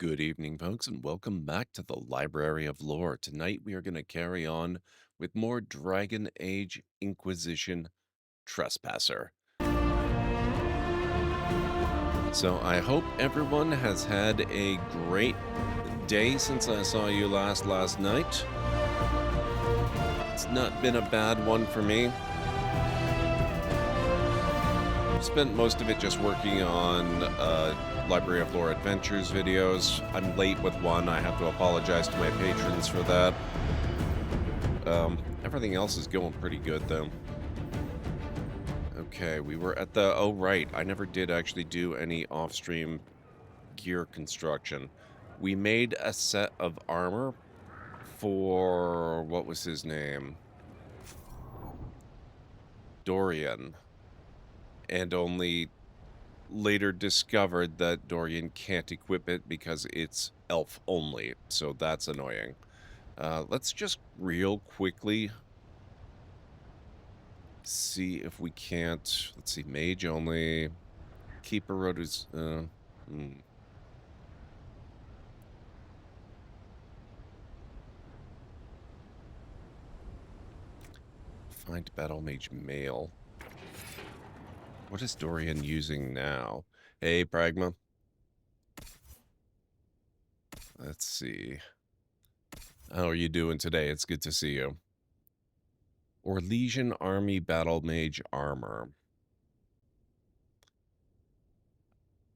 Good evening, folks, and welcome back to the Library of Lore. Tonight we are going to carry on with more Dragon Age Inquisition Trespasser. So I hope everyone has had a great day since I saw you last night. It's not been a bad one for me. Spent most of it just working on Library of Lore Adventures videos. I'm late with one. I have to apologize to my patrons for that. Everything else is going pretty good, though. Okay, we were at the... Oh, right. I never did actually do any off-stream gear construction. We made a set of armor for... What was his name? Dorian. And only later discovered that Dorian can't equip it because it's elf only. So that's annoying. Let's just real quickly see if we can't... Let's see, mage only. Keeper road is... Find battle mage male. What is Dorian using now? Hey, Pragma. Let's see. How are you doing today? It's good to see you. Or Legion Army battle mage armor.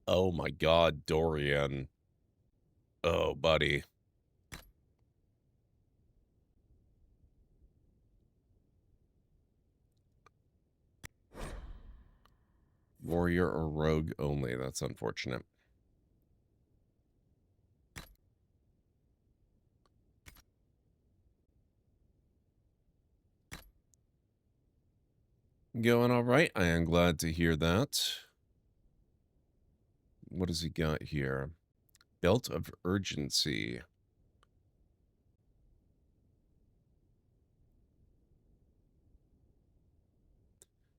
Oh my god, Dorian. Oh, buddy. Warrior or rogue only. That's unfortunate. Going all right. I am glad to hear that. What has he got here? Belt of urgency.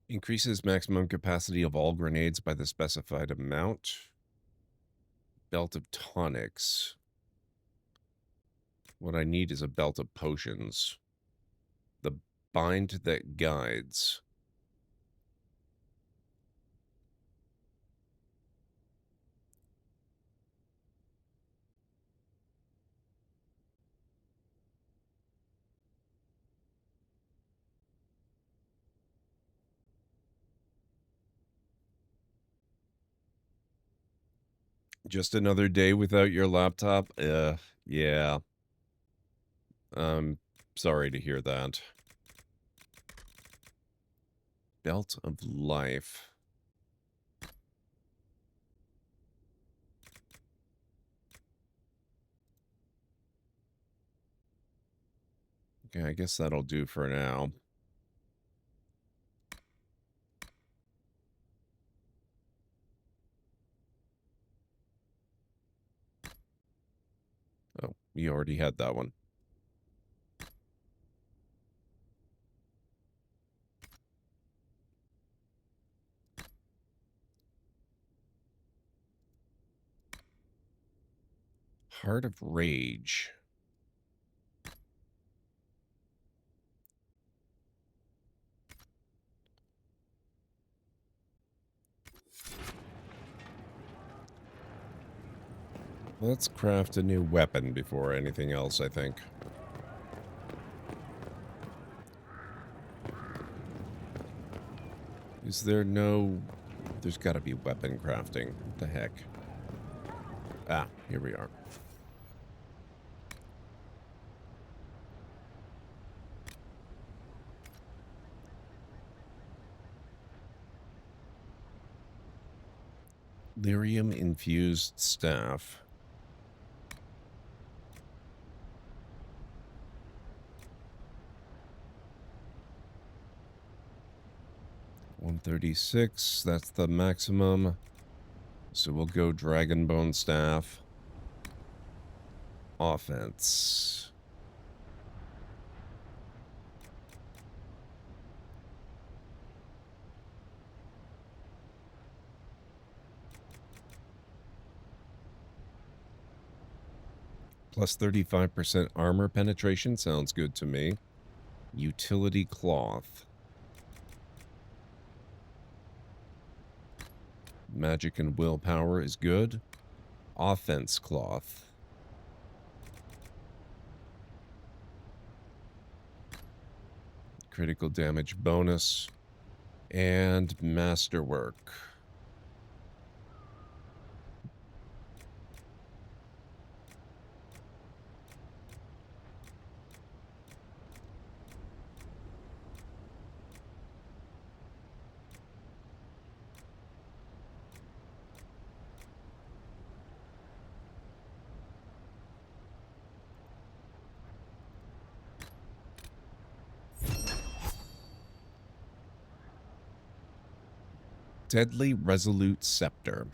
Increases maximum capacity of all grenades by the specified amount. Belt of tonics. What I need is a belt of potions. The bind that guides. Just another day without your laptop? Yeah. I'm sorry to hear that. Belt of life. Okay, I guess that'll do for now. Oh, you already had that one. Heart of Rage. Let's craft a new weapon before anything else, I think. Is there no... There's got to be weapon crafting. What the heck? Ah, here we are. Lyrium-infused staff. $136, that's the maximum. So we'll go Dragonbone Staff. Offense. Plus 35% armor penetration sounds good to me. Utility cloth. Magic and willpower is good. Offense cloth. Critical damage bonus. And masterwork. Deadly Resolute Scepter.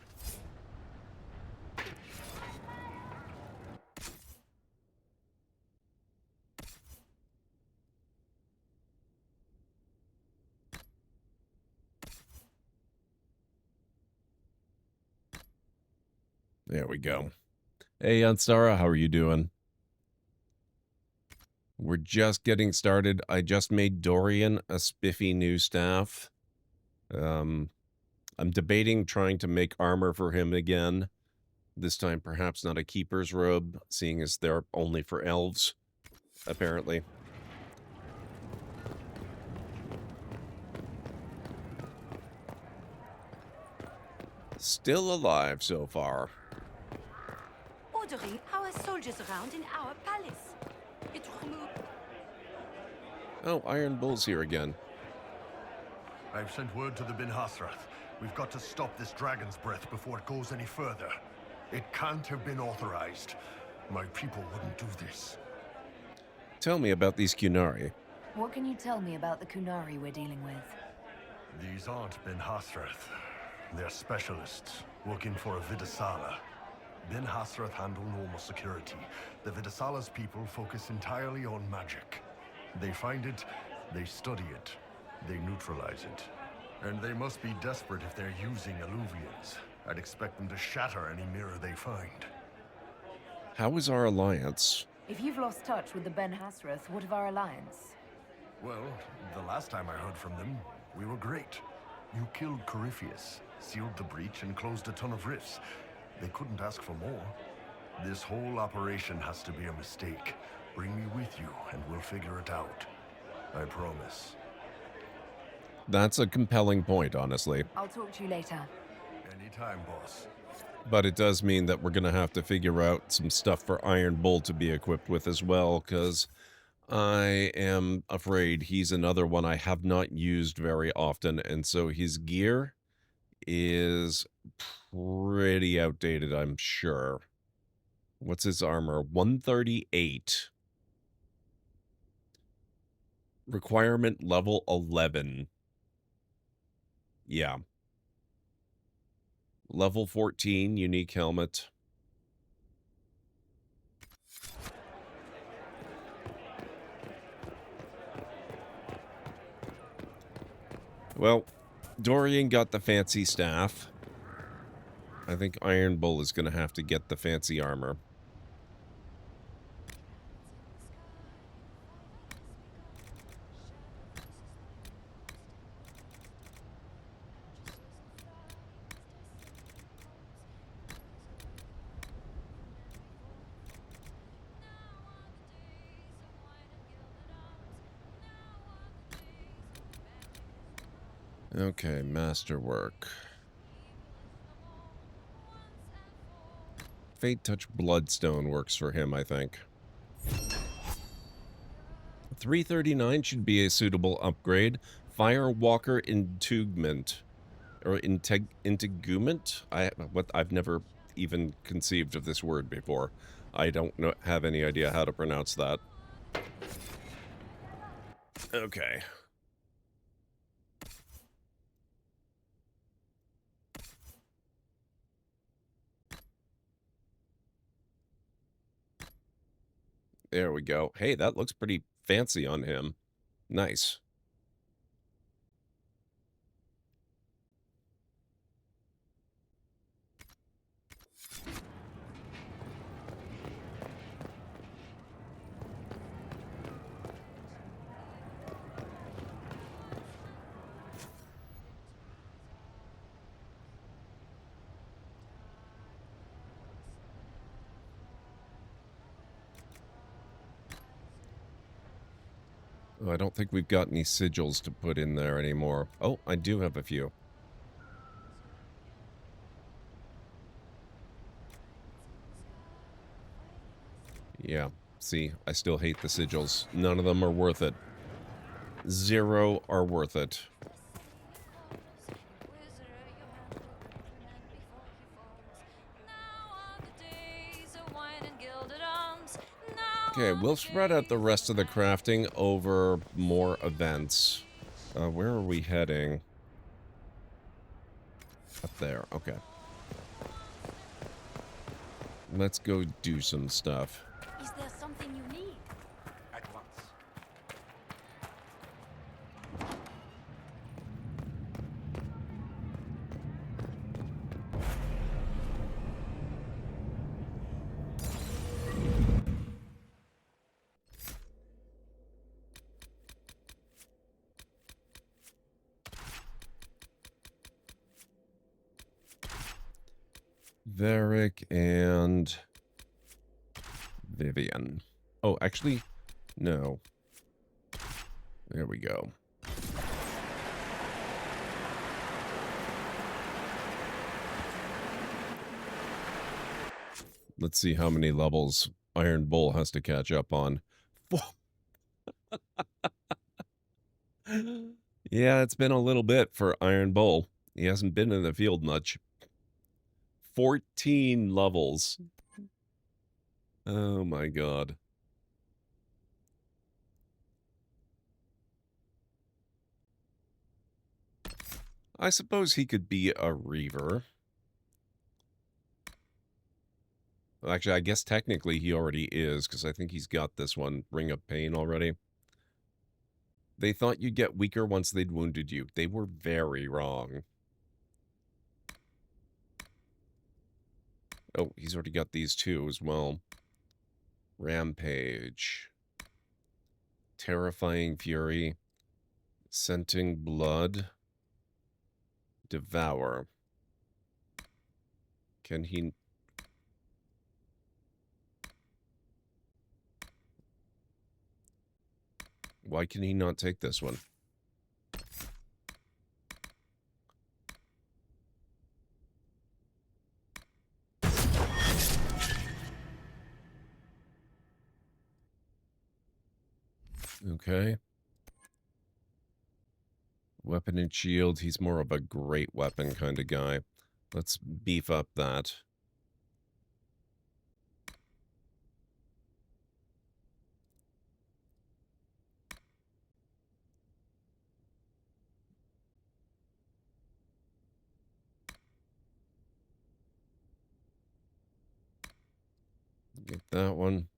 There we go. Hey, Ansara, how are you doing? We're just getting started. I just made Dorian a spiffy new staff. I'm debating trying to make armor for him again. This time, perhaps not a keeper's robe, seeing as they're only for elves, apparently. Still alive so far. Ordering our soldiers around in our palace. Oh, Iron Bull's here again. I've sent word to the Bin Hasrath. We've got to stop this dragon's breath before it goes any further. It can't have been authorized. My people wouldn't do this. Tell me about these Kunari. What can you tell me about the Kunari we're dealing with? These aren't Bin Hasrath. They're specialists, working for a Vidasala. Bin Hasrath handle normal security. The Vidasala's people focus entirely on magic. They find it, they study it, they neutralize it. And they must be desperate if they're using Illuvians. I'd expect them to shatter any mirror they find. How is our alliance? If you've lost touch with the Ben Hasrath, what of our alliance? Well, the last time I heard from them, we were great. You killed Corypheus, sealed the breach, and closed a ton of rifts. They couldn't ask for more. This whole operation has to be a mistake. Bring me with you, and we'll figure it out. I promise. That's a compelling point, honestly. I'll talk to you later. Anytime, boss. But it does mean that we're going to have to figure out some stuff for Iron Bull to be equipped with as well, because I am afraid he's another one I have not used very often, and so his gear is pretty outdated, I'm sure. What's his armor? 138. Requirement level 11. Yeah. Level 14, unique helmet. Well, Dorian got the fancy staff. I think Iron Bull is going to have to get the fancy armor. Okay, masterwork. Fate Touch Bloodstone works for him, I think. 339 should be a suitable upgrade. Firewalker Integument. Or Integument? I've never even conceived of this word before. I don't have any idea how to pronounce that. Okay. There we go. Hey, that looks pretty fancy on him. Nice. Oh, I don't think we've got any sigils to put in there anymore. Oh, I do have a few. Yeah, see, I still hate the sigils. None of them are worth it. 0 are worth it. Okay, we'll spread out the rest of the crafting over more events. Where are we heading? Up there, okay. Let's go do some stuff. Is there something you need? At once. Varric and Vivian. Oh, actually, no. There we go. Let's see how many levels Iron Bull has to catch up on. Yeah, it's been a little bit for Iron Bull. He hasn't been in the field much. 14 levels. Oh my god. I suppose he could be a Reaver. Actually, I guess technically he already is, because I think he's got this one, Ring of Pain, already. They thought you'd get weaker once they'd wounded you. They were very wrong. Oh, he's already got these two as well. Rampage. Terrifying Fury. Scenting Blood. Devour. Can he... Why can he not take this one? Okay. Weapon and shield. He's more of a great weapon kind of guy. Let's beef up that. Get that one.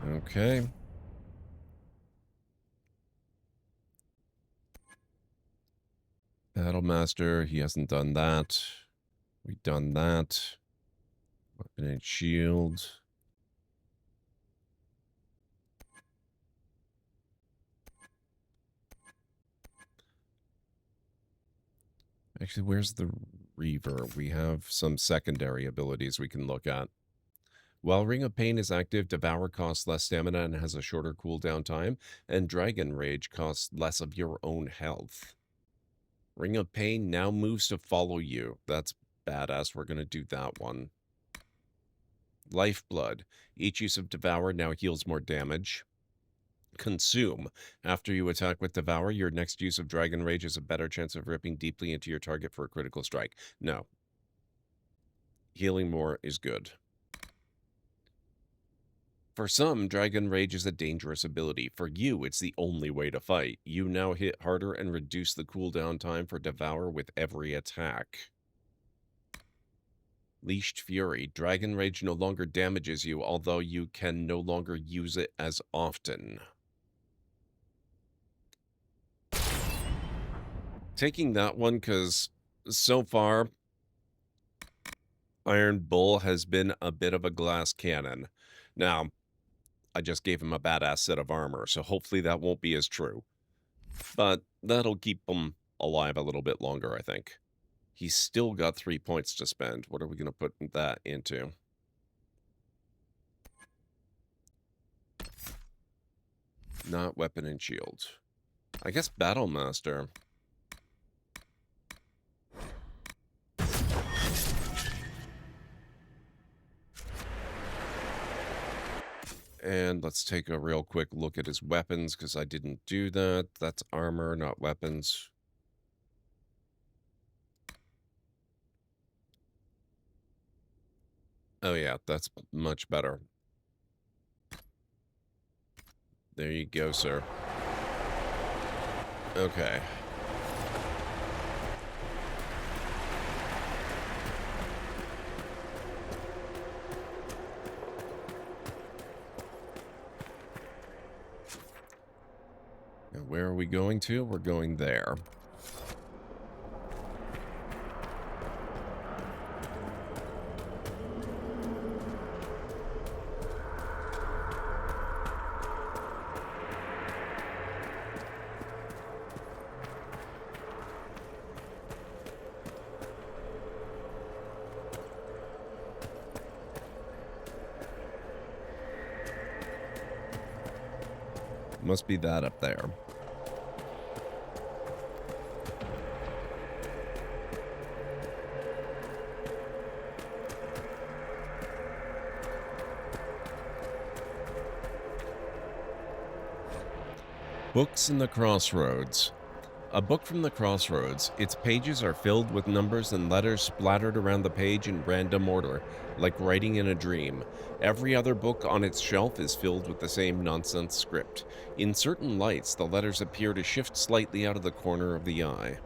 Okay. Battlemaster, he hasn't done that. We've done that. Weapon and shield. Actually, where's the Reaver? We have some secondary abilities we can look at. While Ring of Pain is active, Devour costs less stamina and has a shorter cooldown time, and Dragon Rage costs less of your own health. Ring of Pain now moves to follow you. That's badass. We're going to do that one. Lifeblood. Each use of Devour now heals more damage. Consume. After you attack with Devour, your next use of Dragon Rage has a better chance of ripping deeply into your target for a critical strike. No. Healing more is good. For some, Dragon Rage is a dangerous ability. For you, it's the only way to fight. You now hit harder and reduce the cooldown time for Devour with every attack. Leashed Fury. Dragon Rage no longer damages you, although you can no longer use it as often. Taking that one, because so far, Iron Bull has been a bit of a glass cannon. Now, I just gave him a badass set of armor, so hopefully that won't be as true. But that'll keep him alive a little bit longer, I think. He's still got 3 points to spend. What are we going to put that into? Not weapon and shield. I guess Battle Master. And let's take a real quick look at his weapons, because I didn't do that. That's armor, not weapons. Oh yeah, that's much better. There you go, sir. Okay. Now, where are we going to? We're going there. Must be that up there. Books in the Crossroads. A book from the Crossroads. Its pages are filled with numbers and letters splattered around the page in random order, like writing in a dream. Every other book on its shelf is filled with the same nonsense script. In certain lights, the letters appear to shift slightly out of the corner of the eye.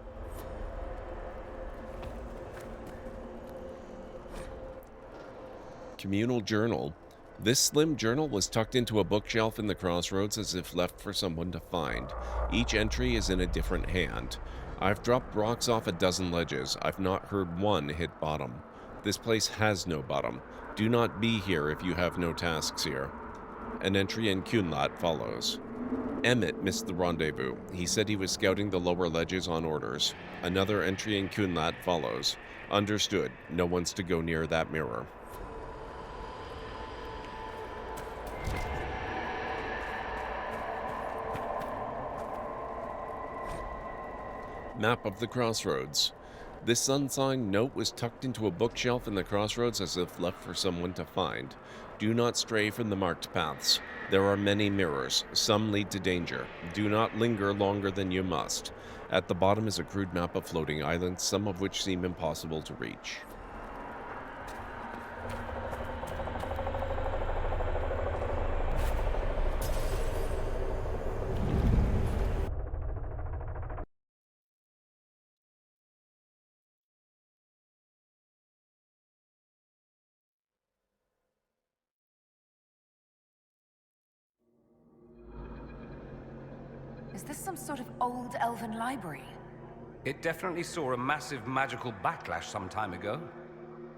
Communal Journal. This slim journal was tucked into a bookshelf in the Crossroads as if left for someone to find. Each entry is in a different hand. I've dropped rocks off a dozen ledges. I've not heard one hit bottom. This place has no bottom. Do not be here if you have no tasks here. An entry in Kunlat follows. Emmett missed the rendezvous. He said he was scouting the lower ledges on orders. Another entry in Kunlat follows. Understood. No one's to go near that mirror. Map of the Crossroads. This unsigned note was tucked into a bookshelf in the Crossroads as if left for someone to find. Do not stray from the marked paths. There are many mirrors. Some lead to danger. Do not linger longer than you must. At the bottom is a crude map of floating islands, some of which seem impossible to reach. Is this some sort of old elven library? It definitely saw a massive magical backlash some time ago.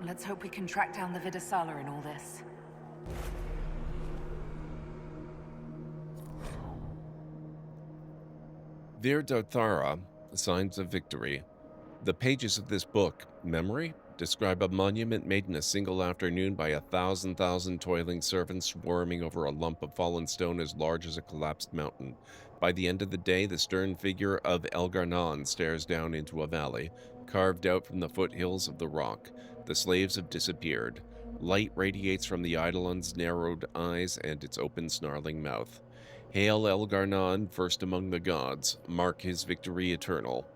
Let's hope we can track down the Vidasala in all this. Vir Dothara, Signs of Victory. The pages of this book, Memory, describe a monument made in a single afternoon by 1,000 toiling servants swarming over a lump of fallen stone as large as a collapsed mountain. By the end of the day, the stern figure of Elgar'nan stares down into a valley, carved out from the foothills of the rock. The slaves have disappeared. Light radiates from the Eidolon's narrowed eyes and its open, snarling mouth. Hail Elgar'nan, first among the gods. Mark his victory eternal.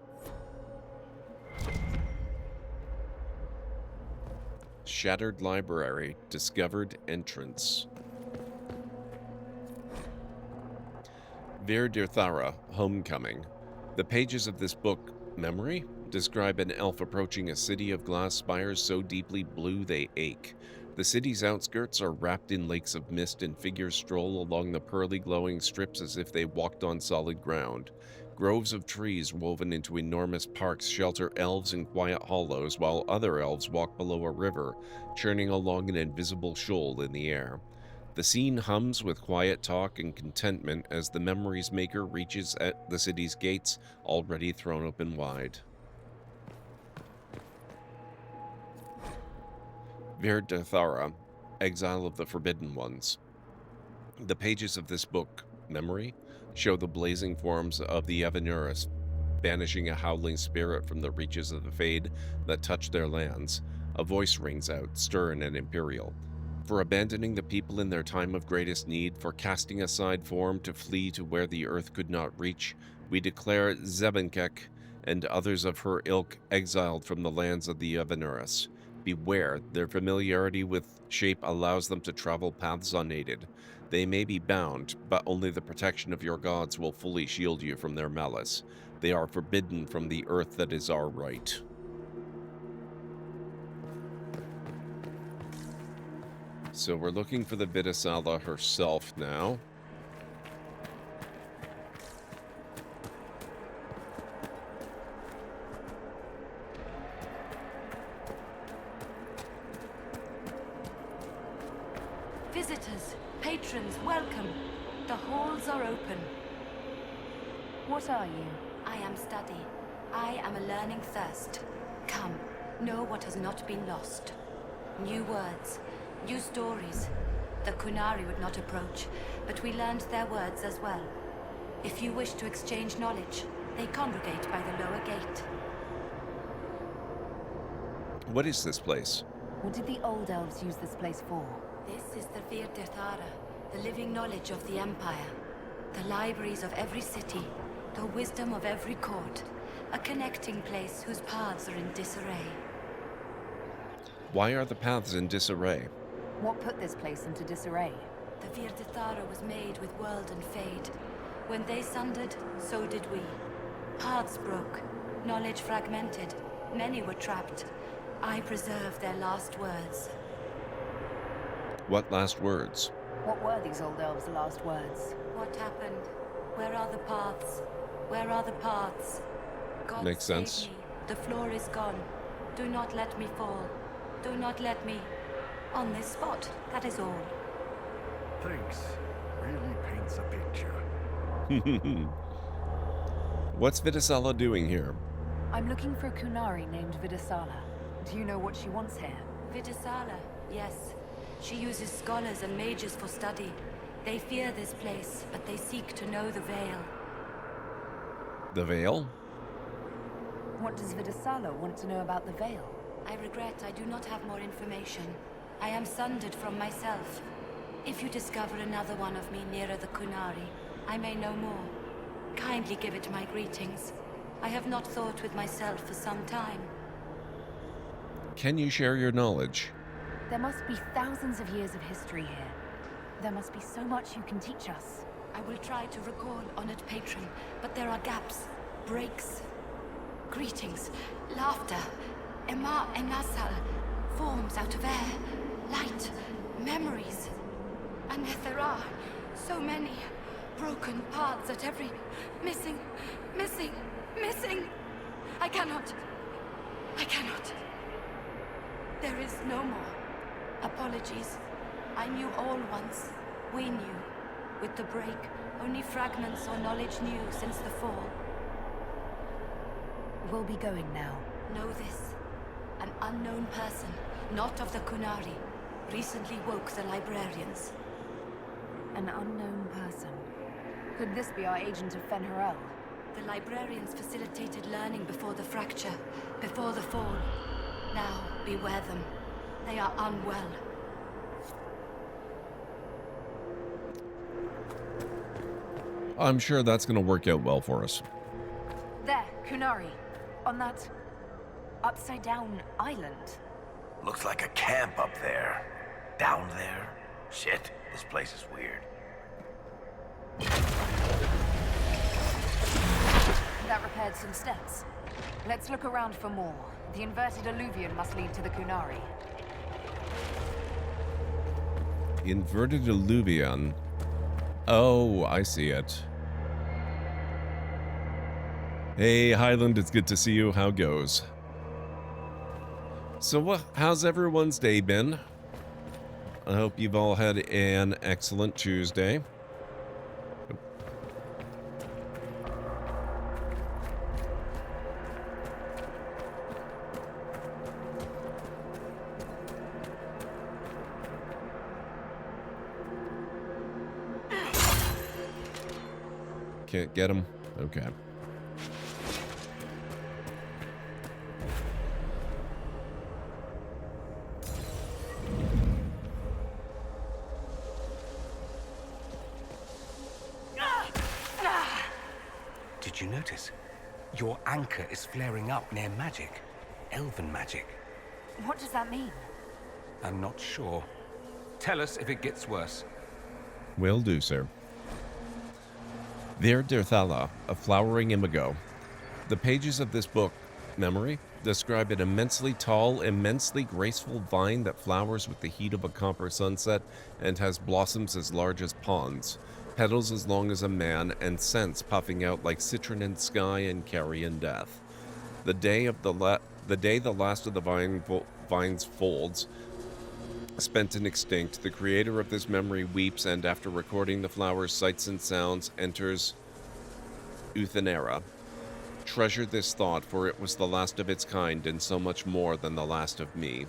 Shattered Library, Discovered Entrance. Vir Dothara, Homecoming. The pages of this book, Memory, describe an elf approaching a city of glass spires so deeply blue they ache. The city's outskirts are wrapped in lakes of mist, and figures stroll along the pearly glowing strips as if they walked on solid ground. Groves of trees woven into enormous parks shelter elves in quiet hollows, while other elves walk below a river, churning along an invisible shoal in the air. The scene hums with quiet talk and contentment as the Memories Maker reaches at the city's gates, already thrown open wide. Verdathara, Exile of the Forbidden Ones. The pages of this book, Memory, show the blazing forms of the Evanuris, banishing a howling spirit from the reaches of the Fade that touch their lands. A voice rings out, stern and imperial. For abandoning the people in their time of greatest need, for casting aside form to flee to where the earth could not reach, we declare Zebenkek and others of her ilk exiled from the lands of the Evanuris. Beware, their familiarity with shape allows them to travel paths unaided. They may be bound, but only the protection of your gods will fully shield you from their malice. They are forbidden from the earth that is our right. So we're looking for the Vidisala herself now. Visitors, patrons, welcome. The halls are open. What are you? I am study. I am a learning thirst. Come, know what has not been lost. New words, new stories. The Kunari would not approach, but we learned their words as well. If you wish to exchange knowledge, they congregate by the lower gate. What is this place? What did the old elves use this place for? This is the Virdirthara, the living knowledge of the Empire. The libraries of every city, the wisdom of every court. A connecting place whose paths are in disarray. Why are the paths in disarray? What put this place into disarray? The Virdirthara was made with world and fade. When they sundered, so did we. Paths broke, knowledge fragmented, many were trapped. I preserved their last words. What last words? What were these old elves' last words? What happened? Where are the paths? Where are the paths? God Makes save sense. me. The floor is gone. Do not let me fall. Do not let me... On this spot, that is all. Thanks. Really paints a picture. What's Vidisala doing here? I'm looking for a Kunari named Vidisala. Do you know what she wants here? Vidisala, yes. She uses scholars and mages for study. They fear this place, but they seek to know the Veil. The Veil? What does Vidisala want to know about the Veil? I regret I do not have more information. I am sundered from myself. If you discover another one of me nearer the Kunari, I may know more. Kindly give it my greetings. I have not thought with myself for some time. Can you share your knowledge? There must be thousands of years of history here. There must be so much you can teach us. I will try to recall, honored patron, but there are gaps, breaks. Greetings, laughter, Ema Enasal, forms out of air, light, memories. And yet there are so many broken paths at every... missing. I cannot. There is no more. Apologies. I knew all once. We knew. With the break, only fragments or knowledge new since the fall. We'll be going now. Know this. An unknown person, not of the Kunari, recently woke the librarians. An unknown person. Could this be our agent of Fen'Harel? The librarians facilitated learning before the fracture, before the fall. Now, beware them. They are unwell. I'm sure that's going to work out well for us. There, Kunari. On that... upside-down island. Looks like a camp up there. Down there? Shit, this place is weird. That repaired some steps. Let's look around for more. The inverted alluvion must lead to the Kunari. Inverted alluvion. Oh, I see it. Hey, Highland, it's good to see you. How goes? So, how's everyone's day been? I hope you've all had an excellent Tuesday. Can't get him? Okay. Did you notice? Your anchor is flaring up near magic. Elven magic. What does that mean? I'm not sure. Tell us if it gets worse. Will do, sir. Vir Dirthala, a flowering imago. The pages of this book, Memory, describe an immensely tall, immensely graceful vine that flowers with the heat of a copper sunset and has blossoms as large as ponds, petals as long as a man, and scents puffing out like citron sky and carrion death. The day the last of the vine's folds spent and extinct, the creator of this memory weeps, and after recording the flower's sights and sounds, enters Uthenera. Treasure this thought, for it was the last of its kind, and so much more than the last of me.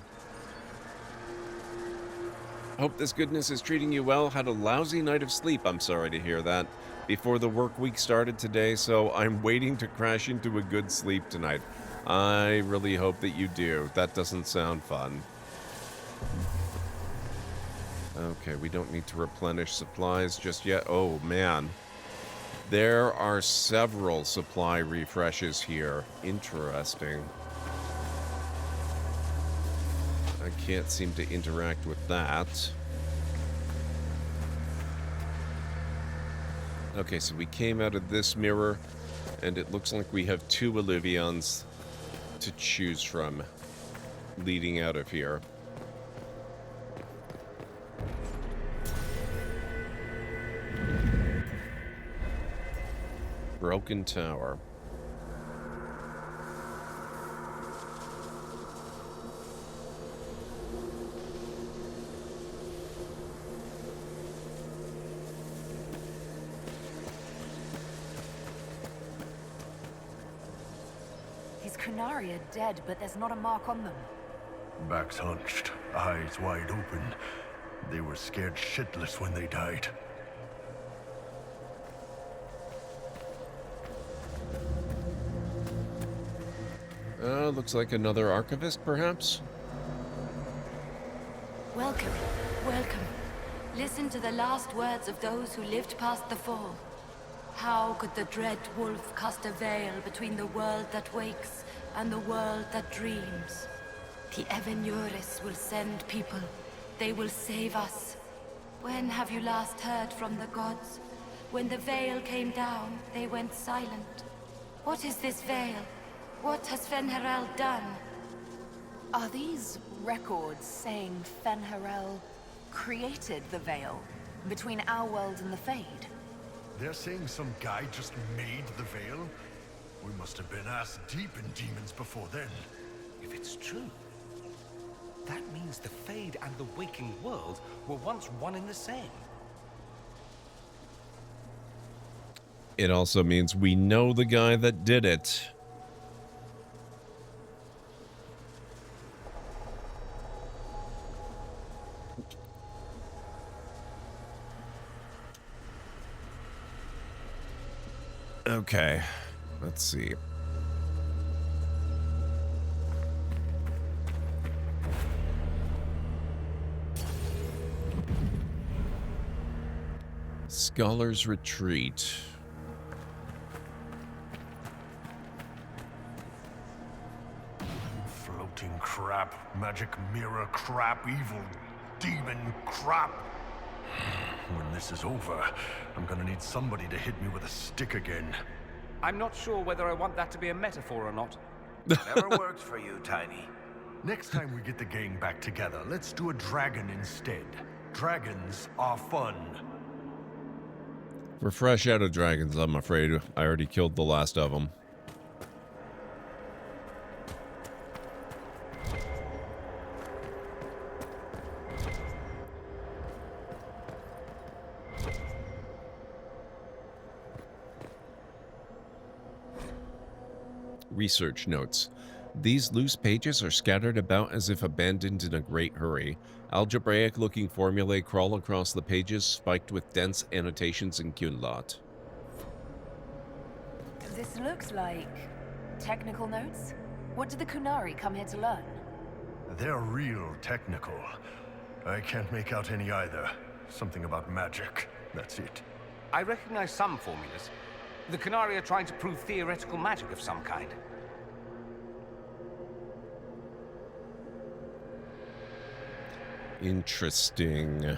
Hope this goodness is treating you well. Had a lousy night of sleep, I'm sorry to hear that, before the work week started today, so I'm waiting to crash into a good sleep tonight. I really hope that you do. That doesn't sound fun. Okay, we don't need to replenish supplies just yet. Oh, man. There are several supply refreshes here. Interesting. I can't seem to interact with that. Okay, so we came out of this mirror, and it looks like we have 2 Illuvions to choose from leading out of here. Broken Tower. These Kunari are dead, but there's not a mark on them. Backs hunched, eyes wide open. They were scared shitless when they died. Looks like another archivist, perhaps? Welcome, welcome. Listen to the last words of those who lived past the fall. How could the dreadwolf cast a veil between the world that wakes and the world that dreams? The Evenuris will send people. They will save us. When have you last heard from the gods? When the veil came down, they went silent. What is this veil? What has Fen'Harel done? Are these records saying Fen'Harel created the veil between our world and the Fade? They're saying some guy just made the veil? We must have been ass deep in demons before then. If it's true, that means the Fade and the waking world were once one and the same. It also means we know the guy that did it. Okay, let's see. Scholar's Retreat. Floating crap, magic mirror crap, evil demon crap. When this is over, I'm gonna need somebody to hit me with a stick again. I'm not sure whether I want that to be a metaphor or not. Whatever works for you, Tiny. Next time we get the gang back together, let's do a dragon instead. Dragons are fun. We're fresh out of dragons, I'm afraid. I already killed the last of them. research notes. These loose pages are scattered about as if abandoned in a great hurry. Algebraic-looking formulae crawl across the pages, spiked with dense annotations and Kunlat. This looks like technical notes. What did the Kunari come here to learn? They're real technical. I can't make out any either. Something about magic. That's it. I recognize some formulas. The Kunari are trying to prove theoretical magic of some kind. Interesting.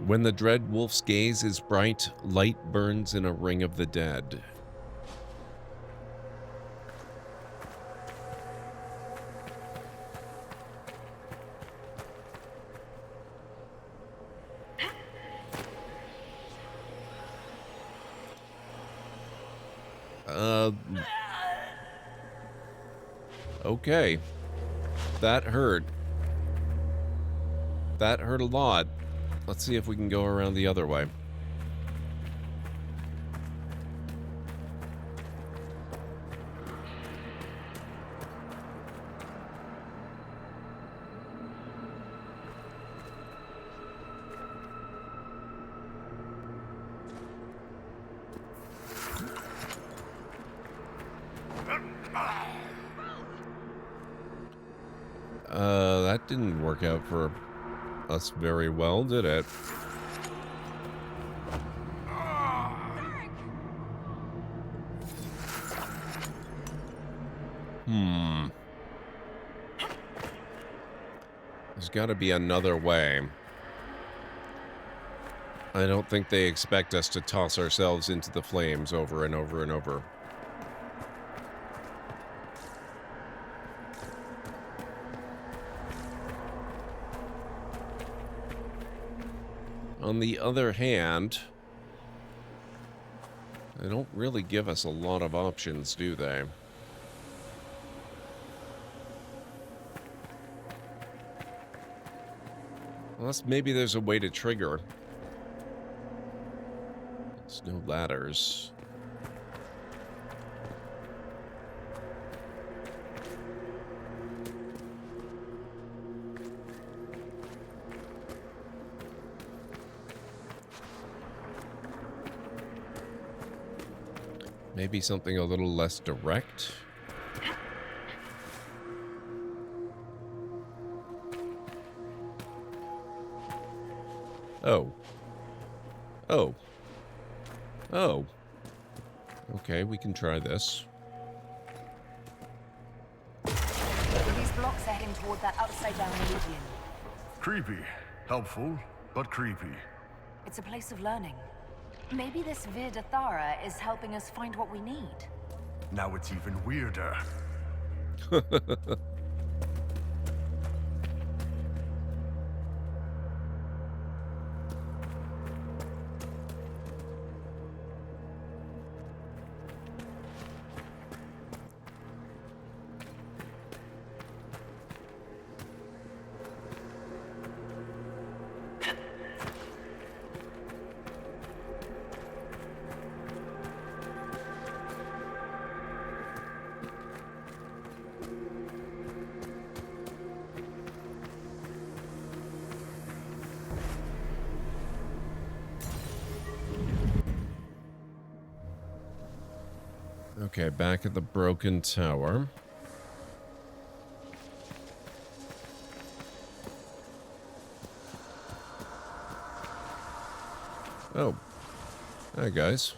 When the dreadwolf's gaze is bright, light burns in a ring of the dead. Okay. That hurt. That hurt a lot. Let's see if we can go around the other way. That didn't work out for us very well, did it? There's got to be another way. I don't think they expect us to toss ourselves into the flames over and over and over. On the other hand, they don't really give us a lot of options, do they? Unless maybe there's a way to trigger. There's no ladders. Maybe something a little less direct. Oh. Oh. Oh. Okay, we can try this. These blocks are heading toward that upside-down meridian. Creepy. Helpful, but creepy. It's a place of learning. Maybe this Vir is helping us find what we need. Now it's even weirder. Okay, back at the broken tower. Oh. Hi, guys.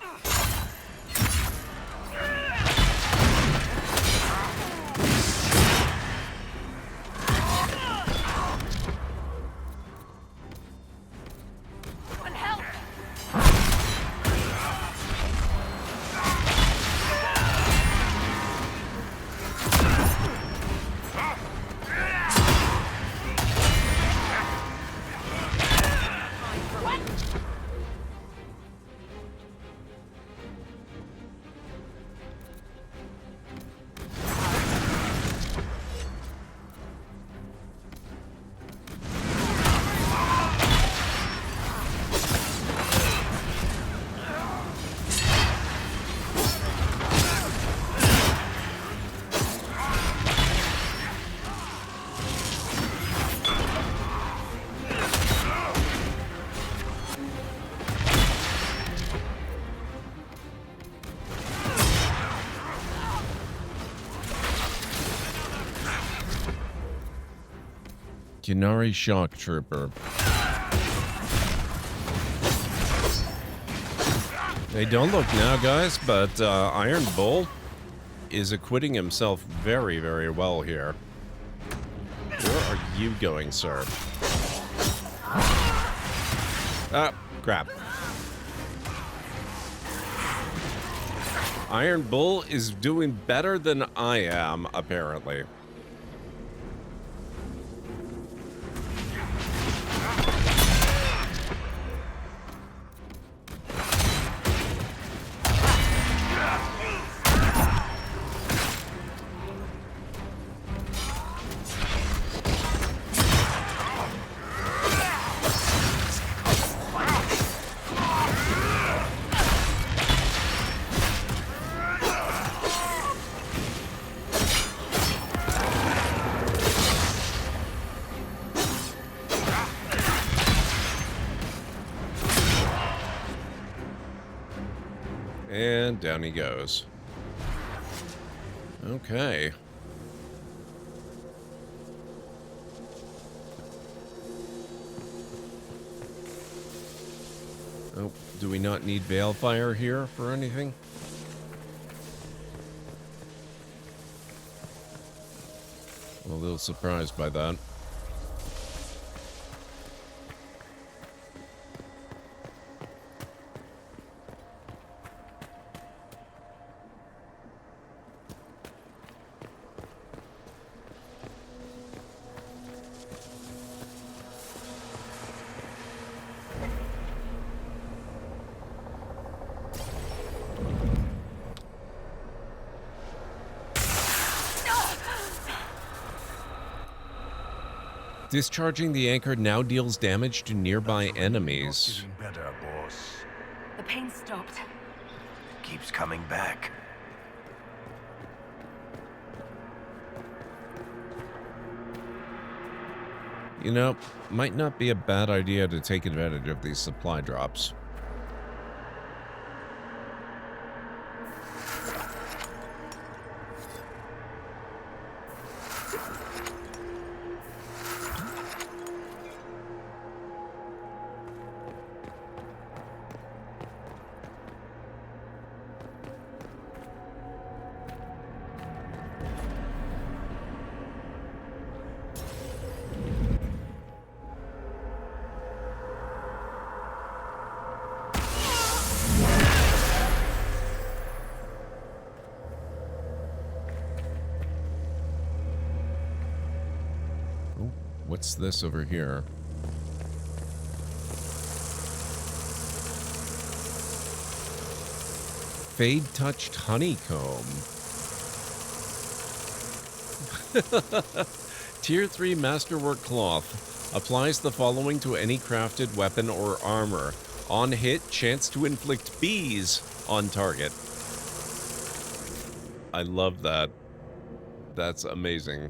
Kunari Shock Trooper. They don't look now, guys, but Iron Bull is acquitting himself very, very well here. Where are you going, sir? Ah, crap. Iron Bull is doing better than I am, apparently. And down he goes. Okay. Oh, do we not need Veilfire here for anything? I'm a little surprised by that. Discharging the anchor now deals damage to nearby enemies. Not getting better, boss. The pain stopped. Keeps coming back. You know, might not be a bad idea to take advantage of these supply drops. What's this over here? Fade-touched honeycomb. Tier 3 Masterwork Cloth. Applies the following to any crafted weapon or armor. On hit, chance to inflict bees on target. I love that. That's amazing.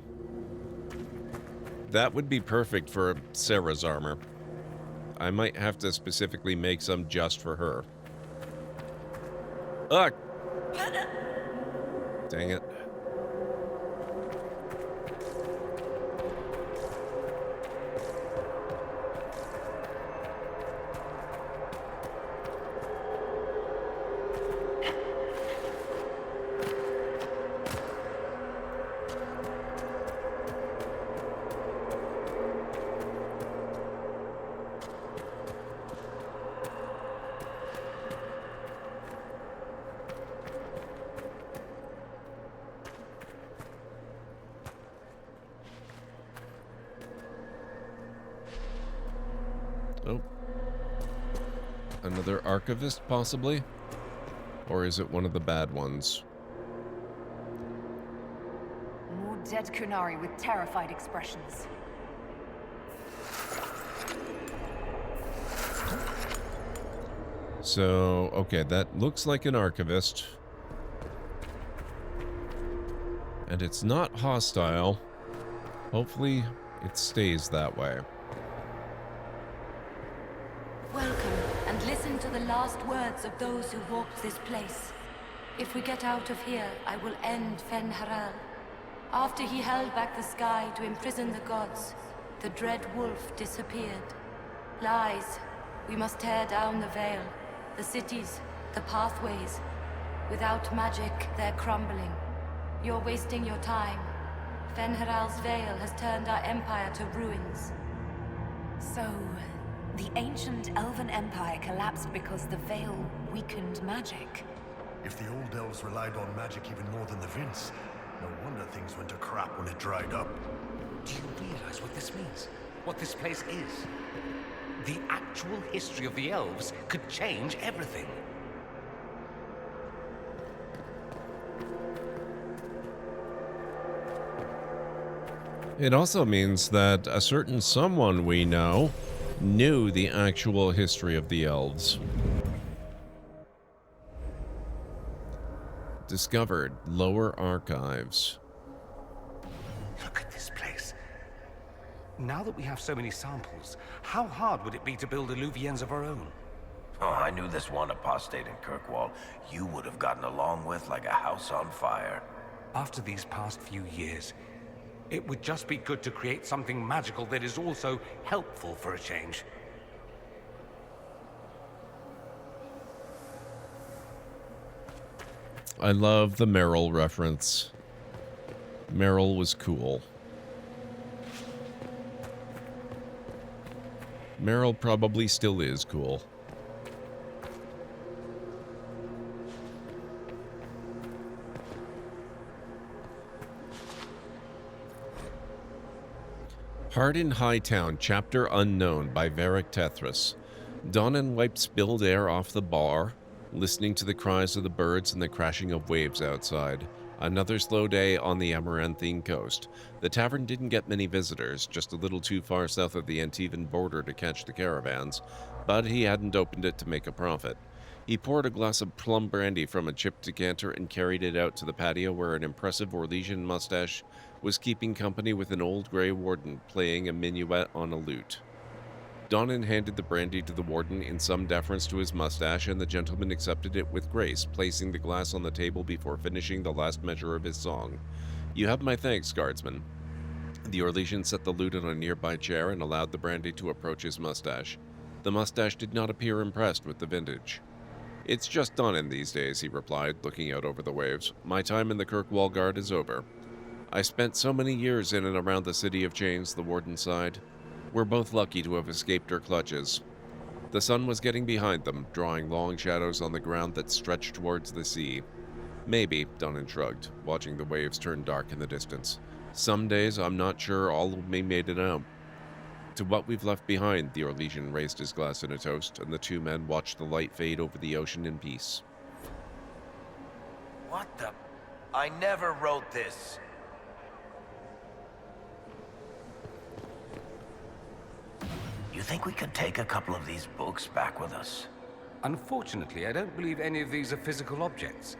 That would be perfect for Sarah's armor. I might have to specifically make some just for her. Ugh! Dang it. Oh. Another archivist, possibly? Or is it one of the bad ones? More dead Kunari with terrified expressions. So, okay, that looks like an archivist. And it's not hostile. Hopefully, it stays that way. Welcome, and listen to the last words of those who walked this place. If we get out of here, I will end Fen Haral. After he held back the sky to imprison the gods, The dreadwolf disappeared. Lies. We must tear down the veil. The cities, the pathways. Without magic, they're crumbling. You're wasting your time. Fen'Haral's veil has turned our empire to ruins. So, the ancient elven empire collapsed because the veil weakened magic. If the old elves relied on magic even more than the Vince, no wonder things went to crap when it dried up. Do you realize what this means? What this place is? The actual history of the elves could change everything. It also means that a certain someone we know knew the actual history of the elves. Discovered lower archives. Look at this place. Now that we have so many samples, how hard would it be to build Illuvians of our own? Oh, I knew this one apostate in Kirkwall you would have gotten along with like a house on fire. After these past few years, it would just be good to create something magical that is also helpful for a change. I love the Meryl reference. Meryl was cool. Meryl probably still is cool. Heart in Hightown, Chapter Unknown by Varric Tethras. Donnan wiped spilled air off the bar, listening to the cries of the birds and the crashing of waves outside. Another slow day on the Amaranthine coast. The tavern didn't get many visitors, just a little too far south of the Antivan border to catch the caravans, but he hadn't opened it to make a profit. He poured a glass of plum brandy from a chipped decanter and carried it out to the patio where an impressive Orlesian mustache was keeping company with an old gray warden playing a minuet on a lute. Donnan handed the brandy to the warden in some deference to his mustache, and the gentleman accepted it with grace, placing the glass on the table before finishing the last measure of his song. "You have my thanks, guardsman." The Orlesian set the lute on a nearby chair and allowed the brandy to approach his mustache. The mustache did not appear impressed with the vintage. "It's just Donnan these days," he replied, looking out over the waves. "My time in the Kirkwall Guard is over." "I spent so many years in and around the City of Chains," the warden sighed. "We're both lucky to have escaped her clutches." The sun was getting behind them, drawing long shadows on the ground that stretched towards the sea. "Maybe," Donnan shrugged, watching the waves turn dark in the distance. "Some days I'm not sure all of me made it out." "To what we've left behind," the Orlesian raised his glass in a toast, and the two men watched the light fade over the ocean in peace. What the? I never wrote this. You think we could take a couple of these books back with us? Unfortunately, I don't believe any of these are physical objects.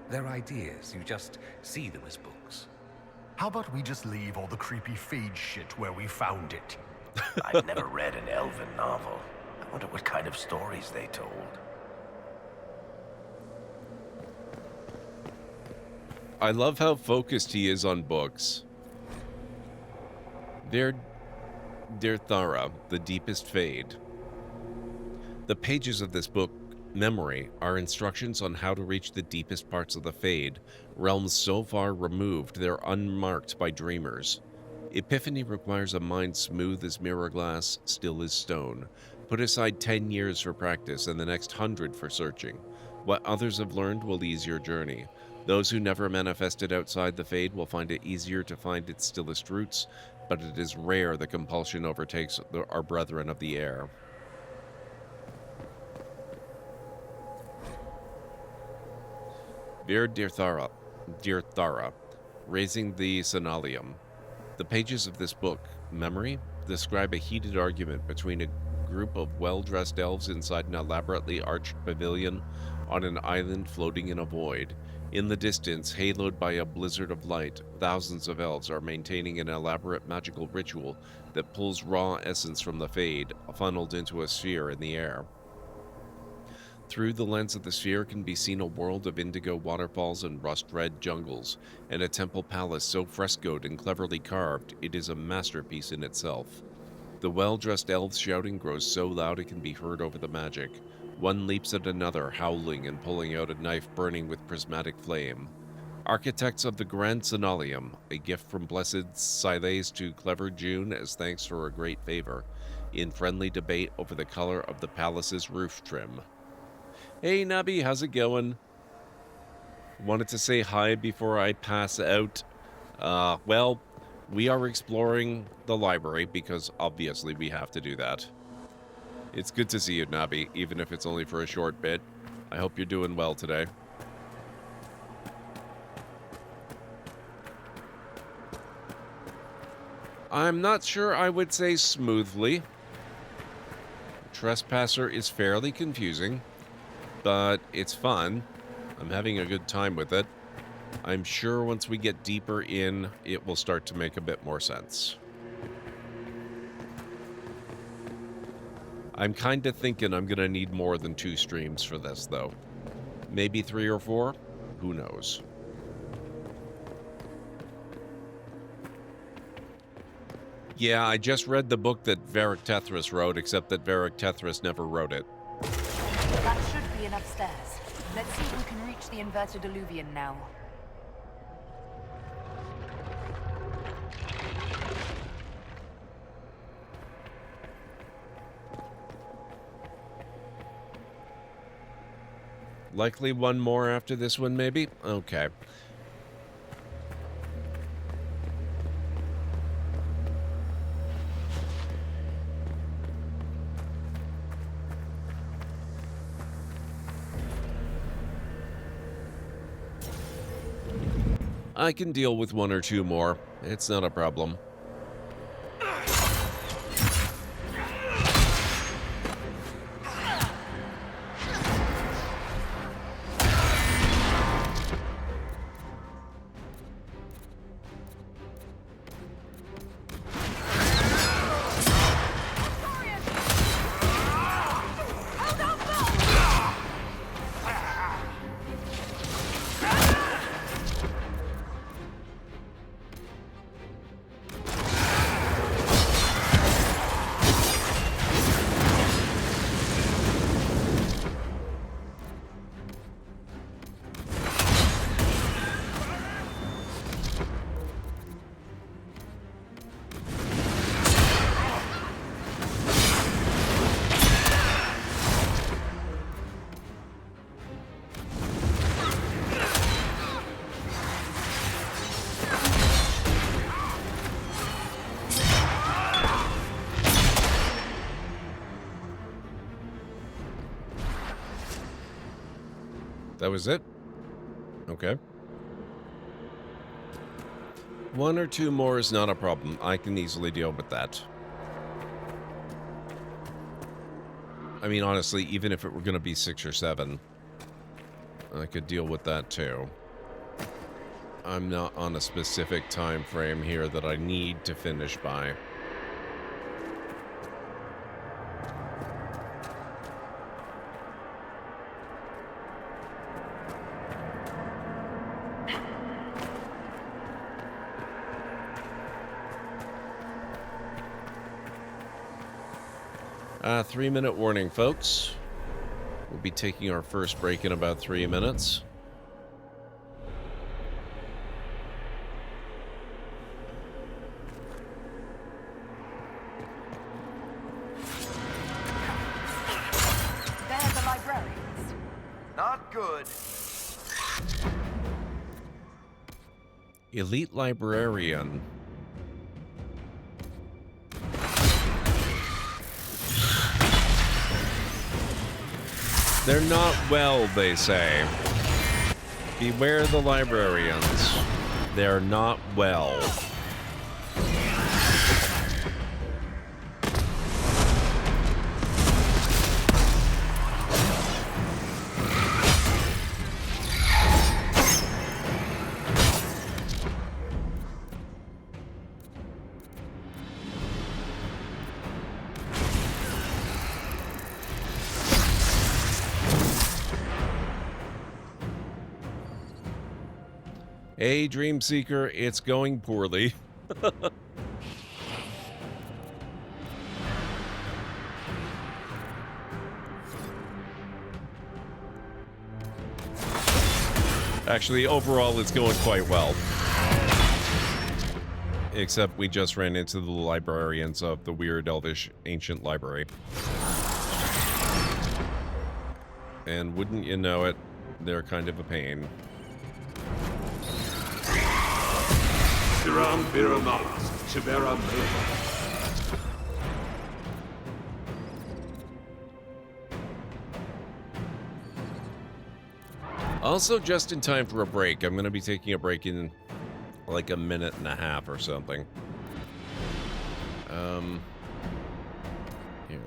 They're ideas. You just see them as books. How about we just leave all the creepy Fade shit where we found it? I've never read an elven novel. I wonder what kind of stories they told. I love how focused he is on books. Dear Thara, the deepest fade. The pages of this book, Memory, are instructions on how to reach the deepest parts of the Fade, realms so far removed they're unmarked by dreamers. Epiphany requires a mind smooth as mirror glass, still as stone. Put aside 10 years for practice and the next 100 for searching. What others have learned will ease your journey. Those who never manifested outside the Fade will find it easier to find its stillest roots, but it is rare the compulsion overtakes our brethren of the air. Dear Thara, raising the Senalium. The pages of this book, Memory, describe a heated argument between a group of well-dressed elves inside an elaborately arched pavilion on an island floating in a void. In the distance, haloed by a blizzard of light, thousands of elves are maintaining an elaborate magical ritual that pulls raw essence from the Fade, funneled into a sphere in the air. Through the lens of the sphere can be seen a world of indigo waterfalls and rust-red jungles, and a temple palace so frescoed and cleverly carved it is a masterpiece in itself. The well-dressed elves shouting grows so loud it can be heard over the magic. One leaps at another, howling and pulling out a knife burning with prismatic flame. Architects of the Grand Sonalium, a gift from Blessed Siles to clever June as thanks for a great favor, in friendly debate over the color of the palace's roof trim. Hey Nubby, how's it going? Wanted to say hi before I pass out. Well, we are exploring the library because obviously we have to do that. It's good to see you, Nubby, even if it's only for a short bit. I hope you're doing well today. I'm not sure I would say smoothly. Trespasser is fairly confusing, but it's fun. I'm having a good time with it. I'm sure once we get deeper in, it will start to make a bit more sense. I'm kind of thinking I'm going to need more than 2 streams for this, though. Maybe 3 or 4? Who knows? Yeah, I just read the book that Varric Tethras wrote, except that Varric Tethras never wrote it. That should be enough stairs. Let's see if we can reach the inverted alluvion now. Likely one more after this one, maybe? Okay. I can deal with 1 or 2 more. It's not a problem. That was it? Okay. 1 or 2 more is not a problem. I can easily deal with that. I mean, honestly, even if it were going to be 6 or 7, I could deal with that too. I'm not on a specific time frame here that I need to finish by. Three-minute warning, folks. We'll be taking our first break in about 3 minutes. They're the librarians. Not good. Elite librarian. They're not well, they say. Beware the librarians. They're not well. Hey, Dream Seeker, it's going poorly. Actually, overall, it's going quite well. Except we just ran into the librarians of the weird elvish ancient library. And wouldn't you know it, they're kind of a pain. Also, just in time for a break. I'm going to be taking a break in like a minute and a half or something. Yeah,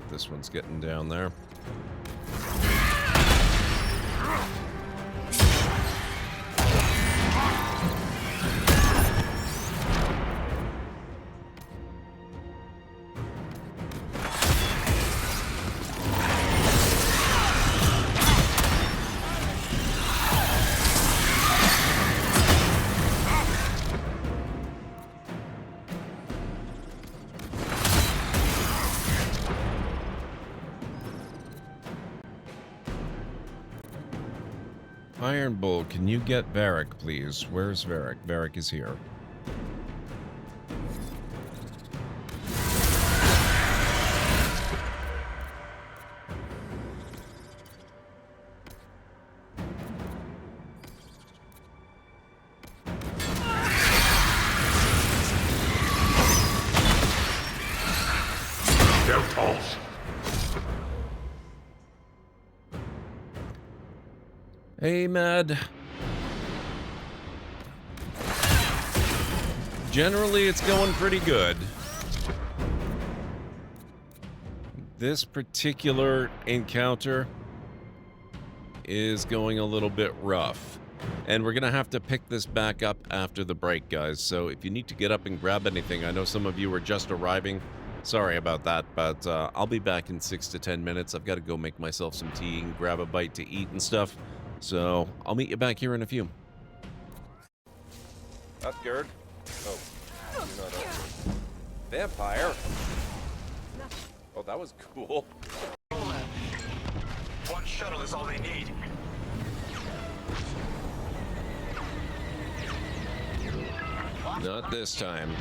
this one's getting down there. Iron Bull, can you get Varric, please? Where's Varric? Varric is here. Hey, Mad. Generally, it's going pretty good. This particular encounter is going a little bit rough. And we're going to have to pick this back up after the break, guys. So if you need to get up and grab anything, I know some of you are just arriving. Sorry about that, but I'll be back in 6 to 10 minutes. I've got to go make myself some tea and grab a bite to eat and stuff. So, I'll meet you back here in a few. Up, Gerd. Oh, you're not up. Vampire? Oh, that was cool. One shuttle is all they need. Not this time.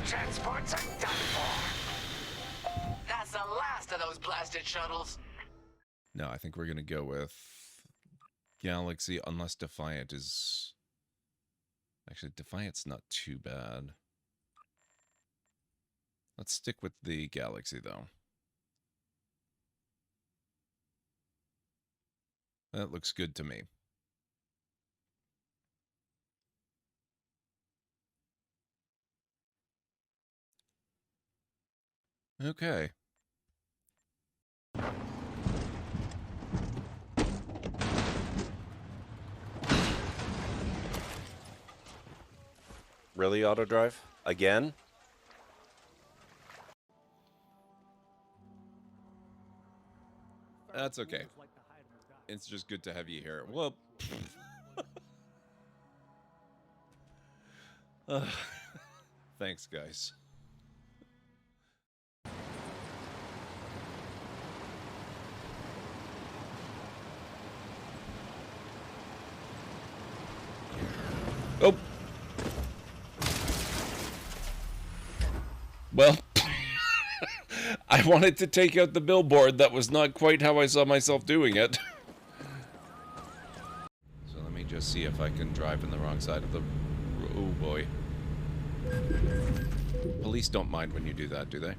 Transports are done for. That's the last of those blasted shuttles. No, I think we're going to go with Galaxy, unless Defiant is... Actually, Defiant's not too bad. Let's stick with the Galaxy, though. That looks good to me. Okay. Really, auto drive? Again? That's okay. It's just good to have you here. Well, thanks, guys. Oh. Well, I wanted to take out the billboard. That was not quite how I saw myself doing it. So let me just see if I can drive in the wrong side of the... Oh, boy. Police don't mind when you do that, do they?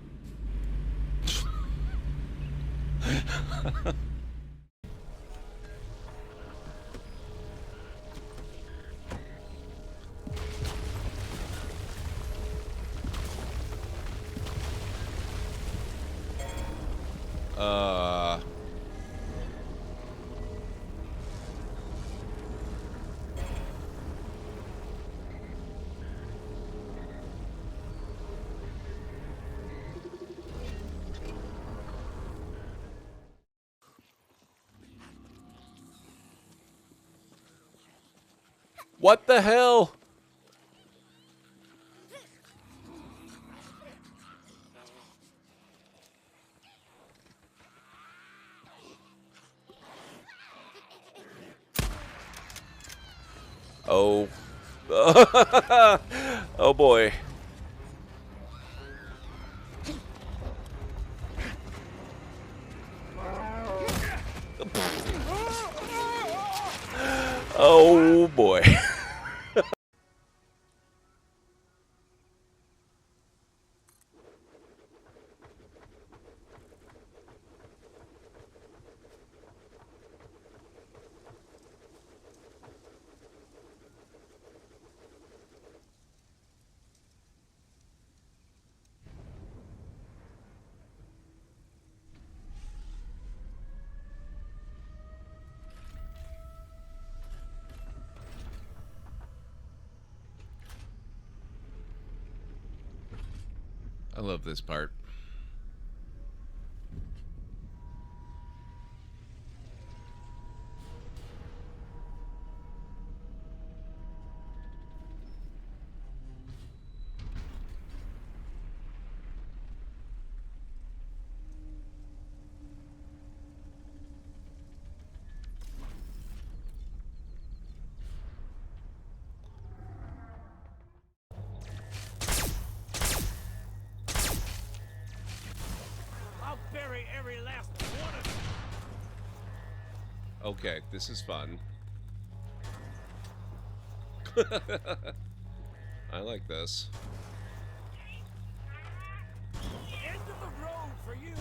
What the hell? Oh. Oh boy. Oh boy. I love this part. I'll bury every last one of you. Okay, this is fun. I like this. End of the road for you.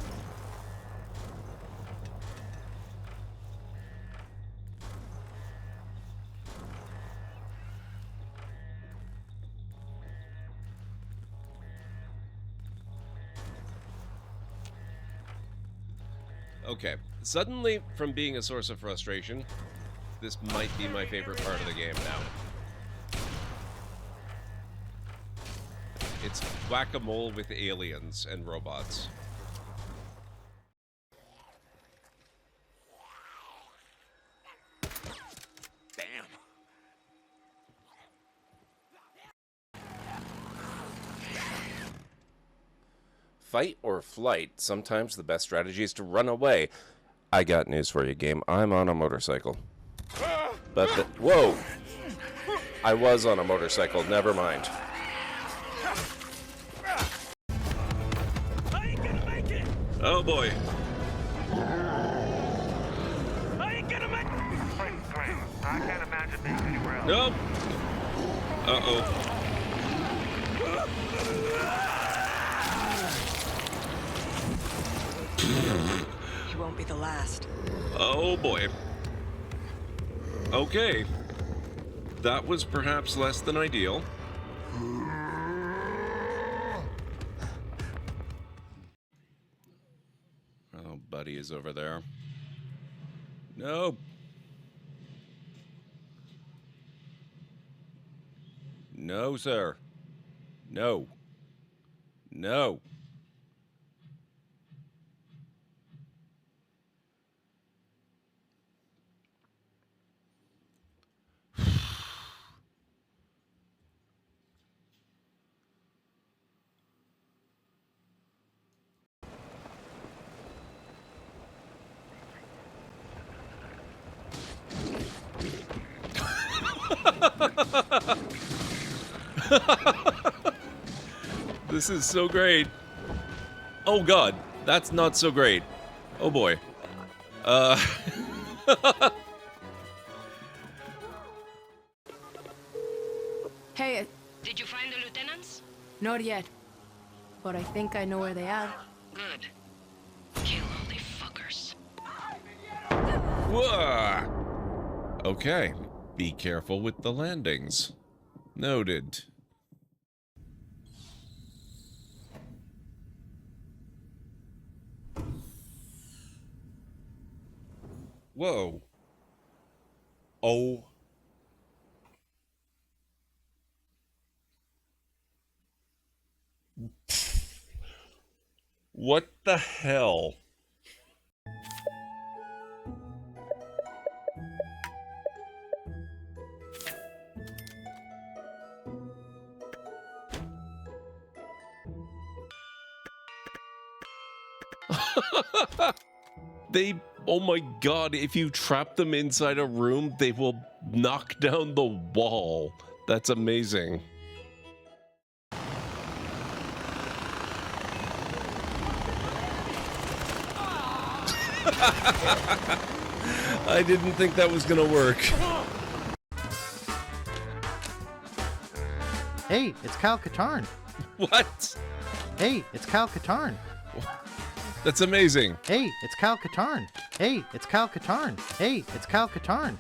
Okay, suddenly, from being a source of frustration, this might be my favorite part of the game now. It's whack-a-mole with aliens and robots. Damn. Fight or flight, sometimes the best strategy is to run away. I got news for you, game. I'm on a motorcycle. But whoa! I was on a motorcycle, never mind. I ain't gonna make it. Oh boy. I ain't gonna make it. I can't imagine being anywhere else. Nope. Uh-oh. You won't be the last. Oh boy. Okay. That was perhaps less than ideal. Oh, Buddy is over there. No. No, sir. No. No. This is so great. Oh god, that's not so great. Oh boy. Hey, Did you find the lieutenants? not yet. But I think I know where they are. Good. Kill all the fuckers. Whoa. Okay, be careful with the landings. Noted. Whoa. Oh. What the hell? Oh my god, if you trap them inside a room, they will knock down the wall. That's amazing. I didn't think that was gonna work. Hey, it's Kyle Katarn. What? Hey, it's Kyle Katarn. That's amazing. Hey, it's Kyle Katarn. Hey, it's Kyle Katarn. Hey, it's Kyle Katarn.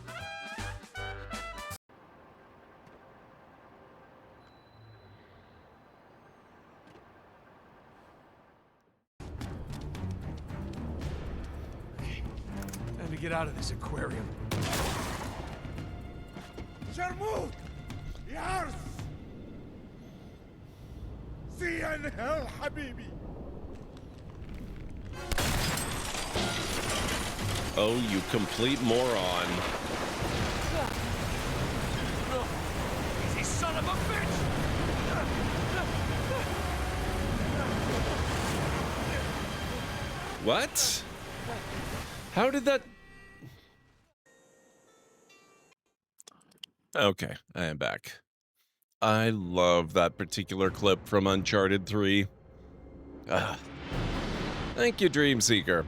Time to get out of this aquarium. Sharmut! Yars! See you in hell, Habibi! Oh, you complete moron. Easy son of a bitch! What? How did that... Okay, I am back. I love that particular clip from Uncharted 3. Thank you, Dreamseeker.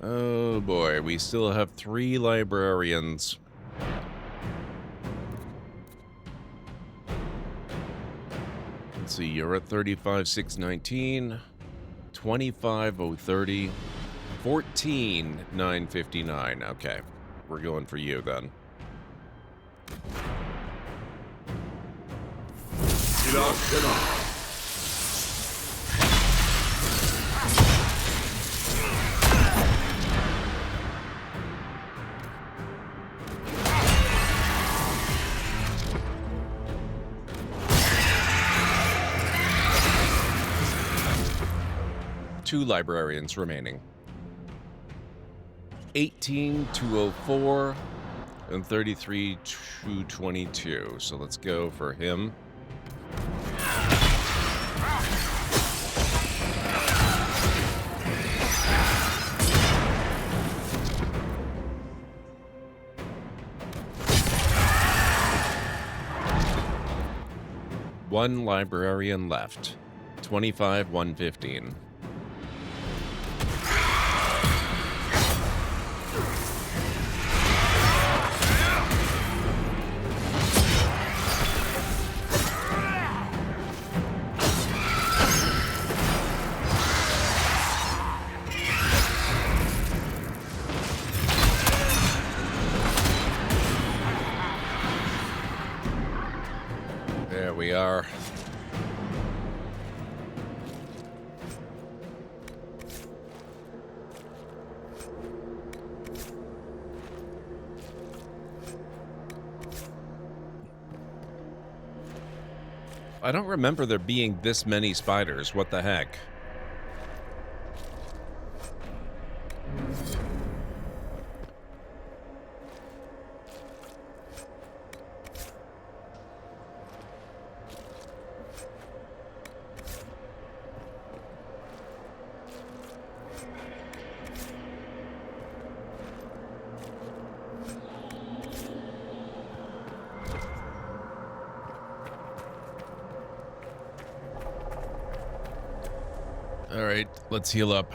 Oh boy, we still have 3 librarians. Let's see, you're at 35,619, 25,030, 14,959. Okay, we're going for you then. Two librarians remaining. 18,204 and 33,222. So let's go for him. One librarian left. 25,115. There we are. I don't remember there being this many spiders. What the heck? All right, let's heal up.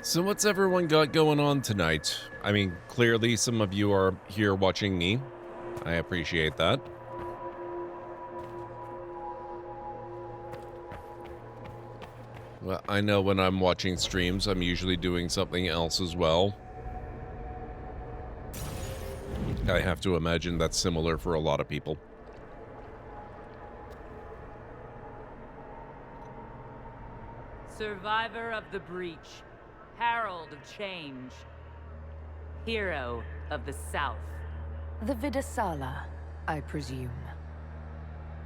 So what's everyone got going on tonight? I mean, clearly some of you are here watching me. I appreciate that. Well, I know when I'm watching streams, I'm usually doing something else as well. I have to imagine that's similar for a lot of people. Survivor of the breach. Herald of change. hero of the South. The Vidasala, I presume.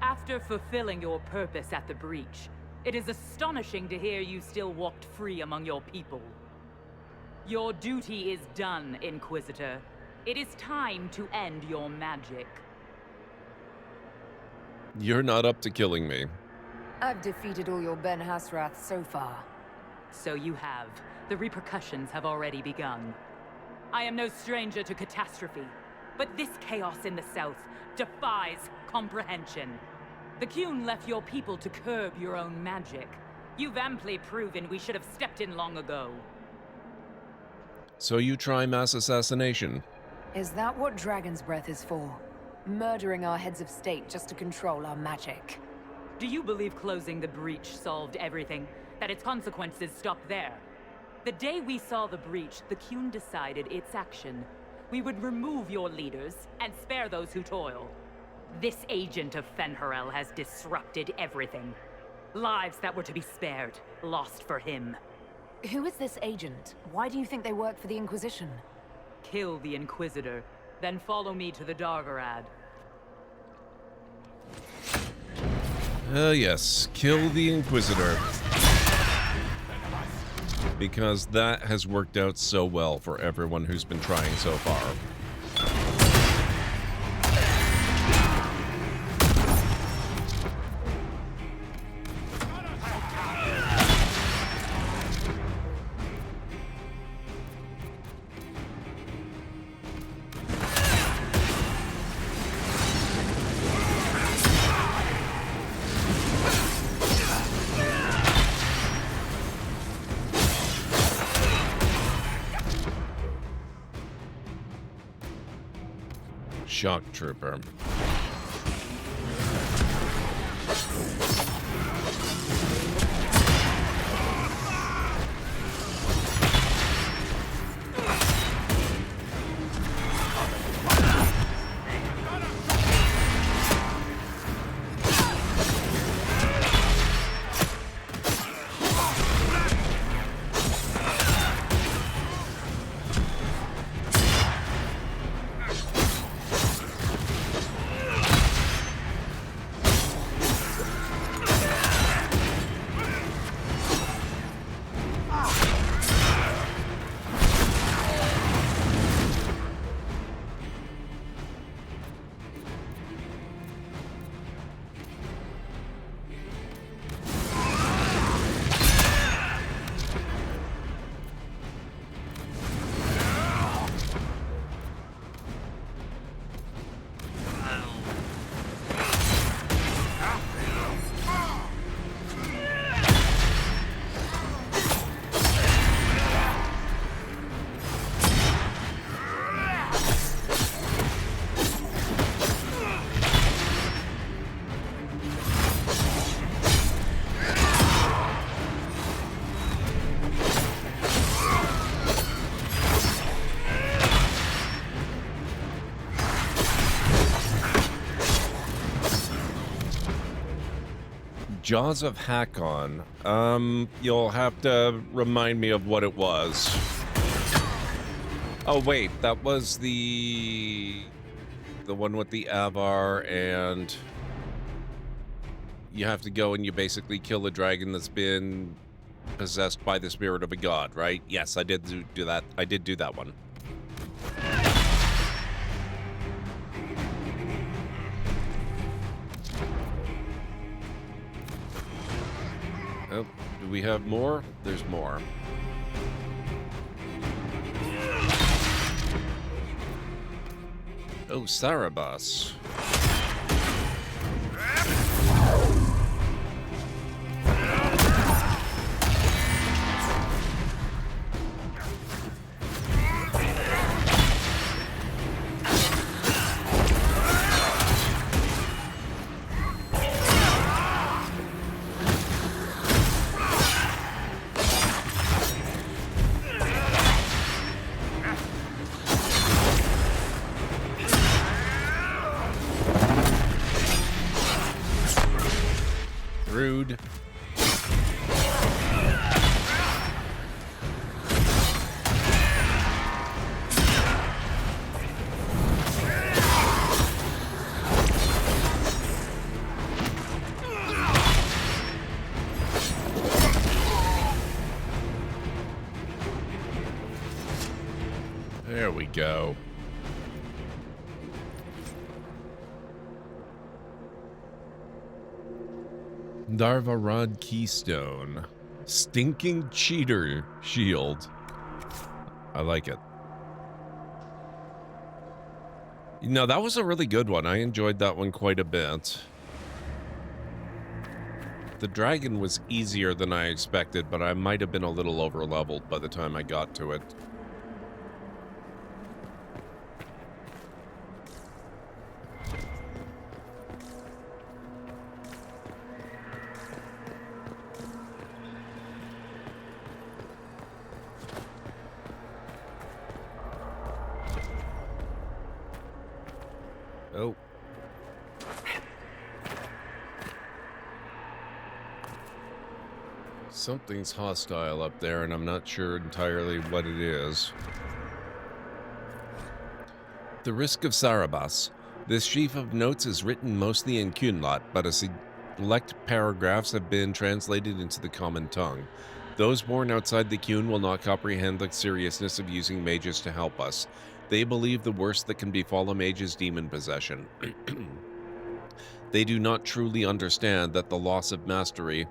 After fulfilling your purpose at the breach, it is astonishing to hear you still walked free among your people. Your duty is done, Inquisitor. It is time to end your magic. You're not up to killing me. I've defeated all your Ben Hasrath so far. So you have. The repercussions have already begun. I am no stranger to catastrophe, but this chaos in the South defies comprehension. The Qun left your people to curb your own magic. You've amply proven we should have stepped in long ago. So you try mass assassination. Is that what Dragon's Breath is for? Murdering our heads of state just to control our magic? Do you believe closing the breach solved everything? That its consequences stopped there? The day we saw the breach, the Qun decided its action. We would remove your leaders and spare those who toil. This agent of Fenharel has disrupted everything. Lives that were to be spared, lost for him. Who is this agent? Why do you think they work for the Inquisition? Kill the Inquisitor, then follow me to the Dargarad. Yes, kill the Inquisitor. Because that has worked out so well for everyone who's been trying so far. Shock Trooper. Jaws of Hakon. You'll have to remind me of what it was. Oh wait, that was the one with the Avar, and you have to go and you basically kill a dragon that's been possessed by the spirit of a god, right? Yes, I did do that. I did do that one. Oh, do we have more? There's more. Oh, Sarabas. Rude. go. Darvarad Keystone. Stinking Cheater Shield. I like it. No, that was a really good one. I enjoyed that one quite a bit. The dragon was easier than I expected, but I might have been a little over-leveled by the time I got to it. Oh. Something's hostile up there, and I'm not sure entirely what it is. The Risk of Sarabas. This sheaf of notes is written mostly in Kunlat, but a select paragraphs have been translated into the common tongue. Those born outside the Kun will not comprehend the seriousness of using mages to help us. They believe the worst that can befall a mage is demon possession. They do not truly understand that the loss of mastery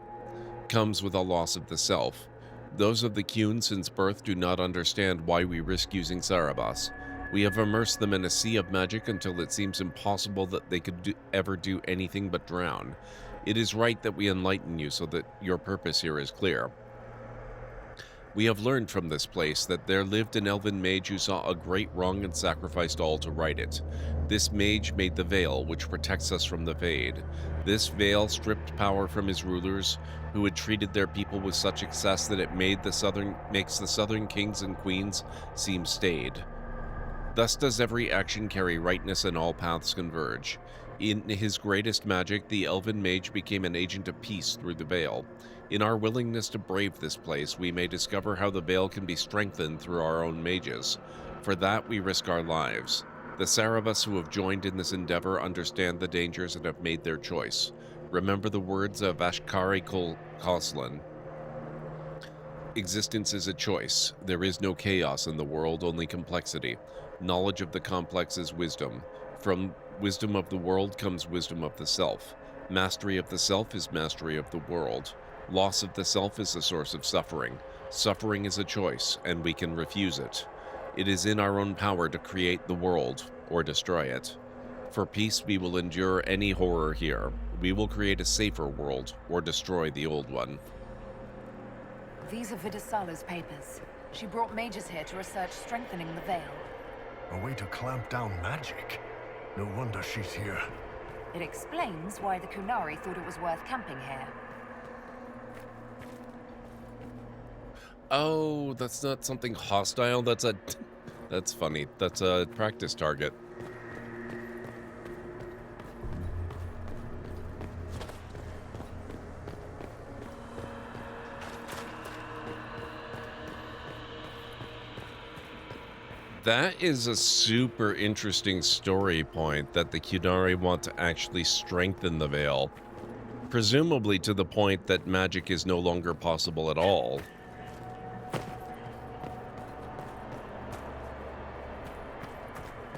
comes with a loss of the self. Those of the Kun since birth do not understand why we risk using Sarabas. We have immersed them in a sea of magic until it seems impossible that they could ever do anything but drown. It is right that we enlighten you so that your purpose here is clear. We have learned from this place that there lived an elven mage who saw a great wrong and sacrificed all to right it. This mage made the veil, which protects us from the Fade. This veil stripped power from his rulers, who had treated their people with such excess that it makes the southern kings and queens seem staid. Thus does every action carry rightness and all paths converge. In his greatest magic, the elven mage became an agent of peace through the veil. In our willingness to brave this place, we may discover how the veil can be strengthened through our own mages. For that, we risk our lives. The Sarabas who have joined in this endeavor understand the dangers and have made their choice. Remember the words of Ashkari Koslan. Existence is a choice. There is no chaos in the world, only complexity. Knowledge of the complex is wisdom. From wisdom of the world comes wisdom of the self. Mastery of the self is mastery of the world. Loss of the self is the source of suffering. Suffering is a choice, and we can refuse it. It is in our own power to create the world, or destroy it. For peace, we will endure any horror here. We will create a safer world, or destroy the old one. These are Vidisala's papers. She brought mages here to research strengthening the veil. A way to clamp down magic. No wonder she's here. It explains why the Kunari thought it was worth camping here. Oh, that's not something hostile. That's funny. That's a practice target. That is a super interesting story point that the Kunari want to actually strengthen the veil. Presumably to the point that magic is no longer possible at all.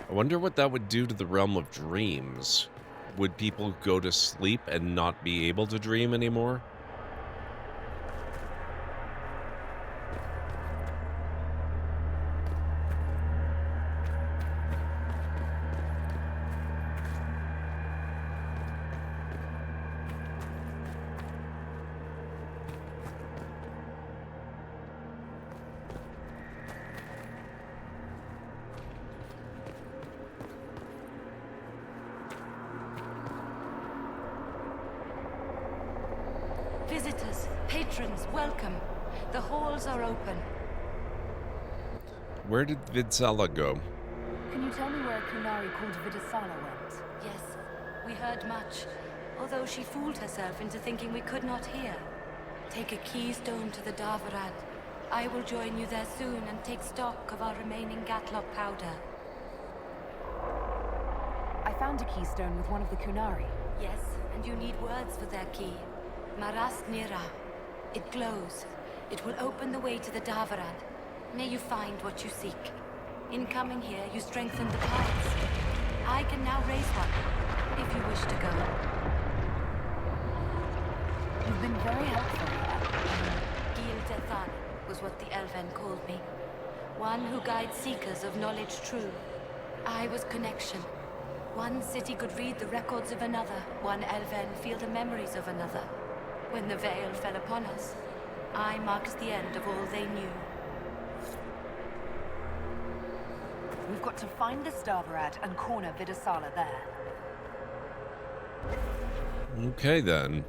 I wonder what that would do to the realm of dreams. Would people go to sleep and not be able to dream anymore? Visitors, patrons, welcome. The halls are open. Where did Vidsala go? Can you tell me where a Kunari called Vidisala went? Yes, we heard much, although she fooled herself into thinking we could not hear. Take a keystone to the Darvarad. I will join you there soon and take stock of our remaining Gatlock powder. I found a keystone with one of the Kunari. Yes, and you need words for their key. Maras Nira. It glows. It will open the way to the Darvarad. May you find what you seek. In coming here, you strengthened the paths. I can now raise one, if you wish to go. You've been very helpful. Gil-Dethan was what the Elven called me. One who guides seekers of knowledge true. I was connection. One city could read the records of another. One Elven feel the memories of another. When the veil fell upon us, I marked the end of all they knew. We've got to find the Starverad and corner Vidasala there. Okay, then.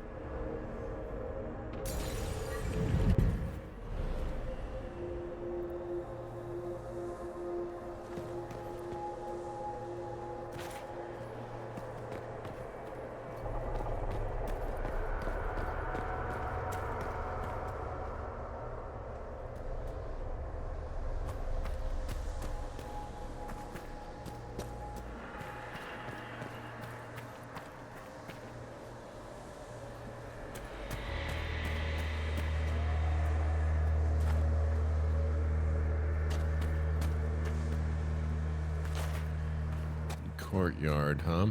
Courtyard, huh?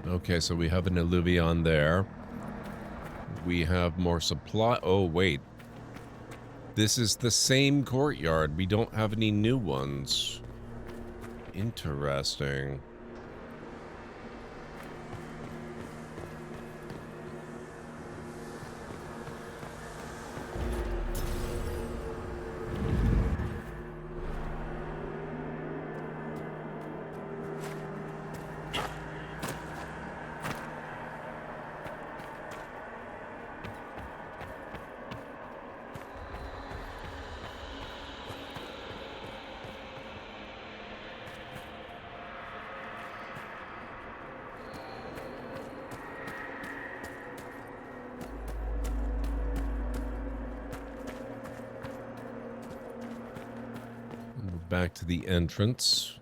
Okay, so we have an Illuvion there. We have more supply. Oh, wait. This is the same courtyard. We don't have any new ones. Interesting. Back to the entrance.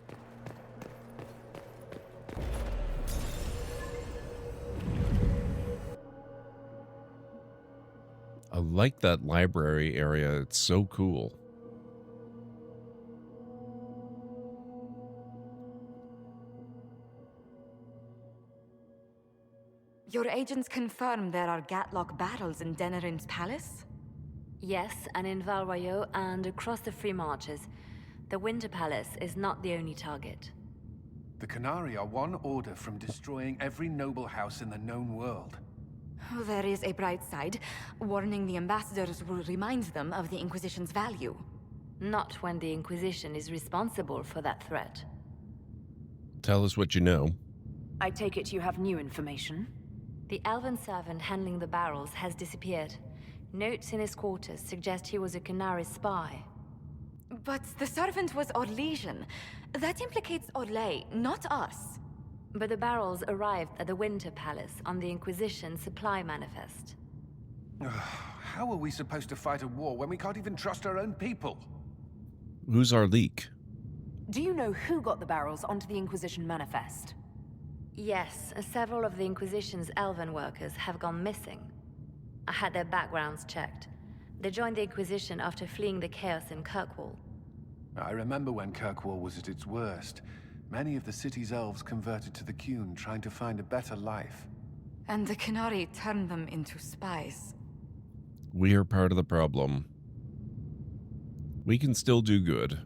I like that library area. It's so cool. Your agents confirm there are Gatlock battles in Denerim's palace? Yes, and in Valroyo and across the Free Marches. The Winter Palace is not the only target. The Canari are one order from destroying every noble house in the known world. Oh, there is a bright side. Warning the ambassadors will remind them of the Inquisition's value. Not when the Inquisition is responsible for that threat. Tell us what you know. I take it you have new information? The elven servant handling the barrels has disappeared. Notes in his quarters suggest he was a Canari spy. But the servant was Orlesian. That implicates Orlais, not us. But the barrels arrived at the Winter Palace on the Inquisition supply manifest. How are we supposed to fight a war when we can't even trust our own people? Who's our leak? Do you know who got the barrels onto the Inquisition manifest? Yes, several of the Inquisition's elven workers have gone missing. I had their backgrounds checked. They joined the Inquisition after fleeing the chaos in Kirkwall. I remember when Kirkwall was at its worst. Many of the city's elves converted to the Qun, trying to find a better life. And the Canari turned them into spies. We are part of the problem. We can still do good.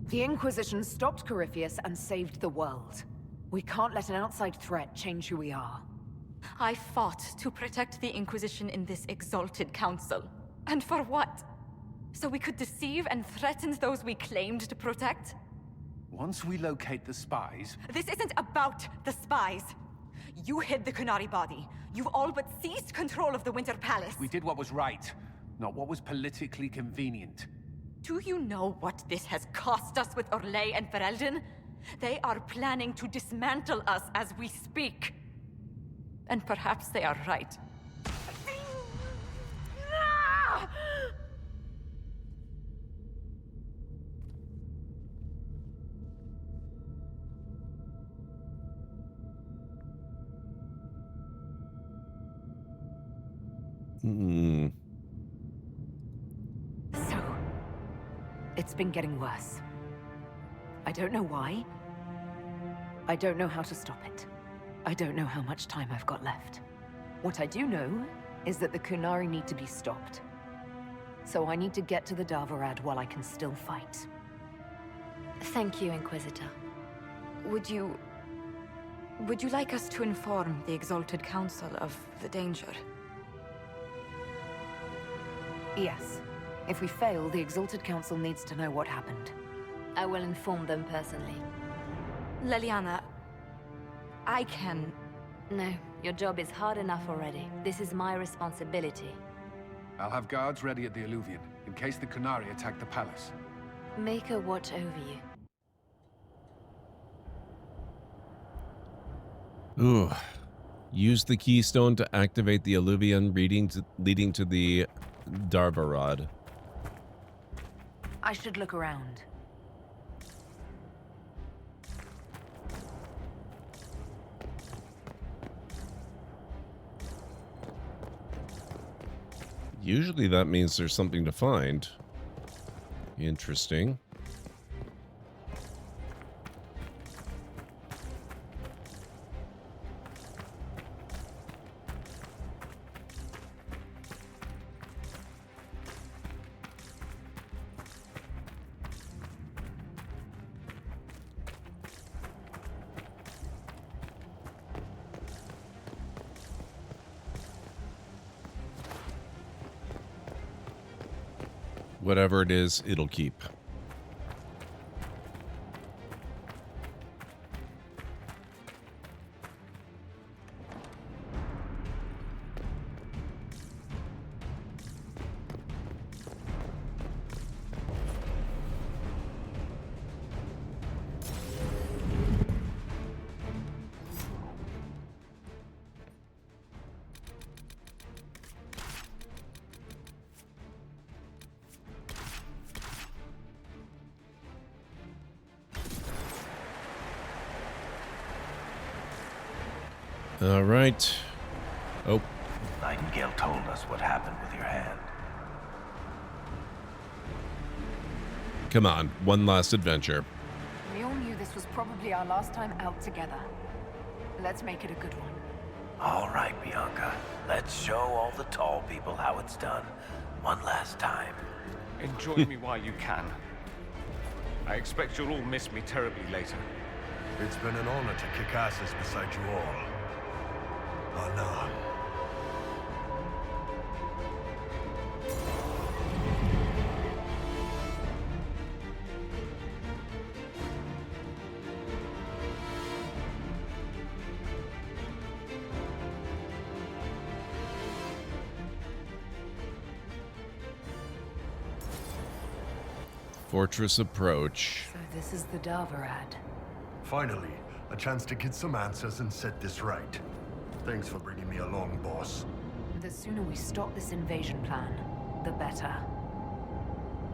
The Inquisition stopped Corypheus and saved the world. We can't let an outside threat change who we are. I fought to protect the Inquisition in this exalted council. And for what? So we could deceive and threaten those we claimed to protect? Once we locate the spies... This isn't about the spies. You hid the Canari body. You've all but seized control of the Winter Palace. We did what was right, not what was politically convenient. Do you know what this has cost us with Orlais and Ferelden? They are planning to dismantle us as we speak. And perhaps they are right. So, It's been getting worse. I don't know why. I don't know how to stop it. I don't know how much time I've got left. What I do know is that the Kunari need to be stopped. So I need to get to the Darvarad while I can still fight. Thank you, Inquisitor. Would you like us to inform the Exalted Council of the danger? Yes. If we fail, the Exalted Council needs to know what happened. I will inform them personally. Leliana, I can... No, your job is hard enough already. This is my responsibility. I'll have guards ready at the Alluvion, in case the Kunari attack the palace. Make her watch over you. Ooh. Use the keystone to activate the Alluvion leading to the Darvarad. I should look around. Usually that means there's something to find. Interesting. Whatever it is, it'll keep. All right. Oh. Nightingale told us what happened with your hand. Come on, one last adventure. We all knew this was probably our last time out together. Let's make it a good one. All right, Bianca. Let's show all the tall people how it's done. One last time. Enjoy me while you can. I expect you'll all miss me terribly later. It's been an honor to kick asses beside you all. Anna. Fortress approach. So this is the Darvarad. Finally, a chance to get some answers and set this right. Thanks for bringing me along, boss. The sooner we stop this invasion plan, the better.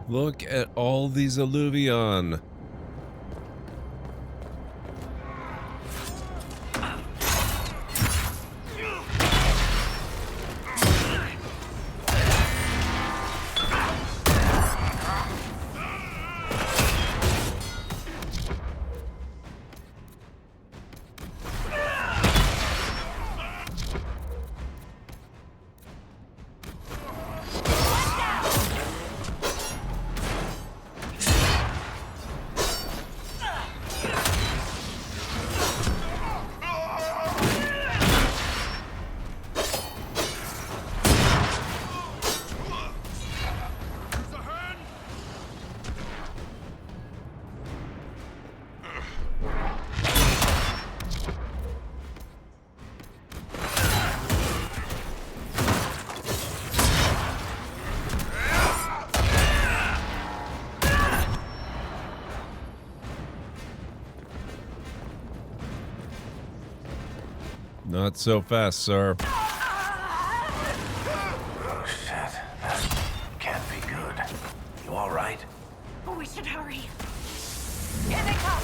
Look at all these Alluvion. Not so fast, sir. Oh, shit. That can't be good. You all right? We should hurry. Here they come!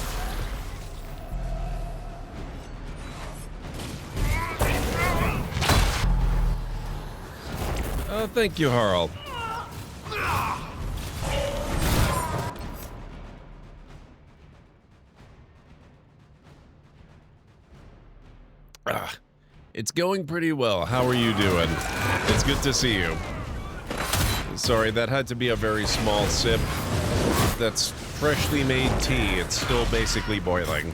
Thank you, Harl. It's going pretty well. How are you doing? It's good to see you. Sorry, that had to be a very small sip. That's freshly made tea. It's still basically boiling.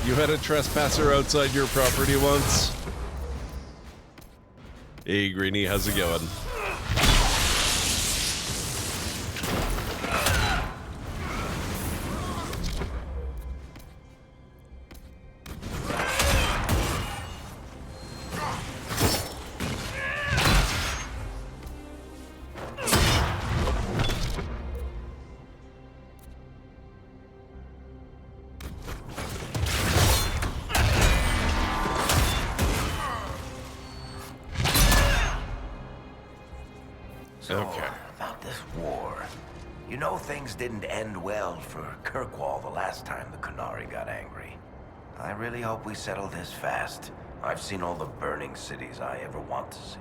You had a trespasser outside your property once? Hey, Greenie, how's it going? About this war. You know things didn't end well for Kirkwall the last time the Qunari got angry. I really hope we settle this fast. I've seen all the burning cities I ever want to see.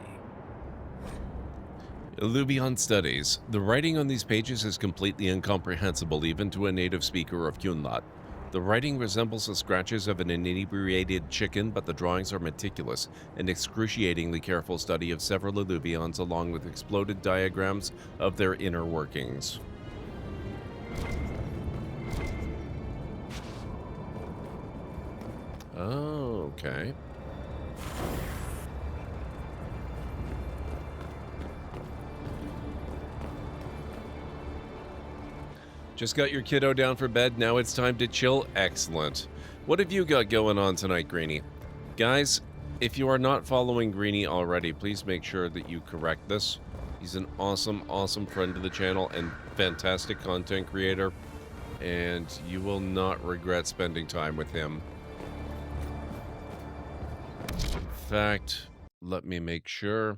Eluvian Studies. The writing on these pages is completely incomprehensible even to a native speaker of Qunlat. The writing resembles the scratches of an inebriated chicken, but the drawings are meticulous, an excruciatingly careful study of several Eluvians along with exploded diagrams of their inner workings. Oh, okay. Just got your kiddo down for bed, now it's time to chill? Excellent. What have you got going on tonight, Greenie? Guys, if you are not following Greenie already, please make sure that you correct this. He's an awesome, awesome friend of the channel and fantastic content creator, and you will not regret spending time with him. In fact, let me make sure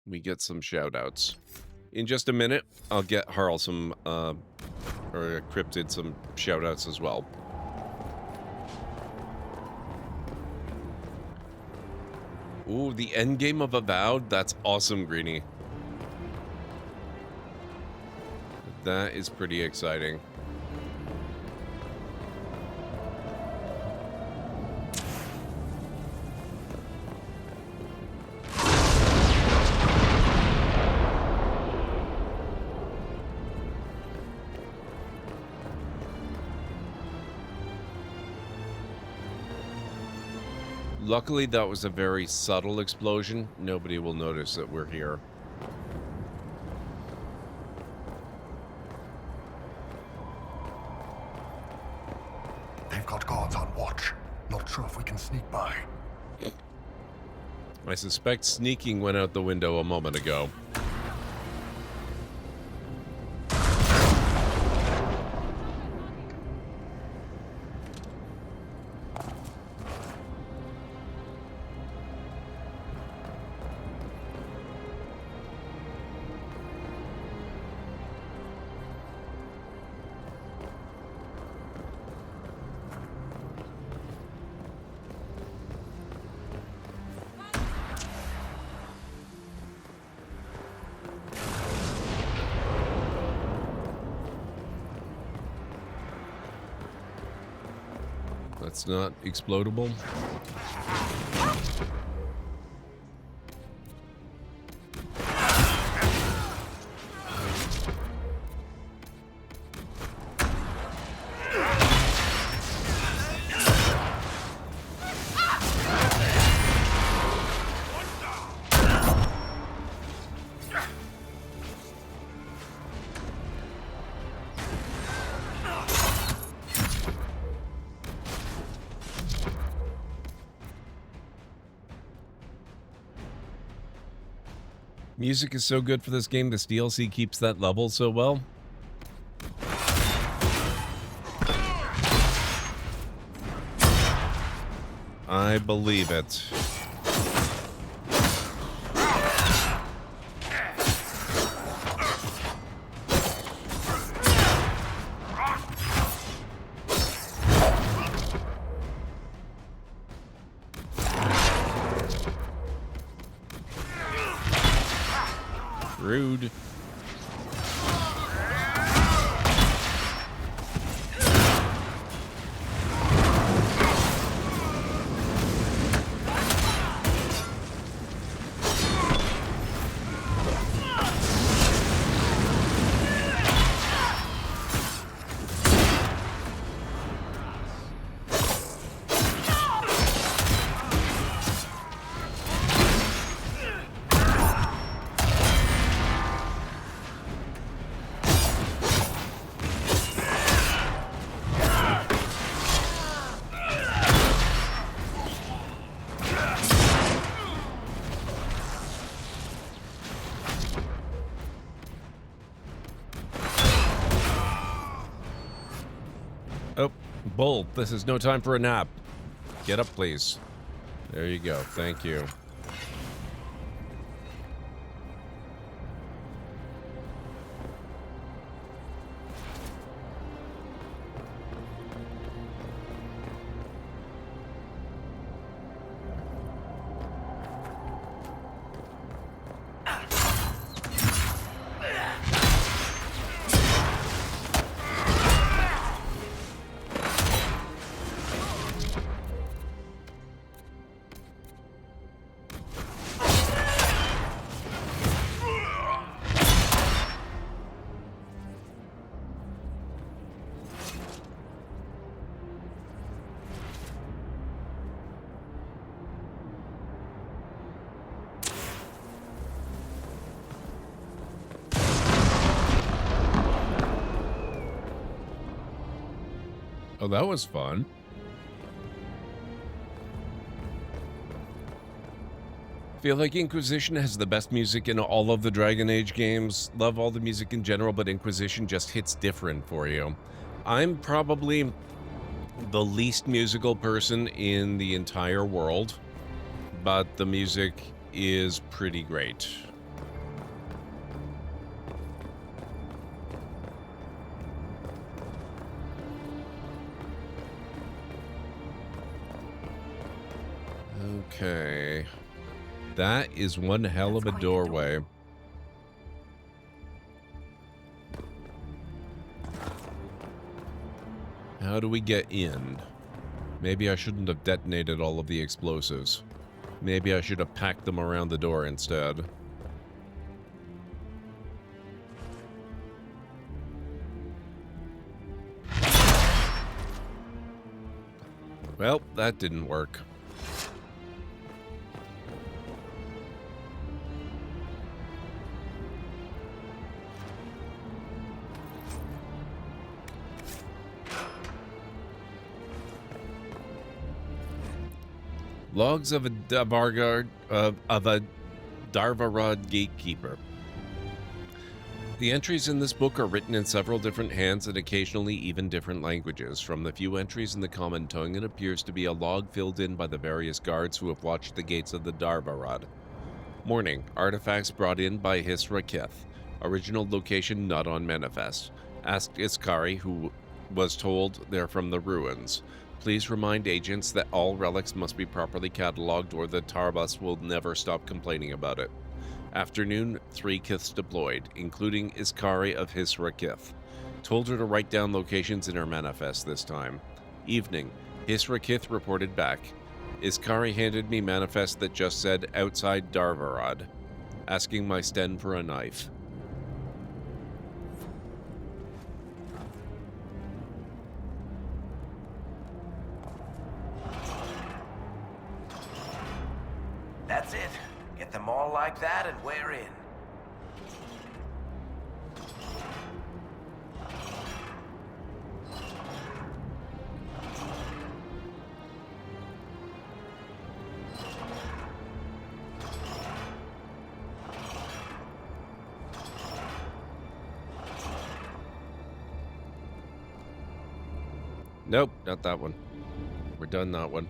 we get some shout-outs. In just a minute, I'll get Harl some, or Cryptid some shout-outs as well. Ooh, the endgame of Avowed? That's awesome, Greenie. That is pretty exciting. Luckily, that was a very subtle explosion. Nobody will notice that we're here. They've got guards on watch. Not sure if we can sneak by. I suspect sneaking went out the window a moment ago. That's not explodable. Music is so good for this game, this DLC keeps that level so well. I believe it. Rude. Oh, Bull, this is no time for a nap. Get up, please. There you go. Thank you. Oh, that was fun. I feel like Inquisition has the best music in all of the Dragon Age games. Love all the music in general, but Inquisition just hits different for you. I'm probably the least musical person in the entire world, but the music is pretty great. Okay. That is one hell of a doorway. How do we get in? Maybe I shouldn't have detonated all of the explosives. Maybe I should have packed them around the door instead. Well, that didn't work. Logs of a Veilguard, of a Darvarad gatekeeper. The entries in this book are written in several different hands and occasionally even different languages. From the few entries in the common tongue, it appears to be a log filled in by the various guards who have watched the gates of the Darvarad. Morning. Artifacts brought in by Hisra Kith. Original location not on manifest. Asked Iskari, who was told they're from the ruins. Please remind agents that all relics must be properly catalogued or the Tarbus will never stop complaining about it. Afternoon, 3 Kiths deployed, including Iskari of Hisra Kith. Told her to write down locations in her manifest this time. Evening, Hisra Kith reported back. Iskari handed me manifest that just said outside Darvarad, asking my Sten for a knife. That's it. Get them all like that and we're in. Nope, not that one. We're done that one.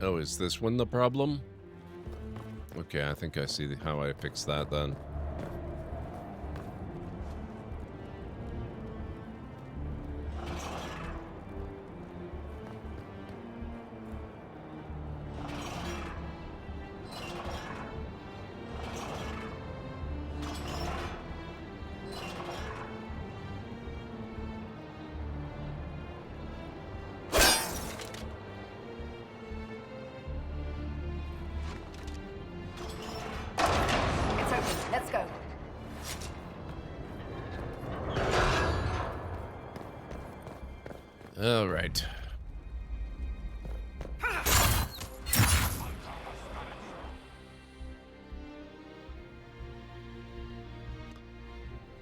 Oh, is this one the problem? Okay, I think I see how I fix that then. All right.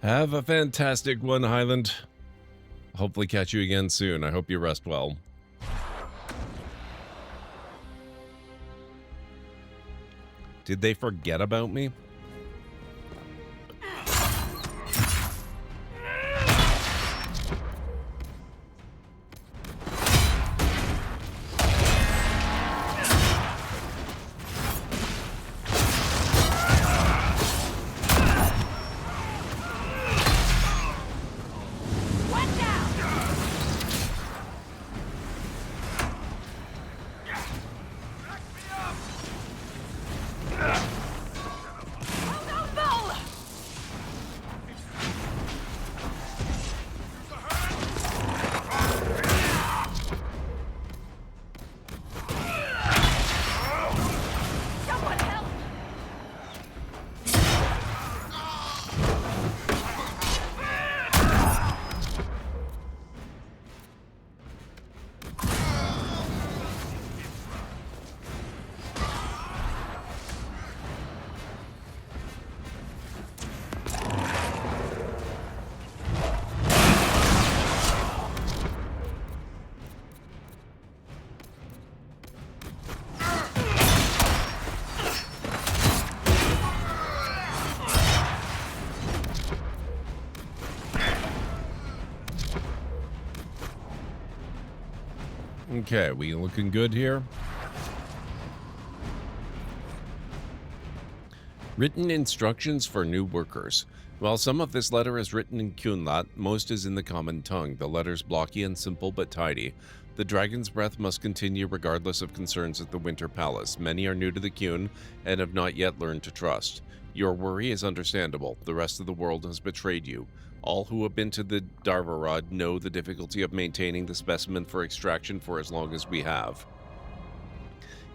Have a fantastic one, Highland. Hopefully catch you again soon. I hope you rest well. Did they forget about me? Okay, we looking good here? Written instructions for new workers. While some of this letter is written in Kunlat, most is in the common tongue. The letter's blocky and simple but tidy. The Dragon's Breath must continue regardless of concerns at the Winter Palace. Many are new to the Kun and have not yet learned to trust. Your worry is understandable. The rest of the world has betrayed you. All who have been to the Darvarad know the difficulty of maintaining the specimen for extraction for as long as we have.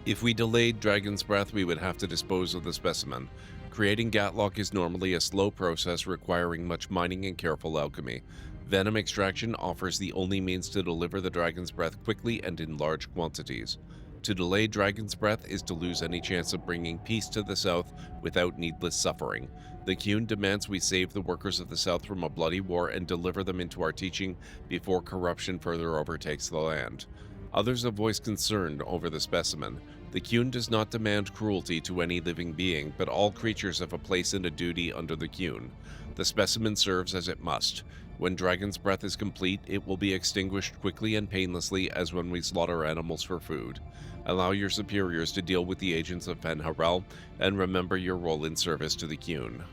If we delayed Dragon's Breath, we would have to dispose of the specimen. Creating Gatlock is normally a slow process requiring much mining and careful alchemy. Venom extraction offers the only means to deliver the Dragon's Breath quickly and in large quantities. To delay Dragon's Breath is to lose any chance of bringing peace to the South without needless suffering. The Kun demands we save the workers of the South from a bloody war and deliver them into our teaching before corruption further overtakes the land. Others have voiced concern over the specimen. The Kun does not demand cruelty to any living being, but all creatures have a place and a duty under the Kun. The specimen serves as it must. When Dragon's Breath is complete, it will be extinguished quickly and painlessly as when we slaughter animals for food. Allow your superiors to deal with the agents of Penharel, and remember your role in service to the Kun.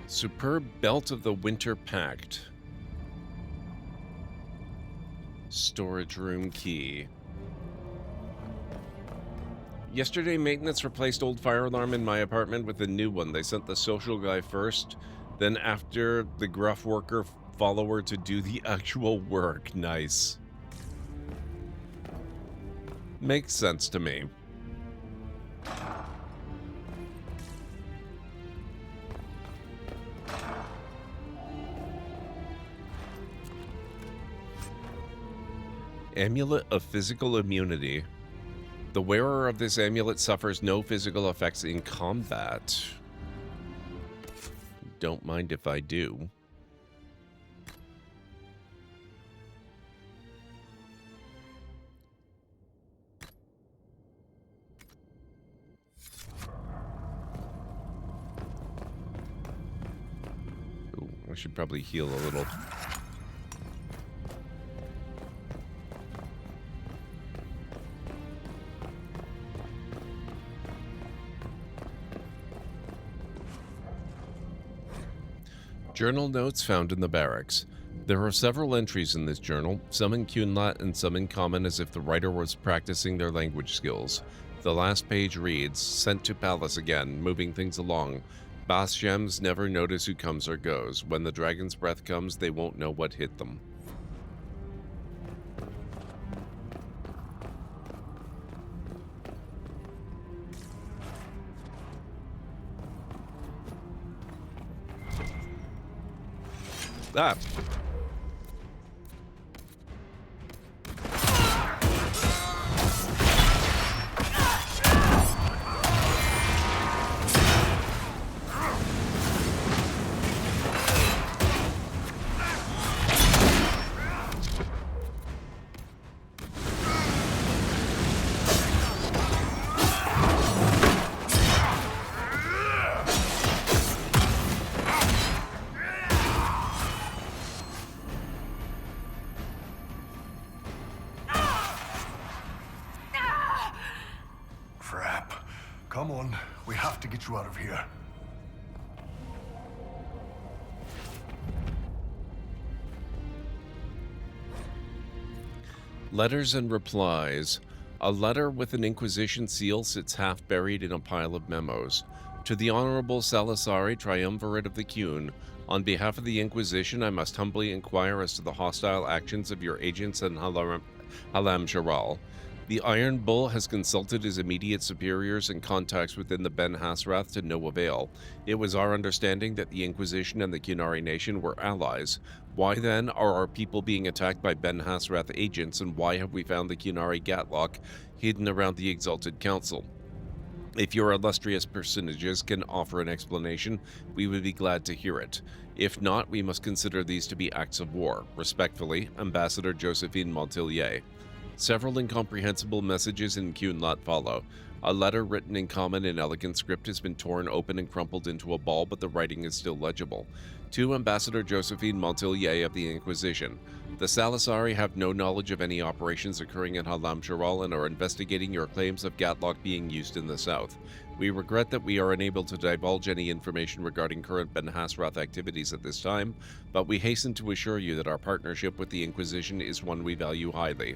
Superb Belt of the Winter Pact. Storage room key. Yesterday, maintenance replaced old fire alarm in my apartment with a new one. They sent the social guy first, then after the gruff worker follower to do the actual work. Nice. Makes sense to me. Amulet of Physical Immunity. The wearer of this amulet suffers no physical effects in combat. Don't mind if I do. Ooh, I should probably heal a little. Journal notes found in the barracks. There are several entries in this journal, some in Kunlat and some in common as if the writer was practicing their language skills. The last page reads, "Sent to palace again, moving things along. Bashems never notice who comes or goes. When the Dragon's Breath comes, they won't know what hit them." Ah. Crap. Come on, we have to get you out of here. Letters and replies. A letter with an Inquisition seal sits half buried in a pile of memos. To the Honorable Salazari, Triumvirate of the Cune, on behalf of the Inquisition, I must humbly inquire as to the hostile actions of your agents in Halam Sharal. The Iron Bull has consulted his immediate superiors and contacts within the Ben Hasrath to no avail. It was our understanding that the Inquisition and the Qunari nation were allies. Why then are our people being attacked by Ben Hasrath agents, and why have we found the Qunari Gatlock hidden around the Exalted Council? If your illustrious personages can offer an explanation, we would be glad to hear it. If not, we must consider these to be acts of war. Respectfully, Ambassador Josephine Montilier. Several incomprehensible messages in Cunlot follow. A letter written in common and elegant script has been torn open and crumpled into a ball, but the writing is still legible. To Ambassador Josephine Montilier of the Inquisition. The Salazari have no knowledge of any operations occurring in Halam Sharal and are investigating your claims of Gatlock being used in the south. We regret that we are unable to divulge any information regarding current Ben Hasrath activities at this time, but we hasten to assure you that our partnership with the Inquisition is one we value highly.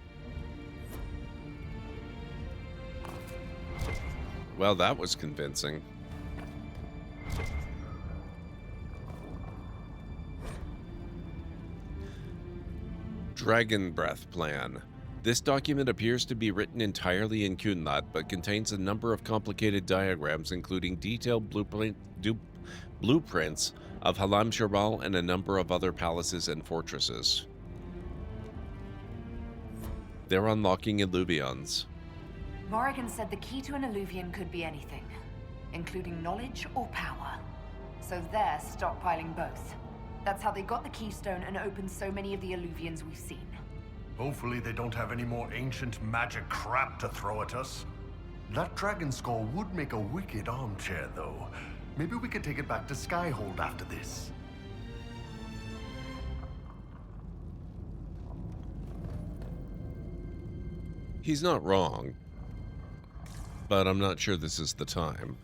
Well, that was convincing. Dragon Breath Plan. This document appears to be written entirely in Cunlot, but contains a number of complicated diagrams, including detailed blueprints of Halam Sharal and a number of other palaces and fortresses. They're unlocking Illuvions. Morrigan said the key to an Illuvian could be anything, including knowledge or power. So they're stockpiling both. That's how they got the keystone and opened so many of the Illuvians we've seen. Hopefully they don't have any more ancient magic crap to throw at us. That dragon skull would make a wicked armchair, though. Maybe we could take it back to Skyhold after this. He's not wrong, but I'm not sure this is the time.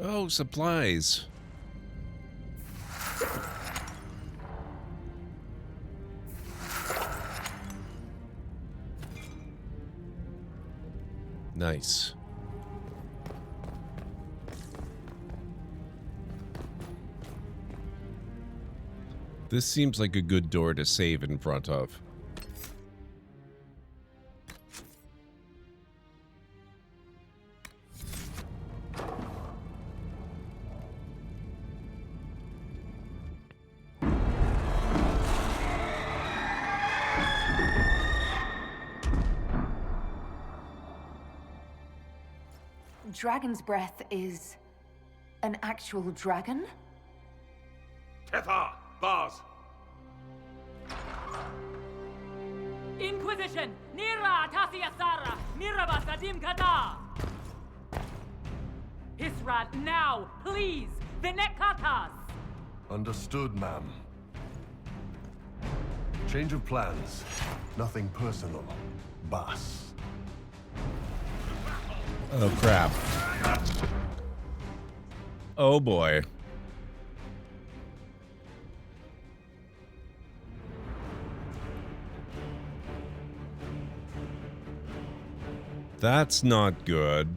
Oh, supplies. Nice. This seems like a good door to save in front of. Dragon's Breath is an actual dragon? Tethar! Bars! Inquisition! Nira Tasiasara! Miraba Sadim Kata! Hisrat, now! Please! Vinekatas! Understood, ma'am. Change of plans. Nothing personal. Boss. Oh, crap. Oh, boy. That's not good.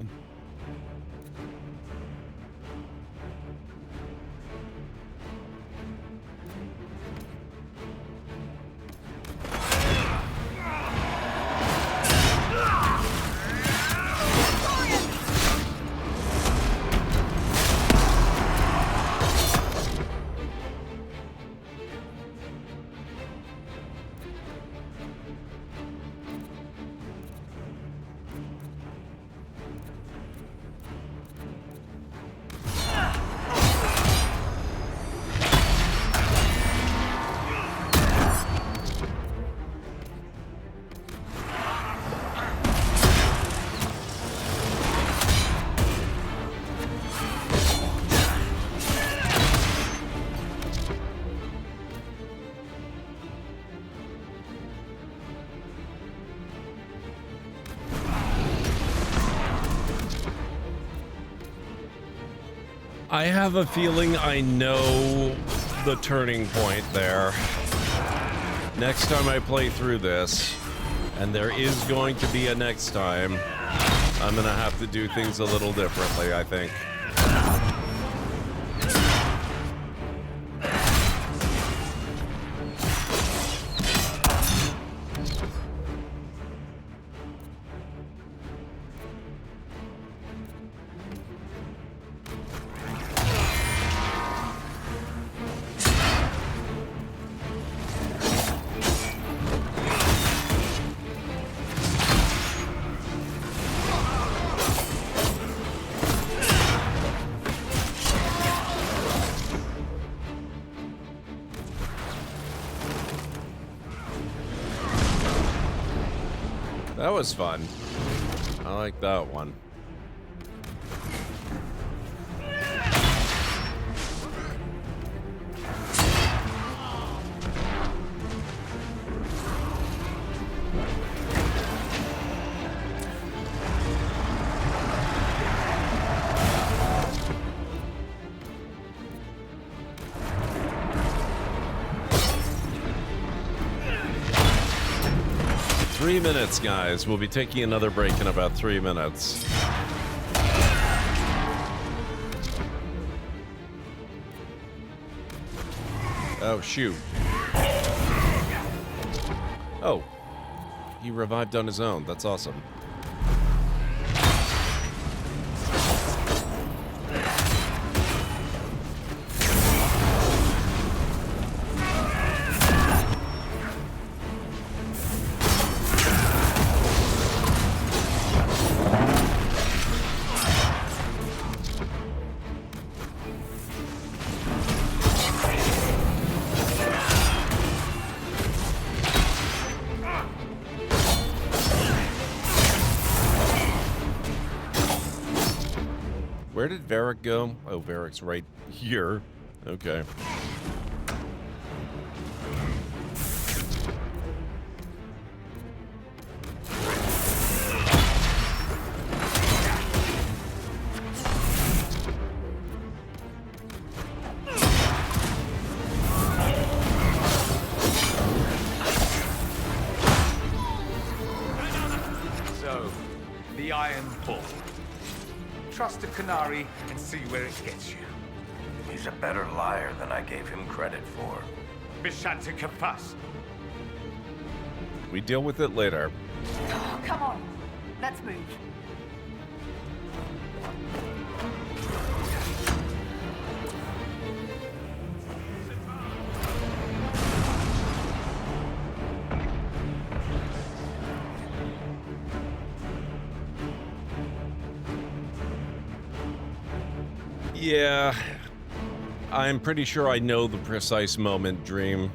I have a feeling I know the turning point there. Next time I play through this, and there is going to be a next time, I'm gonna have to do things a little differently, I think. That was fun. I like that one. Three minutes, guys. We'll be taking another break in about 3 minutes. Oh, shoot. Oh. He revived on his own. That's awesome. Where did Varric go? Oh, Varric's right here. Okay. So, the Iron Bull. Trust a Canary and see where it gets you. He's a better liar than I gave him credit for. Bishanta Kafas. We deal with it later. Oh, come on. Let's move. Yeah, I'm pretty sure I know the precise moment, Dream.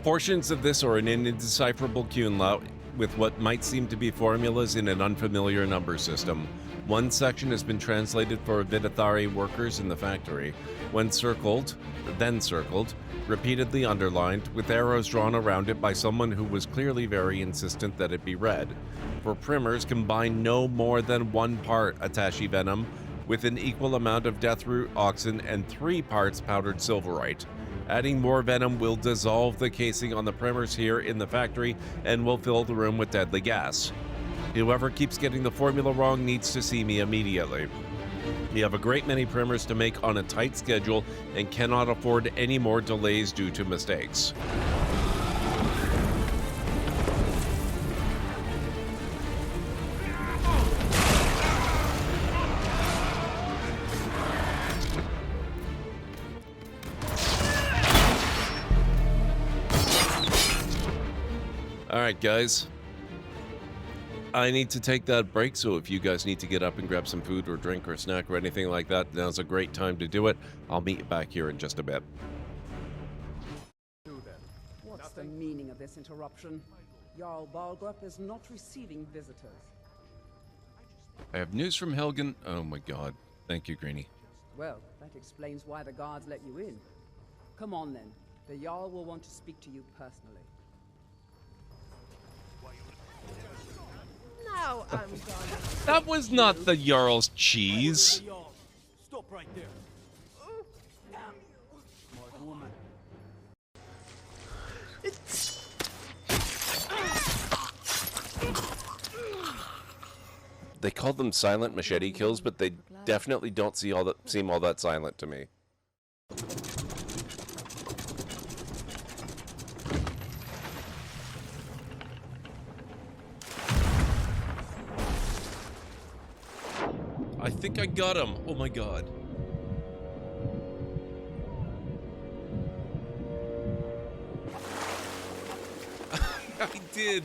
Portions of this are an indecipherable Kunla with what might seem to be formulas in an unfamiliar number system. One section has been translated for Vidithari workers in the factory. When circled, then circled, repeatedly underlined, with arrows drawn around it by someone who was clearly very insistent that it be read. For primers, combine no more than 1 part Atashi venom with an equal amount of deathroot oxen and 3 parts powdered silverite. Adding more venom will dissolve the casing on the primers here in the factory and will fill the room with deadly gas. Whoever keeps getting the formula wrong needs to see me immediately. We have a great many primers to make on a tight schedule and cannot afford any more delays due to mistakes. Alright guys, I need to take that break, so if you guys need to get up and grab some food or drink or snack or anything like that, now's a great time to do it. I'll meet you back here in just a bit. What's the meaning of this interruption? Jarl Balgrup is not receiving visitors. I have news from Helgen. Oh my god. Thank you, Greenie. Well, that explains why the guards let you in. Come on then. The Jarl will want to speak to you personally. Now I'm gone. That was not the Jarl's cheese. Stop right there. Smart woman. They call them silent machete kills, but they definitely don't seem all that silent to me. I think I got him. Oh my god. I did.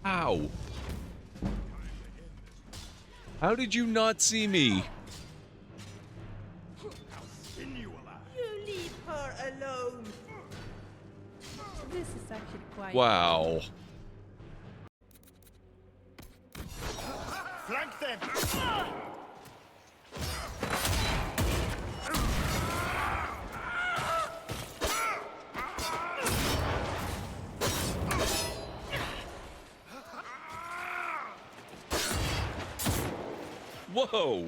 How? How did you not see me? You leave her alone. This is actually quite... Wow. Flank them! Whoa!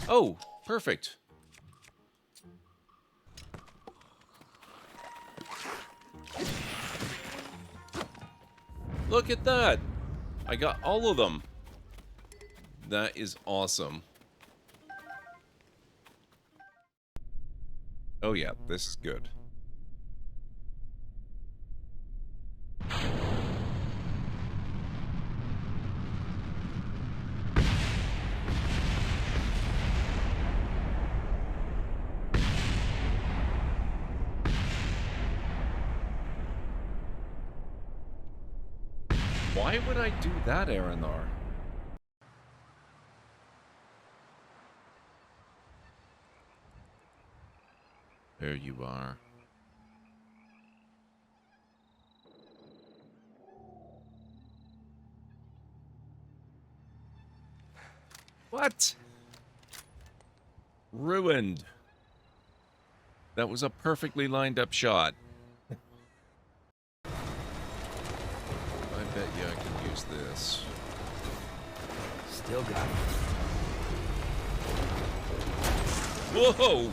Oh, perfect. Look at that! I got all of them. That is awesome. Oh yeah, this is good. Why would I do that, Aranar? There you are. What? Ruined. That was a perfectly lined up shot. I bet you I can use this. Still got it. Whoa!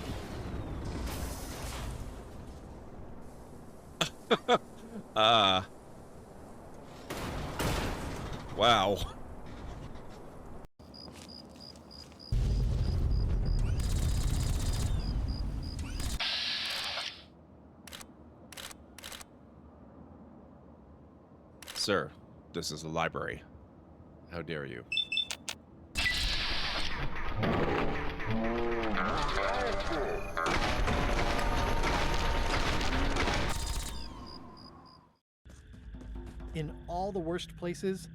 Wow. Sir, this is a library. How dare you? In all the worst places,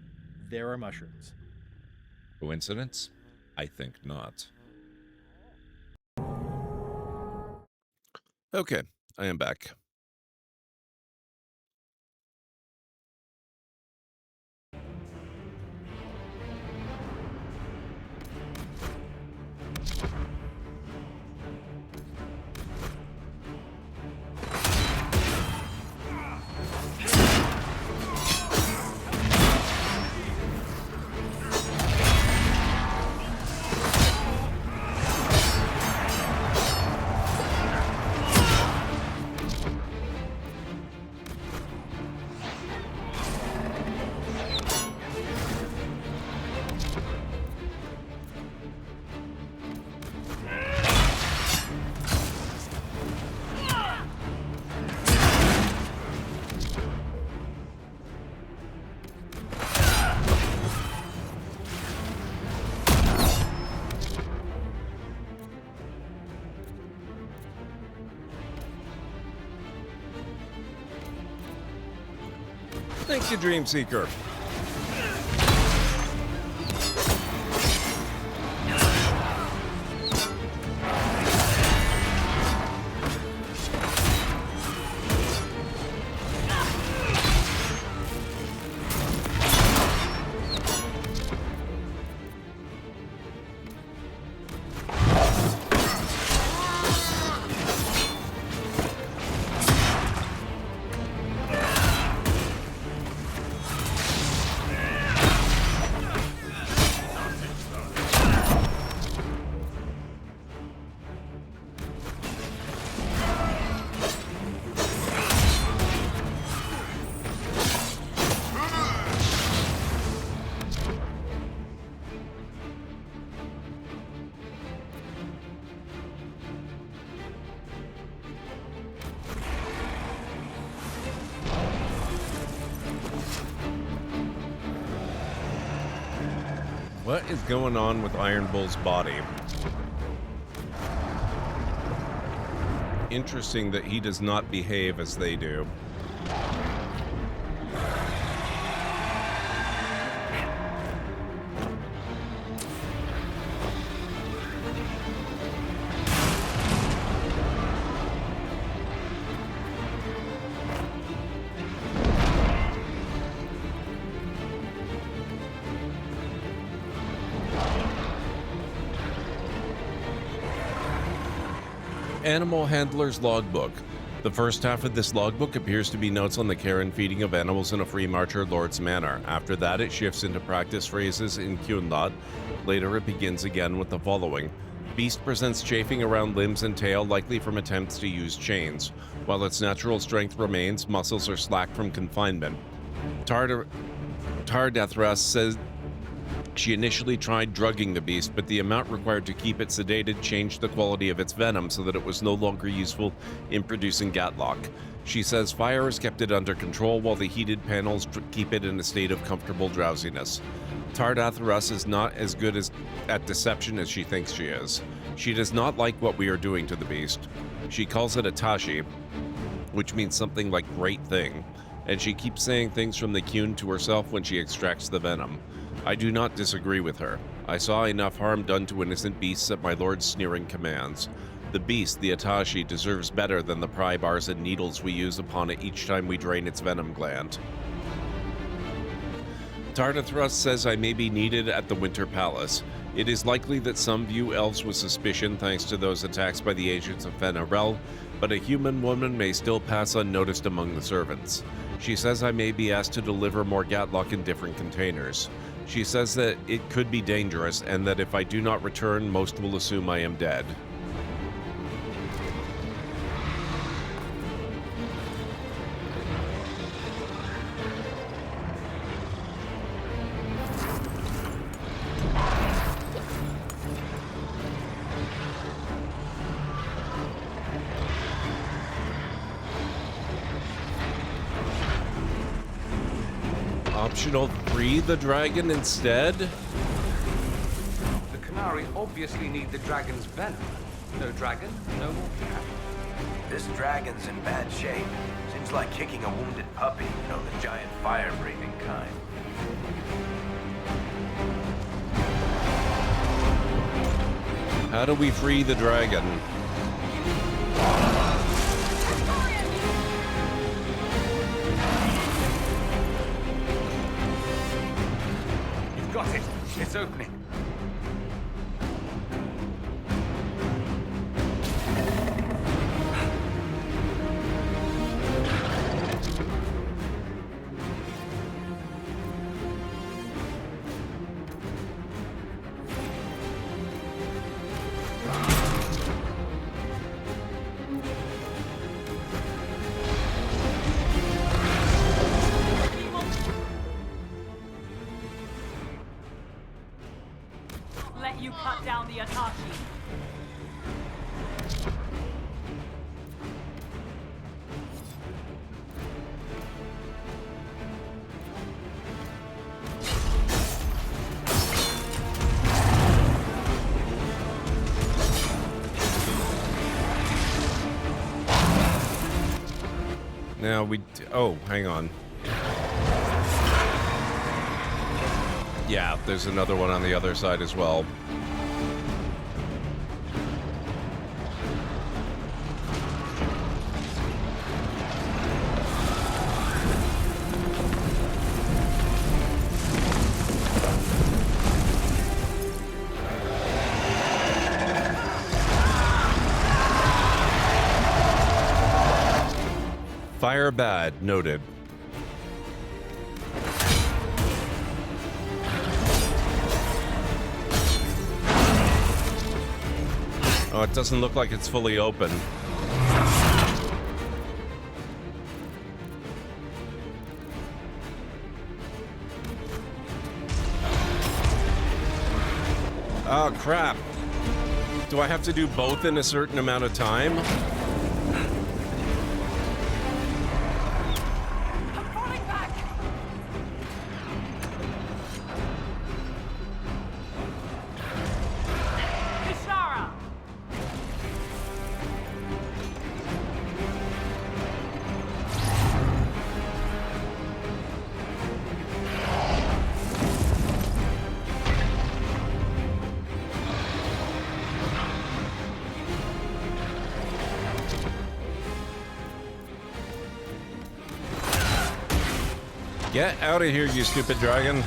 there are mushrooms. Coincidence? I think not. Okay, I am back. Thank you, Dreamseeker. What is going on with Iron Bull's body? Interesting that he does not behave as they do. Animal Handler's Logbook. The first half of this logbook appears to be notes on the care and feeding of animals in a free marcher lord's manor. After that, it shifts into practice phrases in Cunlad. Later, it begins again with the following. Beast presents chafing around limbs and tail, likely from attempts to use chains. While its natural strength remains, muscles are slack from confinement. Tardethras says she initially tried drugging the beast, but the amount required to keep it sedated changed the quality of its venom so that it was no longer useful in producing Gatlock. She says fire has kept it under control while the heated panels keep it in a state of comfortable drowsiness. Tardethras is not as good at deception as she thinks she is. She does not like what we are doing to the beast. She calls it a tashi, which means something like great thing, and she keeps saying things from the Qun to herself when she extracts the venom. I do not disagree with her. I saw enough harm done to innocent beasts at my lord's sneering commands. The beast, the Atashi, deserves better than the pry bars and needles we use upon it each time we drain its venom gland. Tardethras says I may be needed at the Winter Palace. It is likely that some view elves with suspicion thanks to those attacks by the agents of Fenarel, but a human woman may still pass unnoticed among the servants. She says I may be asked to deliver more Gatlock in different containers. She says that it could be dangerous and that if I do not return, most will assume I am dead. Optional, free the dragon instead? The Qunari obviously need the dragon's venom. No dragon, no more cat. This dragon's in bad shape. Seems like kicking a wounded puppy, you know, the giant fire-breathing kind. How do we free the dragon? Got it! It's opening. Let you cut down the Atashi. Now oh, hang on. Yeah, there's another one on the other side as well. Fire bad, noted. Oh, it doesn't look like it's fully open. Oh, crap. Do I have to do both in a certain amount of time? Get out of here, you stupid dragon.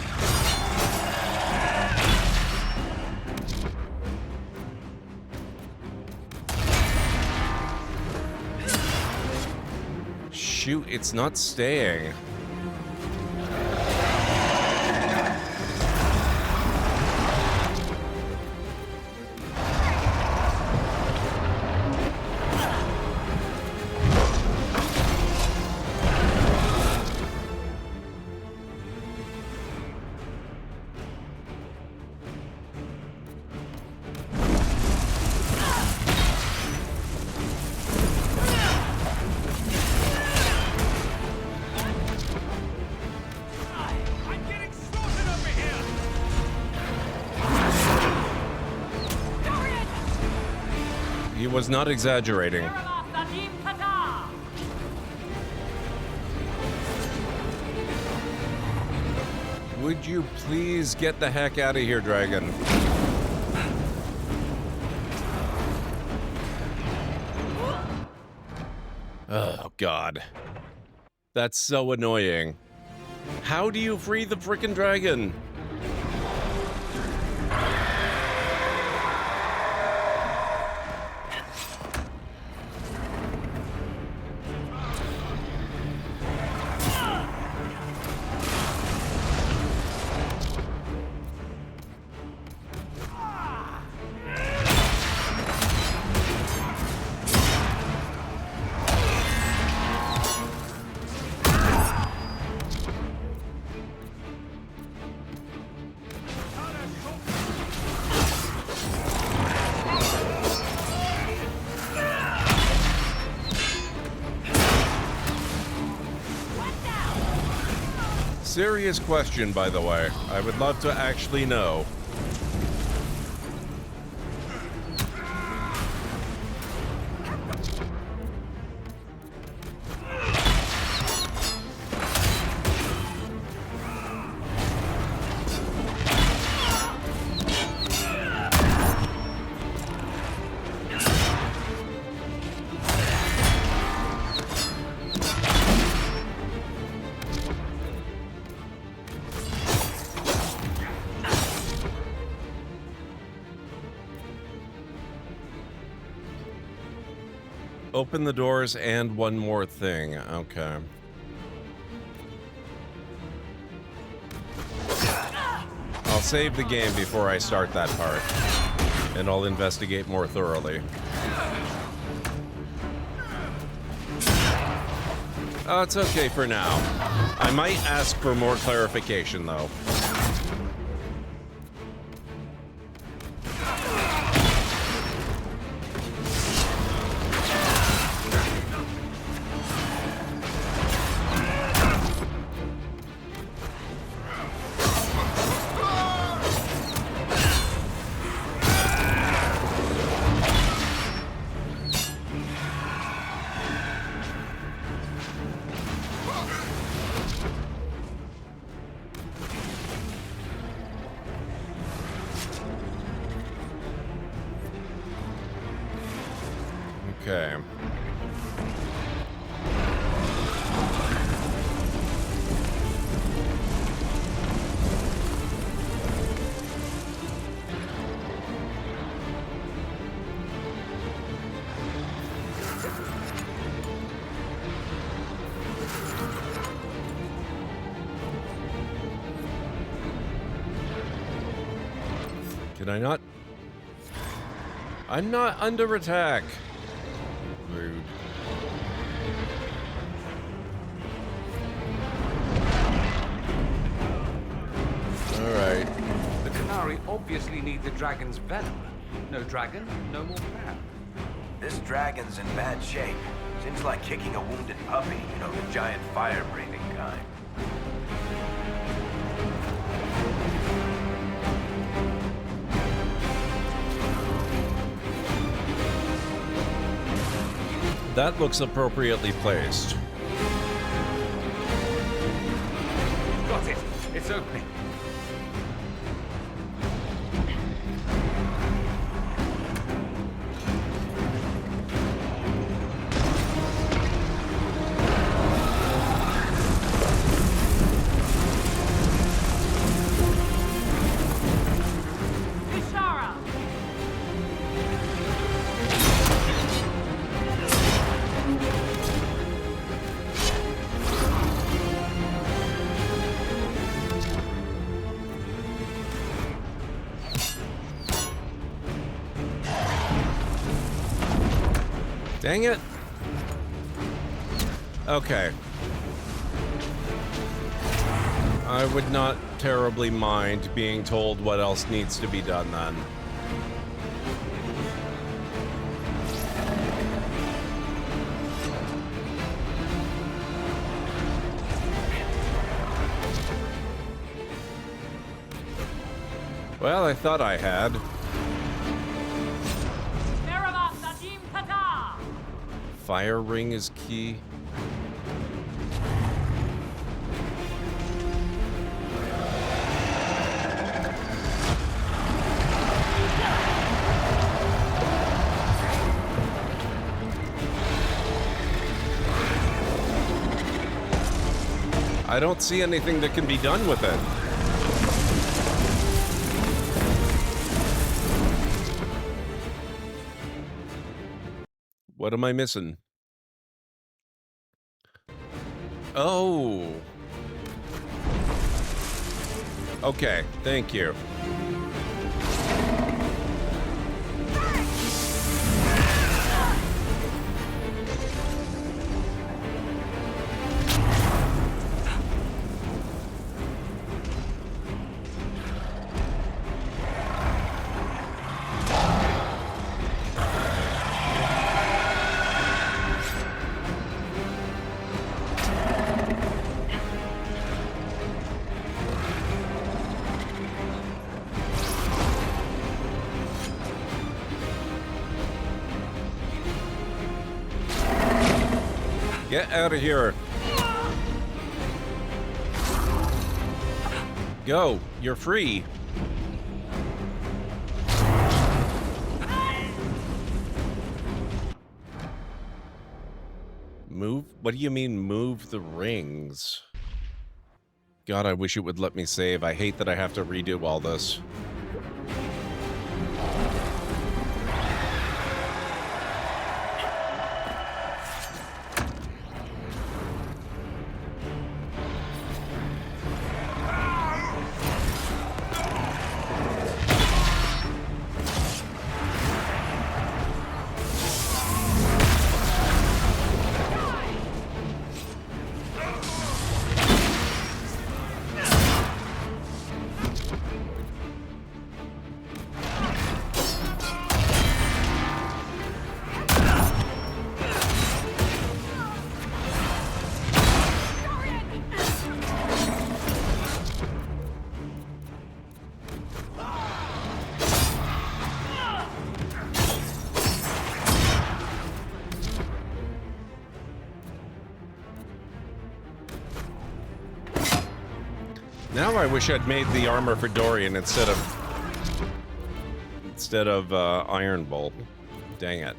Shoot, it's not staying. Was not exaggerating. Would you please get the heck out of here, dragon? Oh, God. That's so annoying. How do you free the frickin' dragon? Serious question, by the way. I would love to actually know. Open the doors and one more thing. Okay. I'll save the game before I start that part, and I'll investigate more thoroughly. Oh, it's okay for now. I might ask for more clarification, though. Okay. Can I not? I'm not under attack. Rude. Alright. The Qunari obviously need the dragon's venom. No dragon, no more plan. This dragon's in bad shape. Seems like kicking a wounded puppy, you know, the giant fire-breathing kind. That looks appropriately placed. Got it! It's opening. Dang it. Okay. I would not terribly mind being told what else needs to be done then. Well, I thought I had. Fire ring is key. I don't see anything that can be done with it. What am I missing? Oh. Okay, thank you. Get out of here. Go. You're free. Move? What do you mean move the rings? God, I wish it would let me save. I hate that I have to redo all this. Now I wish I'd made the armor for Dorian instead of Iron Bolt. Dang it.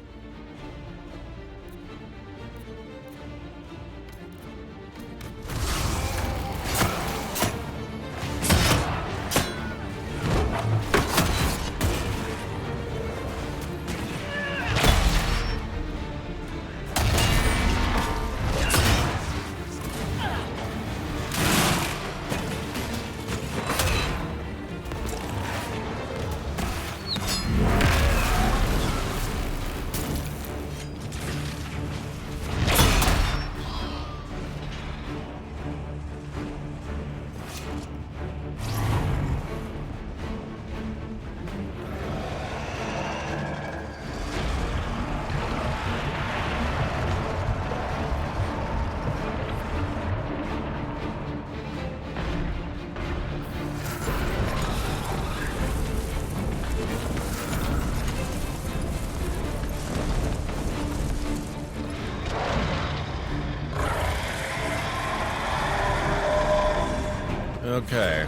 Okay.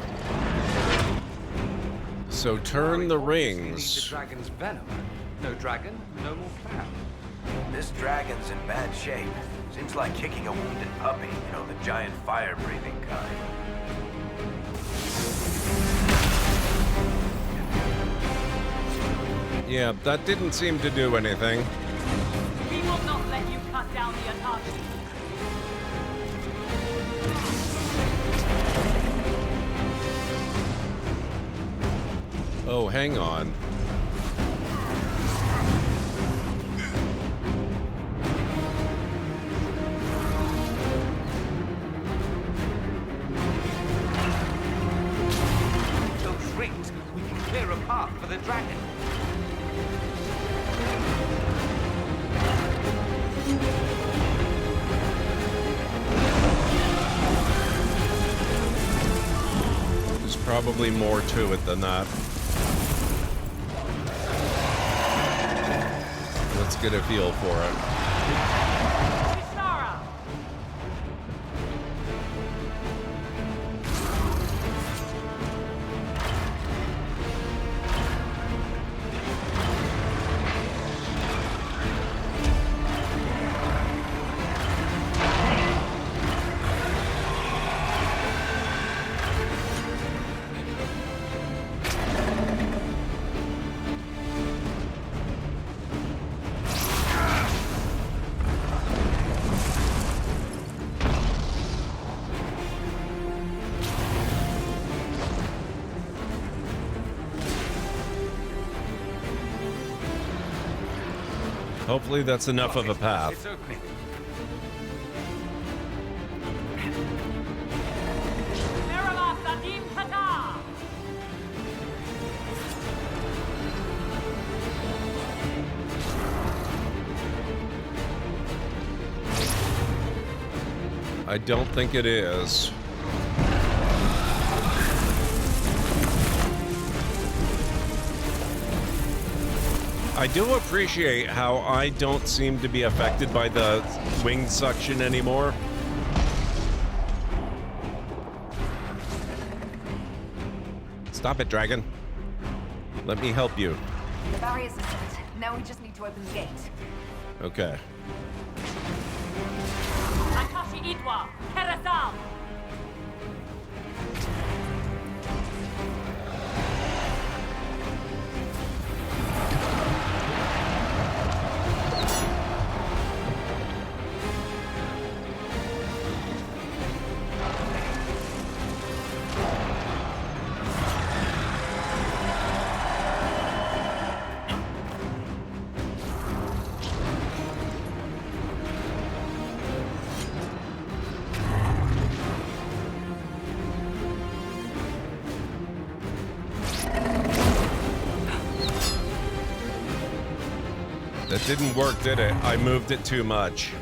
So turn the rings. The dragon's venom. No dragon, no more plan. This dragon's in bad shape. Seems like kicking a wounded puppy, you know, the giant fire-breathing kind. Yeah, that didn't seem to do anything. We will not let you cut down the Atashi. Oh, hang on. Those rings, we can clear a path for the dragon. There's probably more to it than that. Let's get a feel for it. Hopefully that's enough of a path. It's opening. I don't think it is. I do appreciate how I don't seem to be affected by the wing suction anymore. Stop it, dragon. Let me help you. The barriers are set. Now we just need to open the gate. Okay. Akashi Itwa, Kerasal. That didn't work, did it? I moved it too much.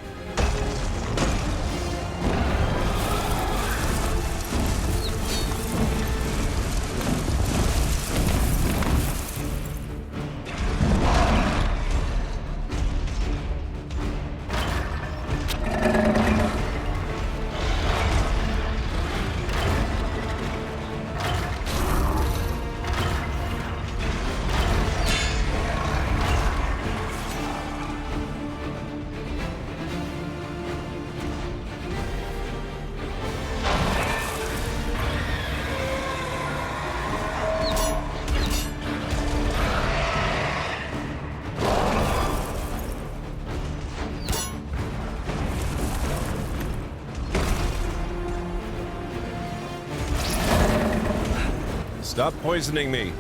Stop poisoning me.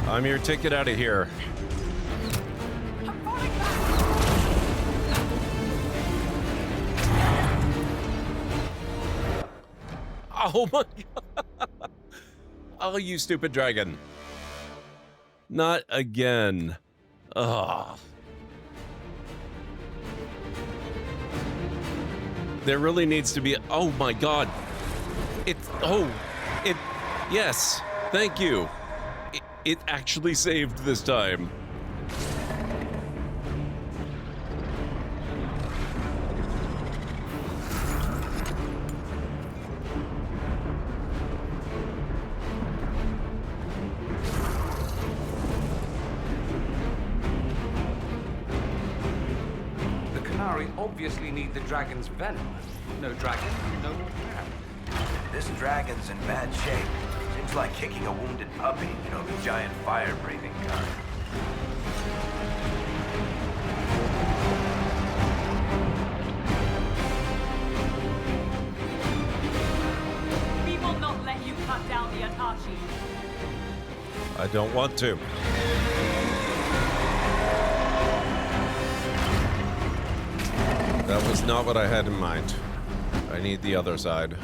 I'm your ticket out of here. Oh my god. Oh, you stupid dragon. Not again. Ugh. There really needs to be. Oh my god. Yes. Thank you. It actually saved this time. obviously need the dragon's venom. No dragon, no crab. This dragon's in bad shape. Seems like kicking a wounded puppy, you know, the giant fire-breathing kind. We will not let you cut down the Atashi. I don't want to. That was not what I had in mind. I need the other side.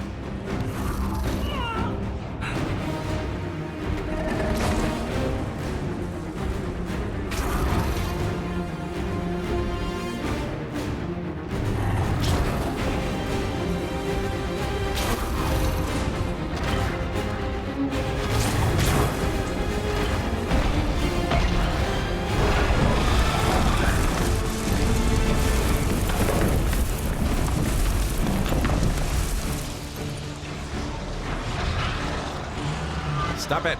Stop it.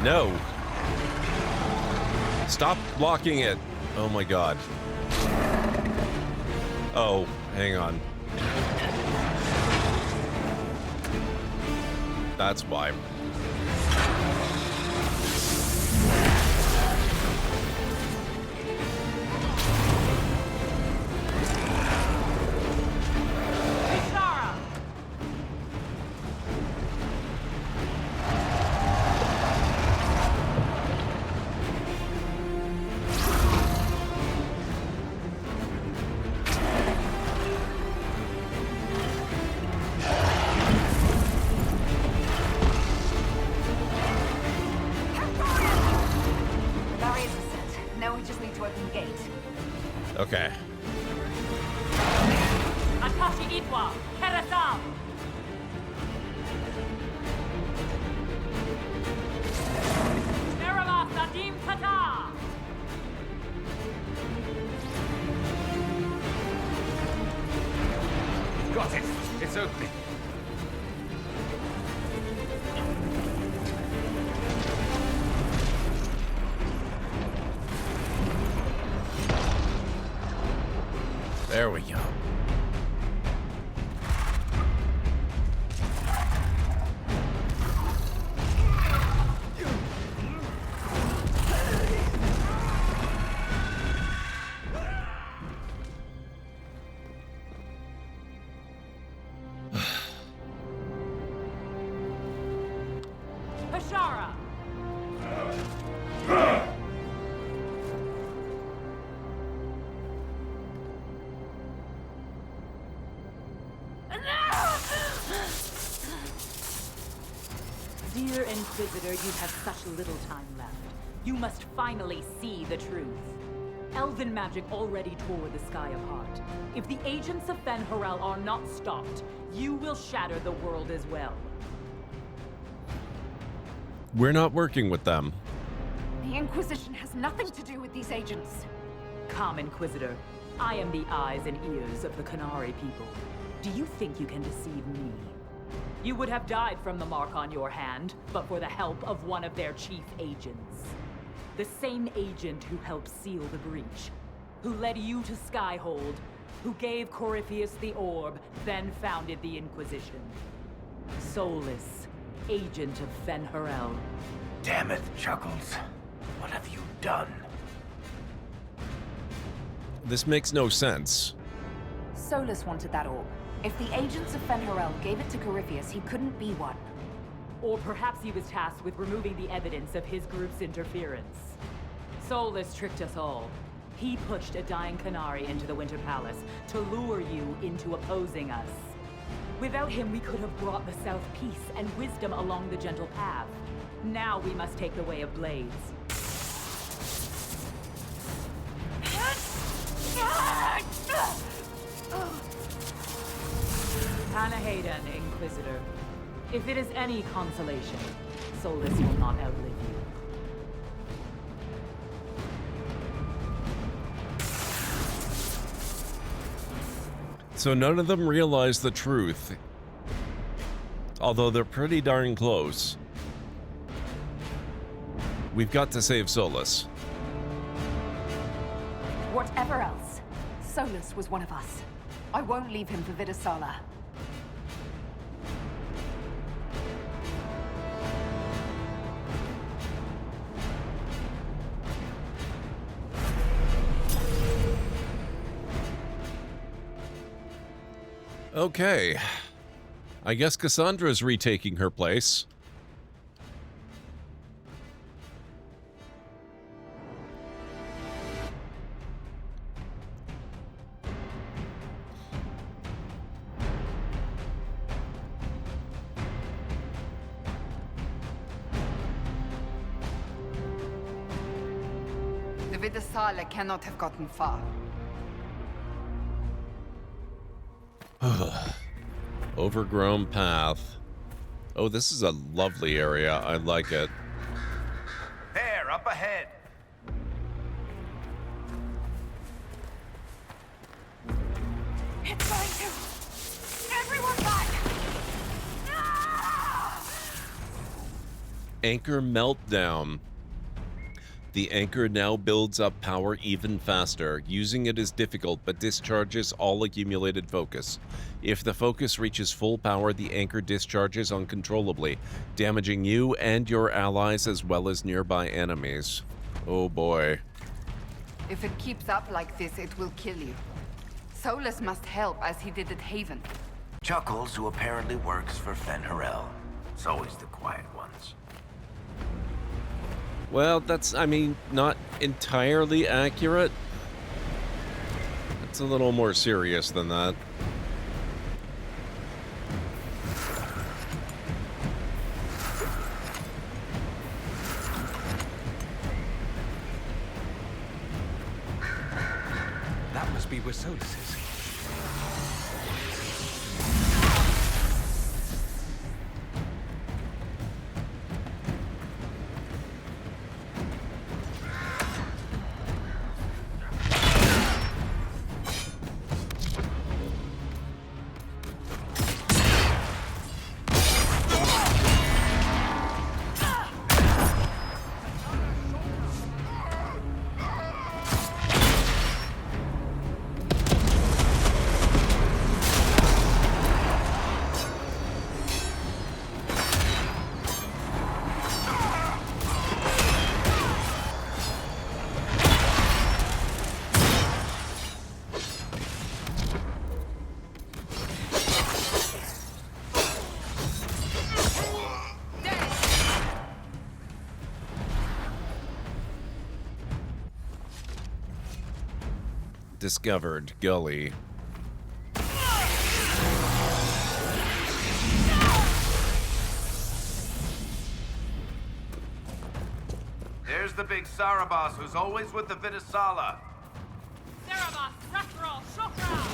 No. Stop blocking it. Oh my god. Oh, hang on. That's why. Okay. Atashi Itwa, Terasam! Merala Sadim Kata! Got it. It's opening. There we go. Hashara! Dear Inquisitor, you have such little time left. You must finally see the truth. Elven magic already tore the sky apart. If the agents of Fen'Harel are not stopped, you will shatter the world as well. We're not working with them. The Inquisition has nothing to do with these agents. Come, Inquisitor. I am the eyes and ears of the Qunari people. Do you think you can deceive me? You would have died from the mark on your hand, but for the help of one of their chief agents. The same agent who helped seal the breach, who led you to Skyhold, who gave Corypheus the orb, then founded the Inquisition. Soulless, agent of Fen'Harel. Damn it, Chuckles. What have you done? This makes no sense. Solus wanted that orb. If the agents of Fen'Harel gave it to Corypheus, he couldn't be one. Or perhaps he was tasked with removing the evidence of his group's interference. Solus tricked us all. He pushed a dying Qunari into the Winter Palace to lure you into opposing us. Without him, we could have brought the South peace and wisdom along the gentle path. Now we must take the way of blades. Panaheda, Inquisitor. If it is any consolation, Solus will not outlive you. So none of them realize the truth. Although they're pretty darn close. We've got to save Solus. Whatever else, Solus was one of us. I won't leave him for Vidasala. Okay. I guess Cassandra's retaking her place. The Vidasala cannot have gotten far. Overgrown path. Oh, this is a lovely area. I like it. There, up ahead. It's going to... Everyone back! Anchor meltdown. The anchor now builds up power even faster. Using it is difficult, but discharges all accumulated focus. If the focus reaches full power, the anchor discharges uncontrollably, damaging you and your allies as well as nearby enemies. Oh boy. If it keeps up like this, it will kill you. Solus must help, as he did at Haven. Chuckles, who apparently works for Fen'Harel. It's always the quiet ones. Well, that's, I mean, not entirely accurate. It's a little more serious than that. That must be where Solus is. Discovered gully. There's the big Sarabas who's always with the Vidasala. Sarabas, Rathrall, Shokra!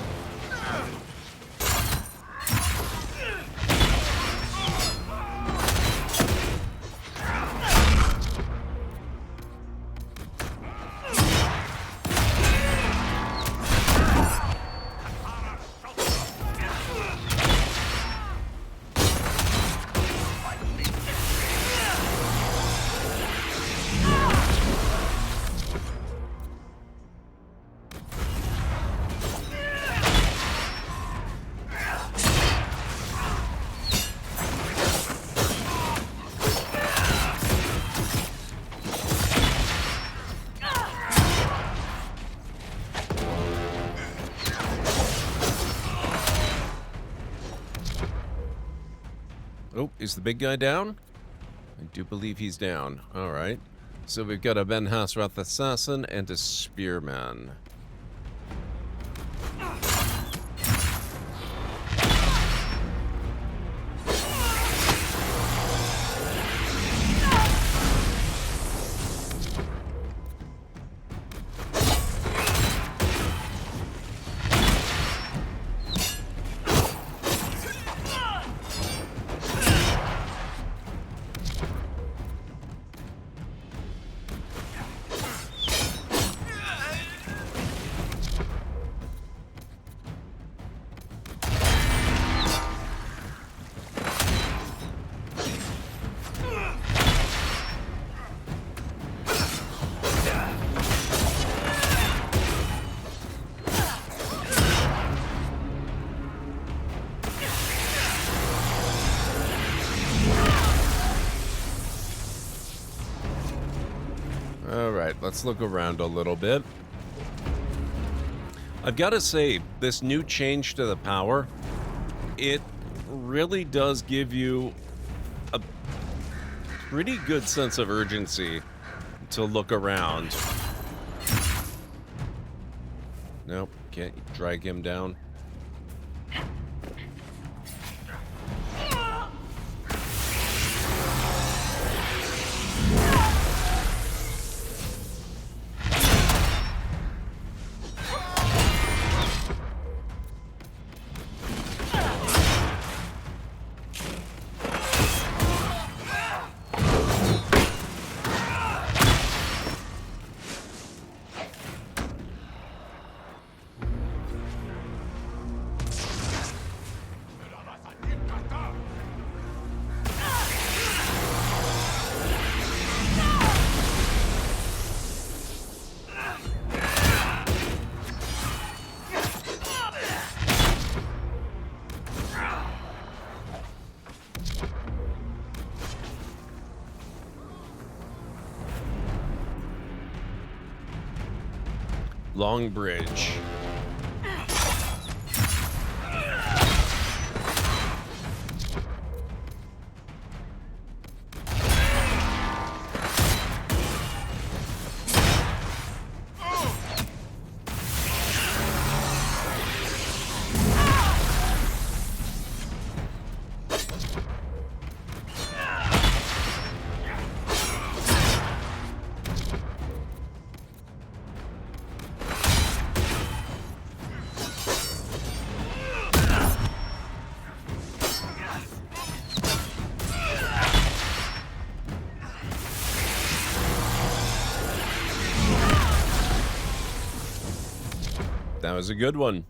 Oh, is the big guy down? I do believe he's down. Alright. So we've got a Ben Hasrath assassin and a spearman. let's look around a little bit. I've got to say, this new change to the power, it really does give you a pretty good sense of urgency to look around. Nope, can't drag him down. Long bridge. That was a good one.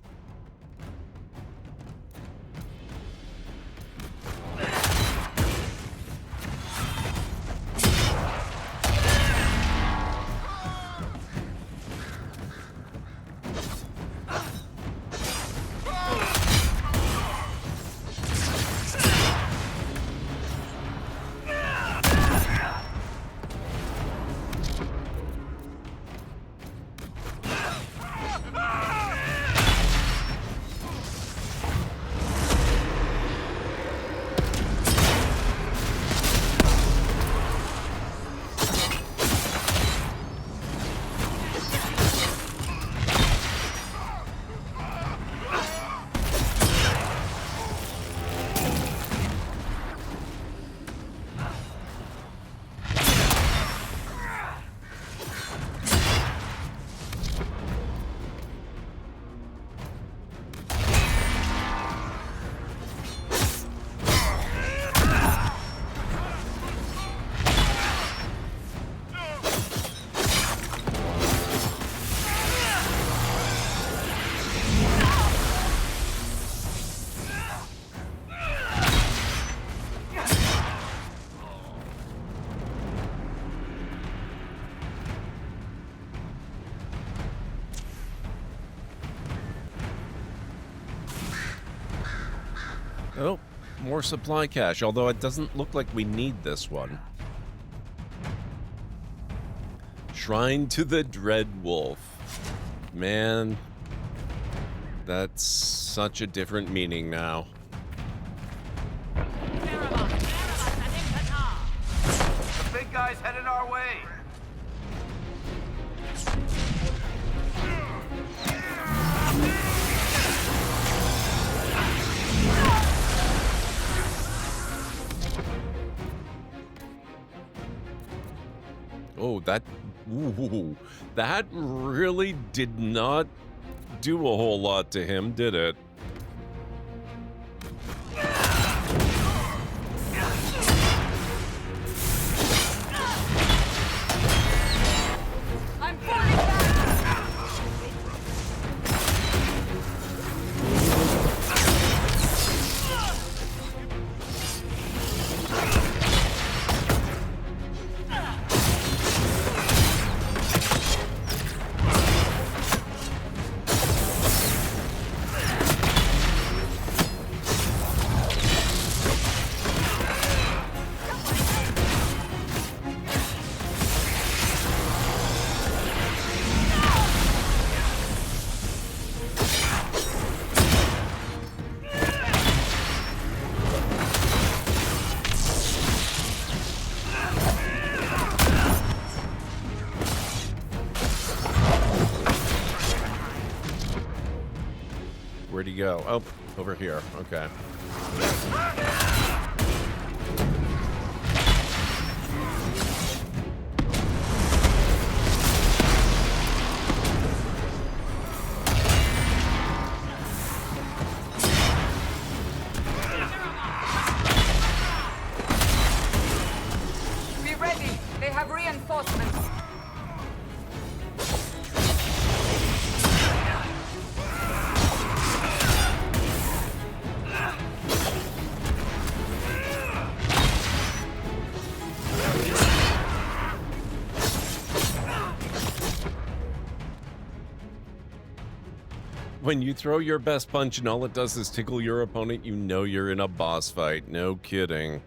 Oh, more supply cache, although it doesn't look like we need this one. Shrine to the Dreadwolf. Man, that's such a different meaning now. The big guy's headed our way. Oh, that really did not do a whole lot to him, did it? I'm falling back. you go? Oh, over here. Okay. Be ready. They have reinforcements. When you throw your best punch and all it does is tickle your opponent, you know you're in a boss fight. No kidding.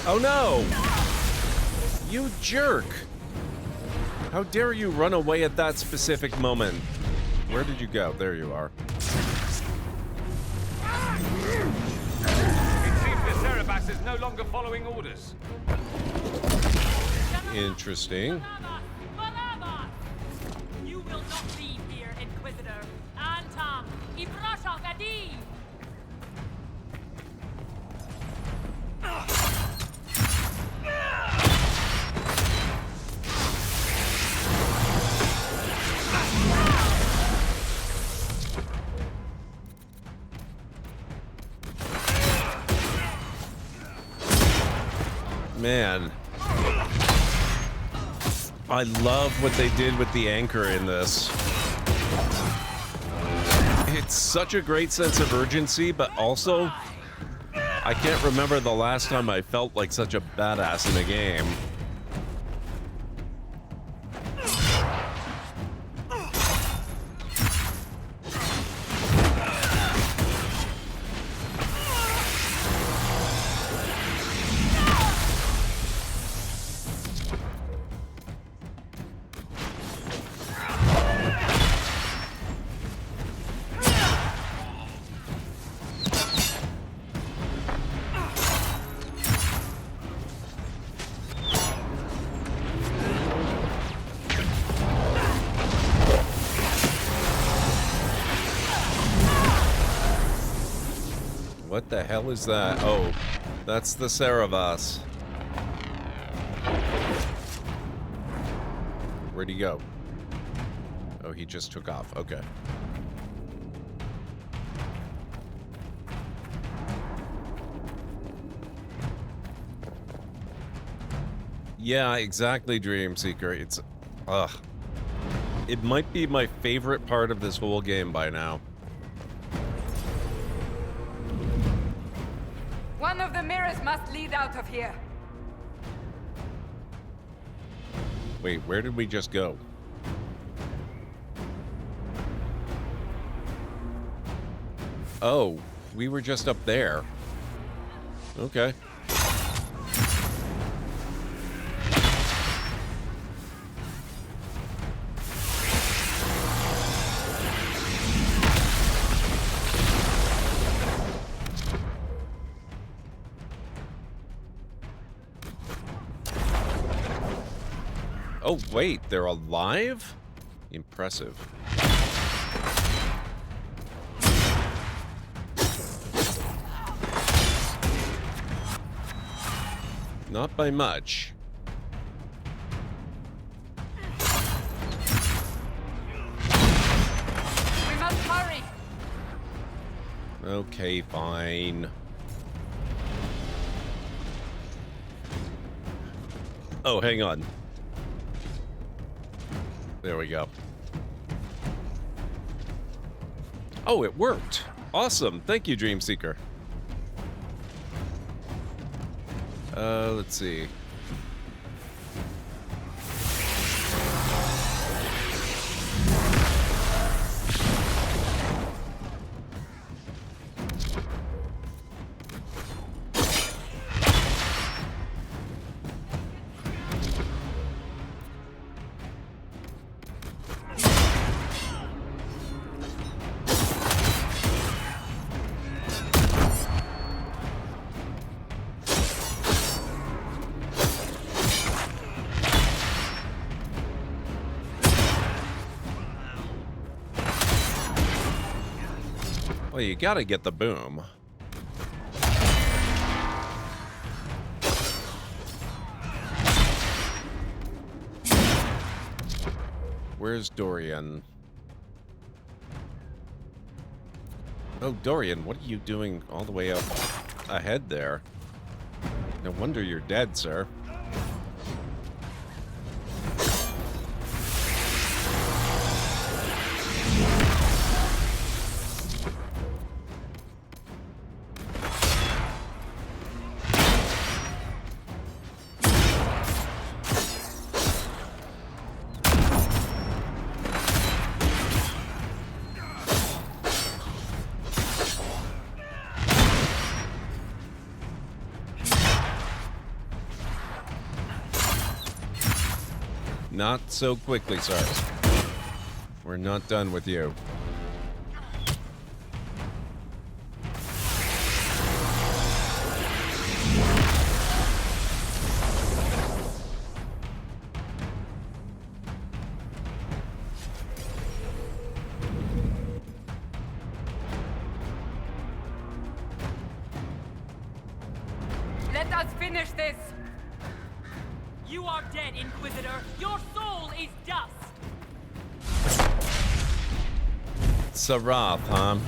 Oh no! You jerk! How dare you run away at that specific moment? Where did you go? There you are. It seems the Cerebas is no longer following orders. Interesting. You will not leave here, Inquisitor. Antam, Ibrashak Adi! Man. I love what they did with the anchor in this. It's such a great sense of urgency, but also, I can't remember the last time I felt like such a badass in a game. What the hell is that? Oh, that's the Cerebas. Where'd he go? Oh, he just took off. Okay. Yeah, exactly, Dreamseeker. It's... ugh. It might be my favorite part of this whole game by now. One of the mirrors must lead out of here. Wait, where did we just go? Oh, we were just up there. Okay. Oh, wait, they're alive? Impressive. Not by much. We must hurry. Okay, fine. Oh, hang on. There we go. Oh, it worked. Awesome. Thank you, Dreamseeker. Let's see. Well, you gotta get the boom. Where's Dorian? Oh, Dorian, what are you doing all the way up ahead there? No wonder you're dead, sir. Not so quickly, sir. We're not done with you. Let us finish this. You are dead, Inquisitor. Your soul is dust. Sarath, huh?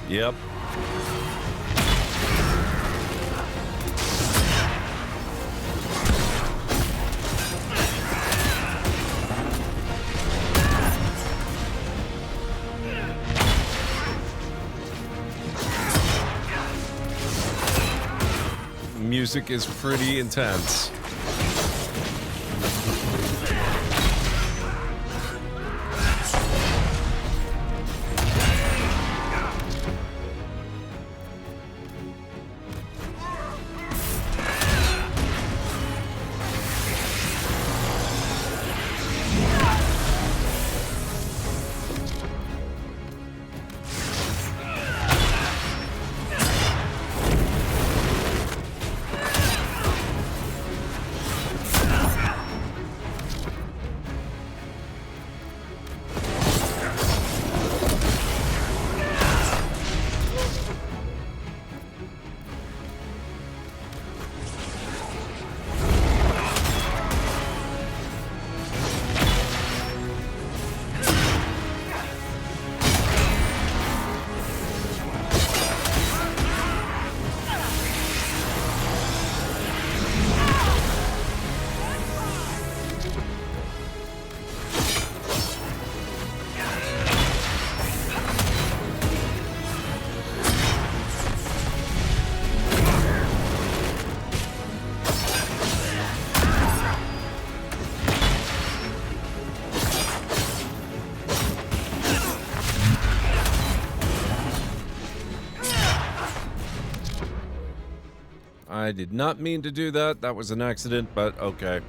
Yep. Music is pretty intense. I did not mean to do that. That was an accident, but okay.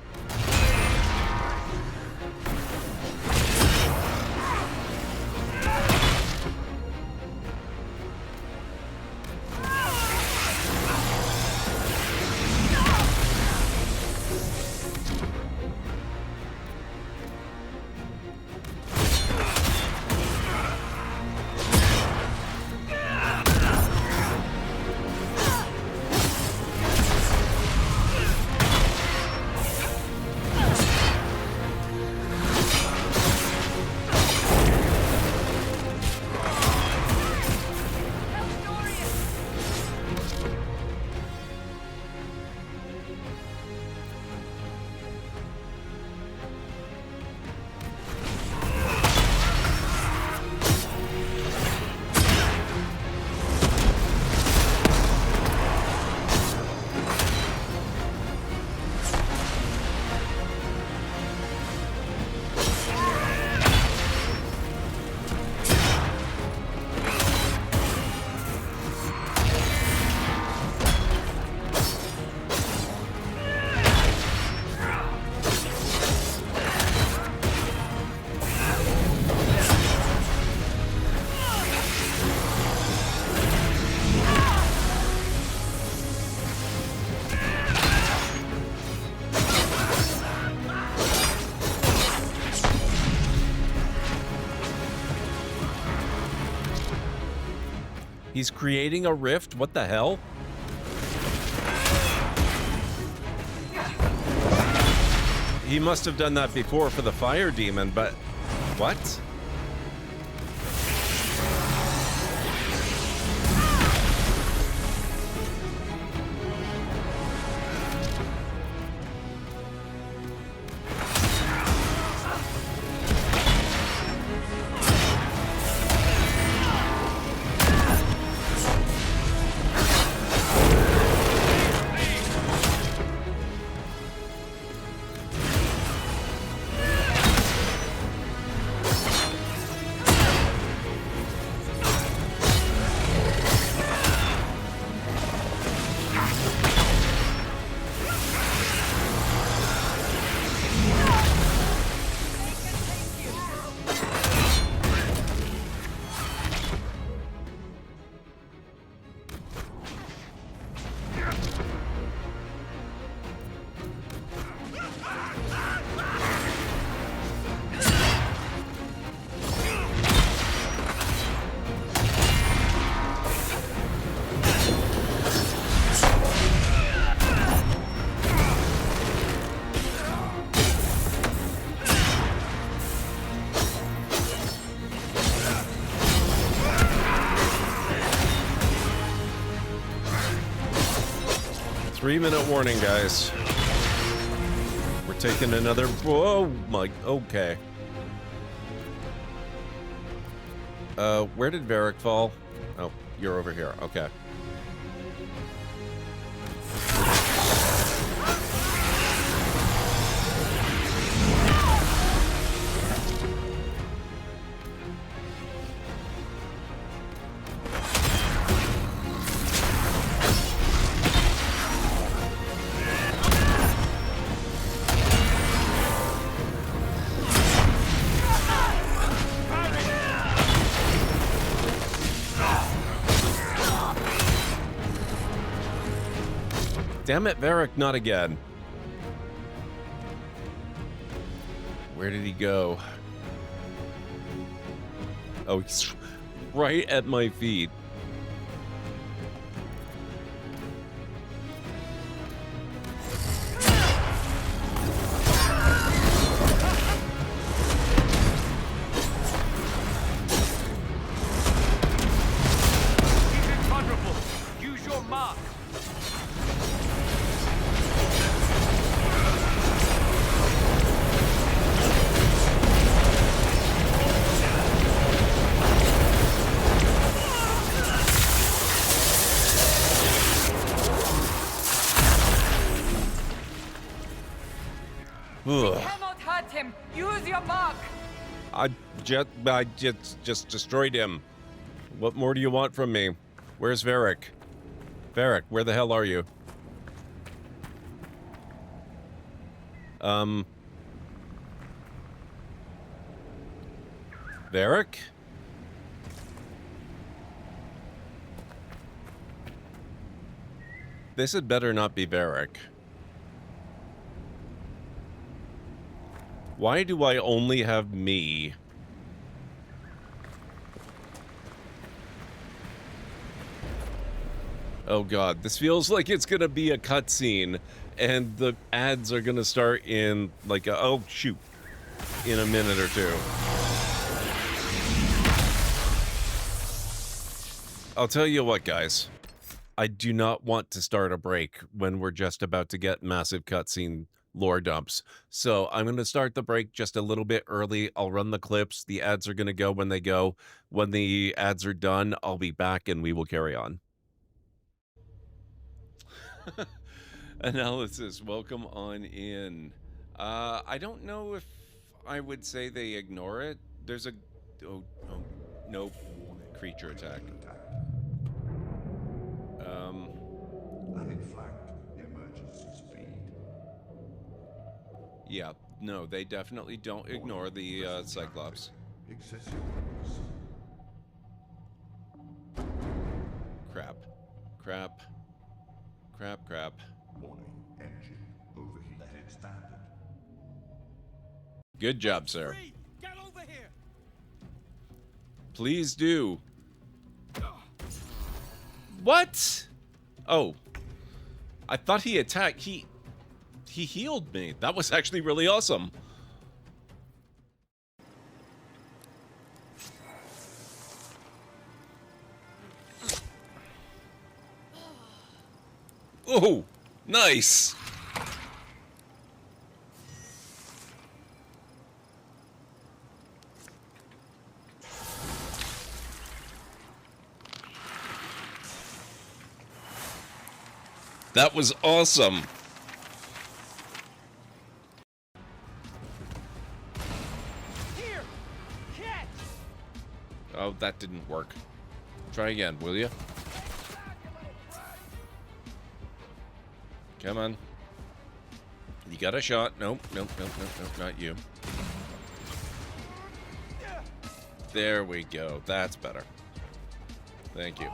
He's creating a rift? What the hell? He must have done that before for the fire demon, but what? Three-minute warning, guys. We're taking another... Whoa, my... Okay. Where did Varric fall? Oh, you're over here. Okay. Damn it, Varric, not again. Where did he go? Oh, he's right at my feet. We cannot hurt him. Use your mark. I just destroyed him. What more do you want from me? Where's Varric? Varric, where the hell are you? Varric? This had better not be Varric. Why do I only have me? Oh god, this feels like it's gonna be a cutscene, and the ads are gonna start in, like, oh shoot, in a minute or two. I'll tell you what, guys. I do not want to start a break when we're just about to get massive cutscene lore dumps. So I'm going to start the break just a little bit early. I'll run the clips. The ads are going to go when they go. When the ads are done, I'll be back and we will carry on. Analysis, welcome on in. I don't know if I would say they ignore it. There's a... Oh, nope. Creature attack. Yeah, no, they definitely don't ignore the Cyclops. Crap. Crap. Crap, crap. Warning, engine overheated standard. Good job, sir. Get over here. Please do. What? Oh. I thought he attacked. He healed me. That was actually really awesome. Oh, nice. That was awesome. Here, catch. Oh, that didn't work. Try again, will you? Come on. You got a shot. Nope, nope, nope, nope, nope, not you. There we go. That's better. Thank you.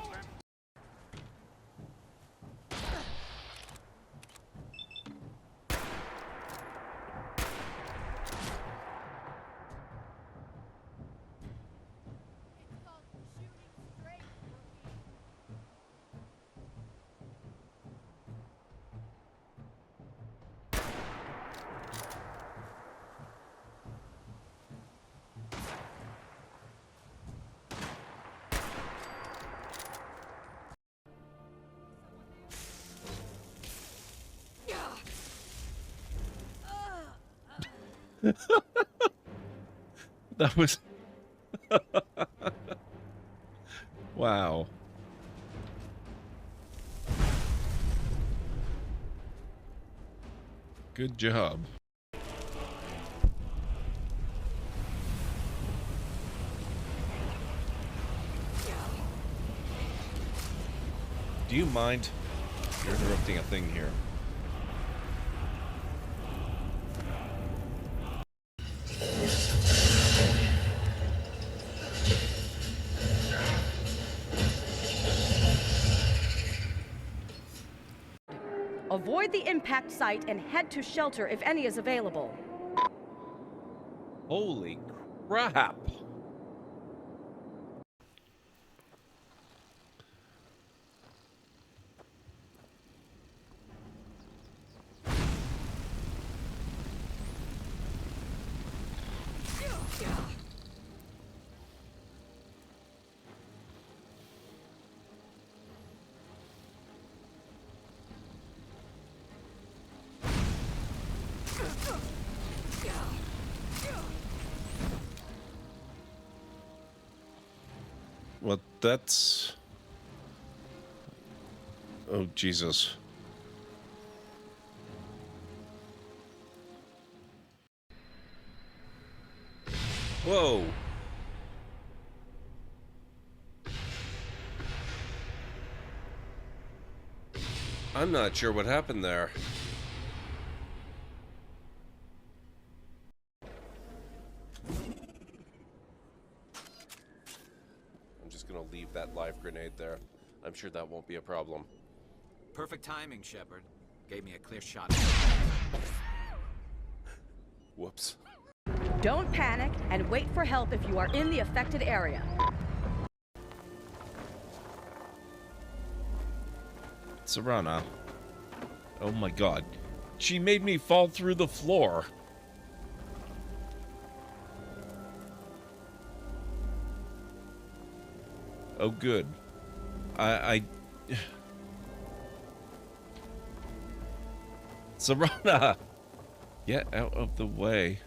That was... Wow. Good job. Do you mind? You're interrupting a thing here. Avoid the impact site and head to shelter if any is available. Holy crap! Well, that's... Oh, Jesus. Whoa! I'm not sure what happened there. grenade there. I'm sure that won't be a problem. Perfect timing, Shepard. Gave me a clear shot. Whoops. Don't panic and wait for help if you are in the affected area. Serana. Oh my god. She made me fall through the floor. Oh, good. Serana! Get out of the way.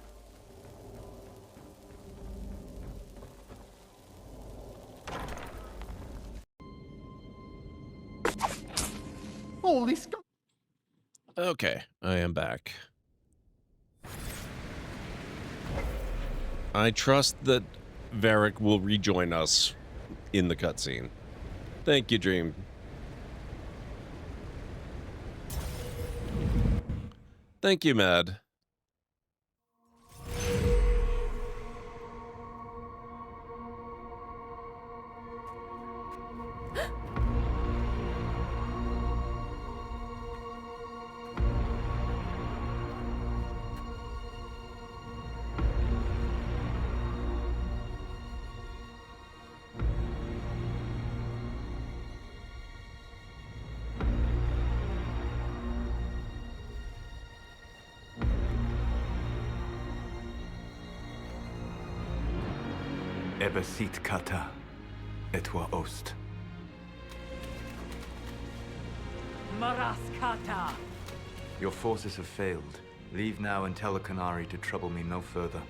Holy Scott. Okay, I am back. I trust that Varric will rejoin us in the cutscene. Thank you, Dream. Thank you, Mad. Ebesit kata, etwa ost. Maraskata! Your forces have failed. Leave now and tell the Qunari to trouble me no further.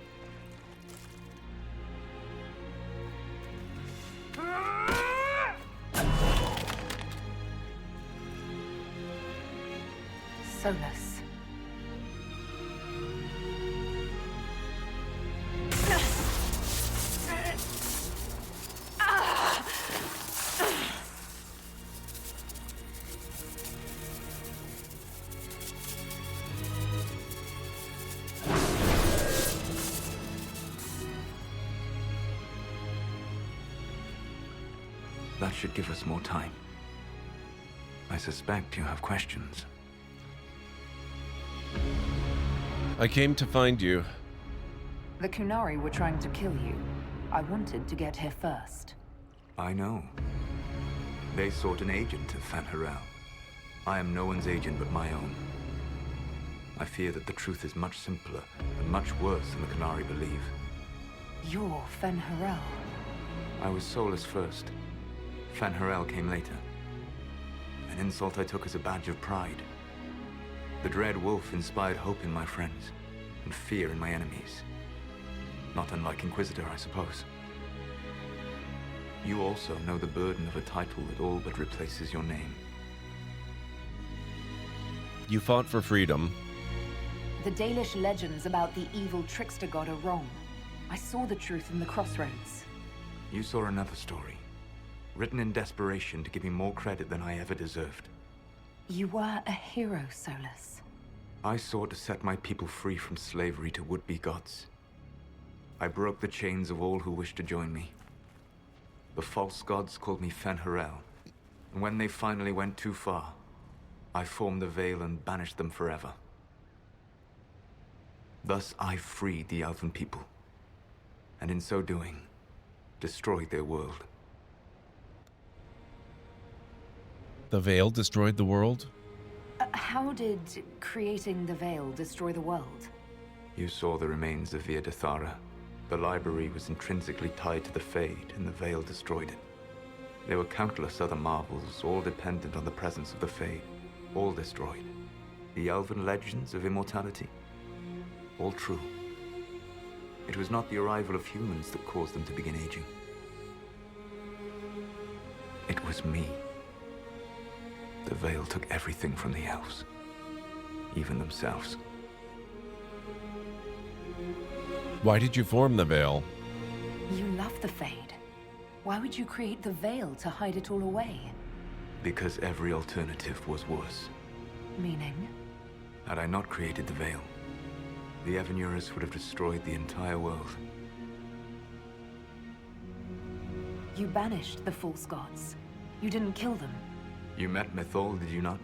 Solus. That should give us more time. I suspect you have questions. I came to find you. The Qunari were trying to kill you. I wanted to get here first. I know. They sought an agent of Fen'Harel. I am no one's agent but my own. I fear that the truth is much simpler and much worse than the Qunari believe. You're Fen'Harel. I was Solus first. Fen'Harel came later. An insult I took as a badge of pride. The dreadwolf inspired hope in my friends, and fear in my enemies. Not unlike Inquisitor, I suppose. You also know the burden of a title that all but replaces your name. You fought for freedom. The Dalish legends about the evil trickster god are wrong. I saw the truth in the crossroads. You saw another story, written in desperation to give me more credit than I ever deserved. You were a hero, Solus. I sought to set my people free from slavery to would-be gods. I broke the chains of all who wished to join me. The false gods called me Fen'Harel, and when they finally went too far, I formed the Veil and banished them forever. Thus I freed the Elven people, and in so doing, destroyed their world. The Veil destroyed the world? How did creating the Veil destroy the world? You saw the remains of Via Dethara. The library was intrinsically tied to the Fade, and the Veil destroyed it. There were countless other marvels, all dependent on the presence of the Fade, all destroyed. The Elven legends of immortality, all true. It was not the arrival of humans that caused them to begin aging. It was me. The Veil took everything from the elves, even themselves. Why did you form the Veil? You love the Fade. Why would you create the Veil to hide it all away? Because every alternative was worse. Meaning? Had I not created the Veil, the Evanurus would have destroyed the entire world. You banished the false gods. You didn't kill them. You met Mythal, did you not?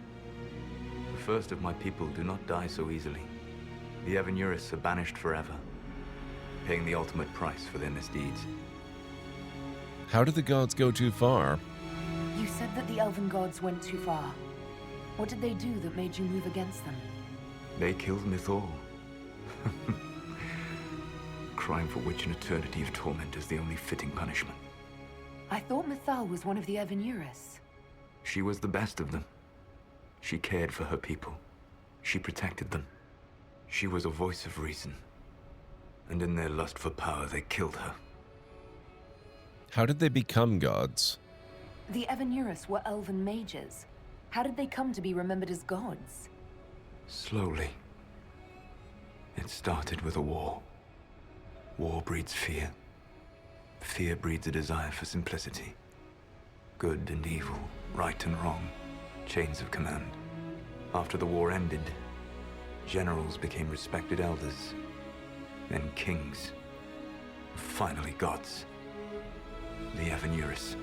The first of my people do not die so easily. The Evanurus are banished forever, paying the ultimate price for their misdeeds. How did the gods go too far? You said that the elven gods went too far. What did they do that made you move against them? They killed Mythal. Crime for which an eternity of torment is the only fitting punishment. I thought Mythal was one of the Evanurus. She was the best of them. She cared for her people. She protected them. She was a voice of reason. And in their lust for power, they killed her. How did they become gods? The Evanurus were elven mages. How did they come to be remembered as gods? Slowly. It started with a war. War breeds fear. Fear breeds a desire for simplicity. Good and evil, right and wrong, chains of command. After the war ended, generals became respected elders, then kings, finally gods. The Evanurus.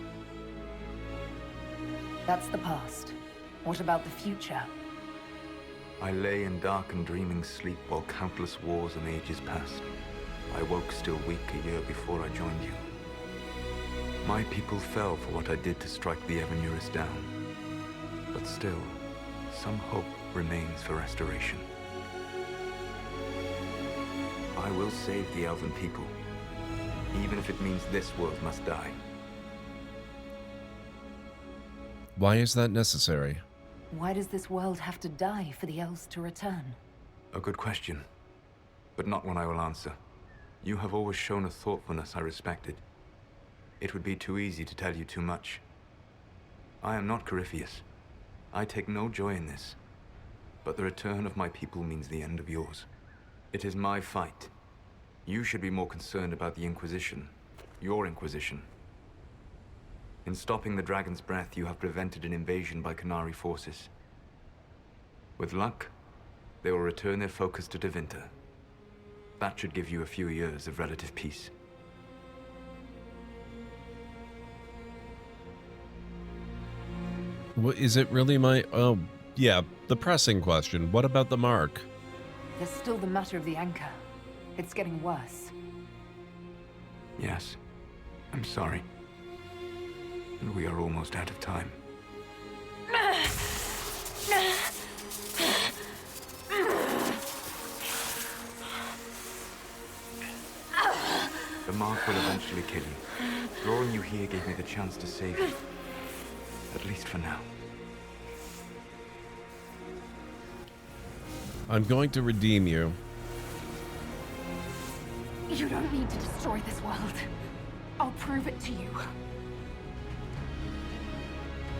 That's the past. What about the future? I lay in dark and dreaming sleep while countless wars and ages passed. I woke still weak a year before I joined you. My people fell for what I did to strike the Evanurus down. But still, some hope remains for restoration. I will save the elven people, even if it means this world must die. Why is that necessary? Why does this world have to die for the elves to return? A good question, but not one I will answer. You have always shown a thoughtfulness I respected. It would be too easy to tell you too much. I am not Corypheus. I take no joy in this. But the return of my people means the end of yours. It is my fight. You should be more concerned about the Inquisition. Your Inquisition. In stopping the Dragon's Breath, you have prevented an invasion by Qunari forces. With luck, they will return their focus to Tevinter. That should give you a few years of relative peace. What is it really my... Oh, yeah, the pressing question. What about the mark? There's still the matter of the anchor. It's getting worse. Yes, I'm sorry. And we are almost out of time. The mark will eventually kill you. Drawing you here gave me the chance to save you. At least for now. I'm going to redeem you. You don't need to destroy this world. I'll prove it to you.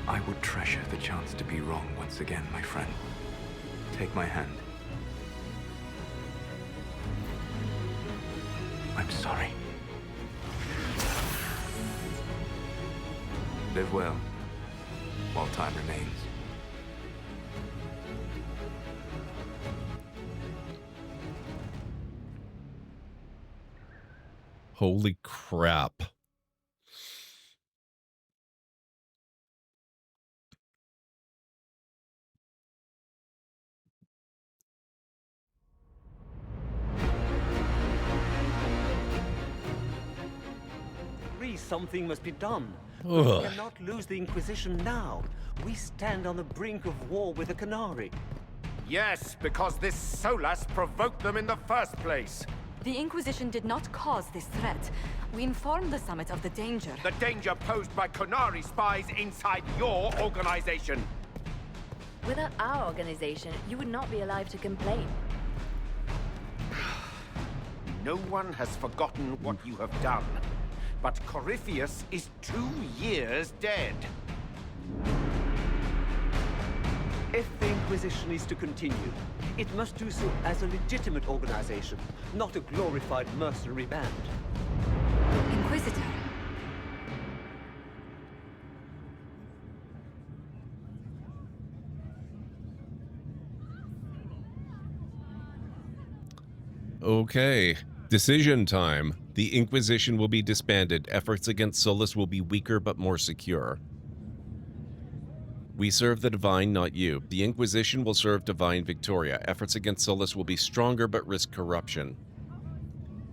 I would treasure the chance to be wrong once again, my friend. Take my hand. I'm sorry. Live well, while time remains. Holy crap. Something must be done. Ugh. We cannot lose the Inquisition now. We stand on the brink of war with the Qunari. Yes, because this Solas provoked them in the first place. The Inquisition did not cause this threat. We informed the Summit of the danger. The danger posed by Qunari spies inside your organization. Without our organization, you would not be alive to complain. No one has forgotten what you have done. But Corypheus is 2 years dead. If the Inquisition is to continue, it must do so as a legitimate organization, not a glorified mercenary band. Inquisitor. Okay, decision time. The Inquisition will be disbanded. Efforts against Solus will be weaker but more secure. We serve the Divine, not you. The Inquisition will serve Divine Victoria. Efforts against Solus will be stronger but risk corruption.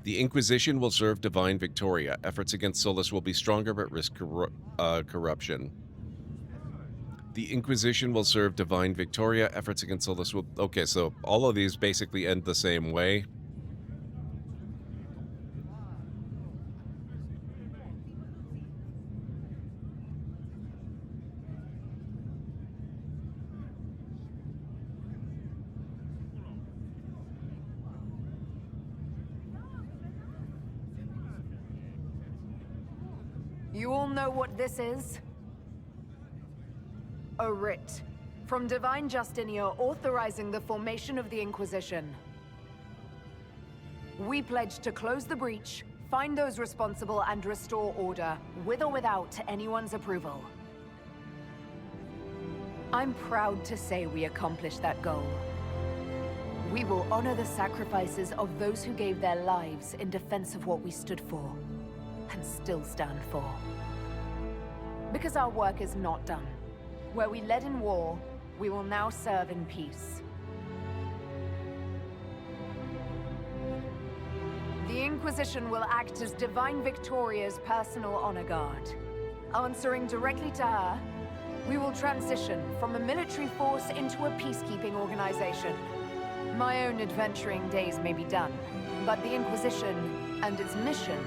The Inquisition will serve Divine Victoria. Efforts against Solus will be stronger but risk corruption. The Inquisition will serve Divine Victoria. Efforts against Solus will... Okay, so all of these basically end the same way. You all know what this is? A writ from Divine Justinia authorizing the formation of the Inquisition. We pledge to close the breach, find those responsible, and restore order, with or without anyone's approval. I'm proud to say we accomplished that goal. We will honor the sacrifices of those who gave their lives in defense of what we stood for, and still stand for. Because our work is not done. Where we led in war, we will now serve in peace. The Inquisition will act as Divine Victoria's personal honor guard. Answering directly to her, we will transition from a military force into a peacekeeping organization. My own adventuring days may be done, but the Inquisition and its mission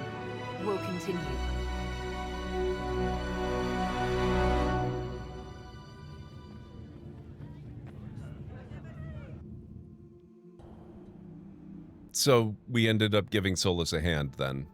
will continue. So we ended up giving Solus a hand then.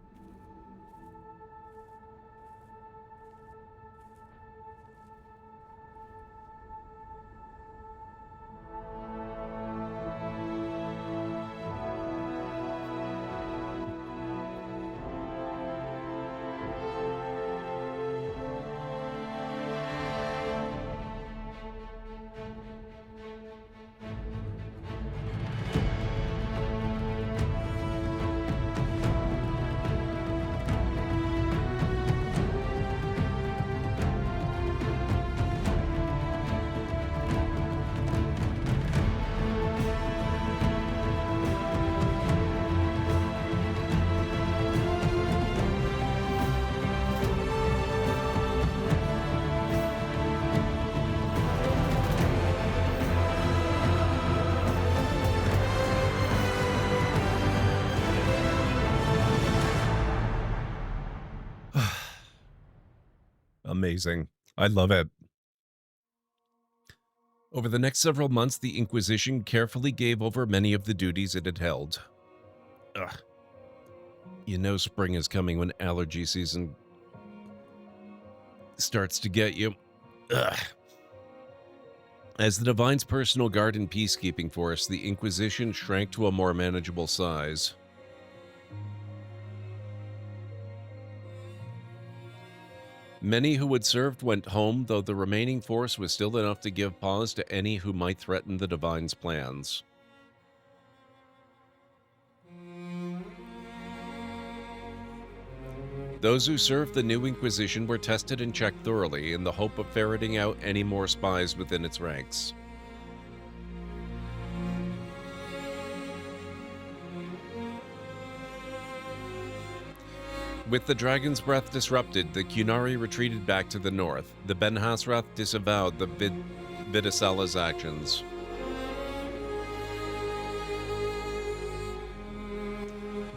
Amazing. I love it. Over the next several months, the Inquisition carefully gave over many of the duties it had held. Ugh. You know spring is coming when allergy season starts to get you. Ugh. As the Divine's personal guard and peacekeeping force, the Inquisition shrank to a more manageable size. Many who had served went home, though the remaining force was still enough to give pause to any who might threaten the Divine's plans. Those who served the new Inquisition were tested and checked thoroughly in the hope of ferreting out any more spies within its ranks. With the Dragon's Breath disrupted, the Qunari retreated back to the north. The Ben Hassrath disavowed the Vidisala's actions.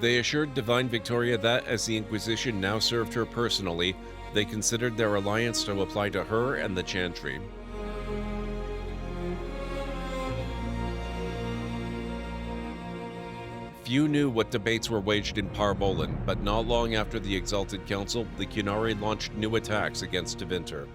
They assured Divine Victoria that, as the Inquisition now served her personally, they considered their alliance to apply to her and the Chantry. Few knew what debates were waged in Parbolan, but not long after the Exalted Council, the Qunari launched new attacks against Tevinter.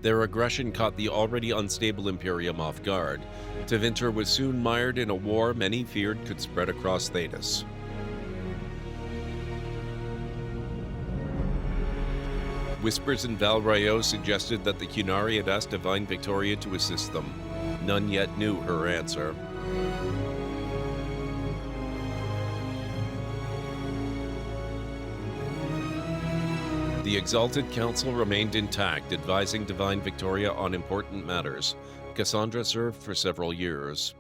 Their aggression caught the already unstable Imperium off guard. Tevinter was soon mired in a war many feared could spread across Thedas. Whispers in Val Rayo suggested that the Qunari had asked Divine Victoria to assist them. None yet knew her answer. The Exalted Council remained intact, advising Divine Victoria on important matters. Cassandra served for several years.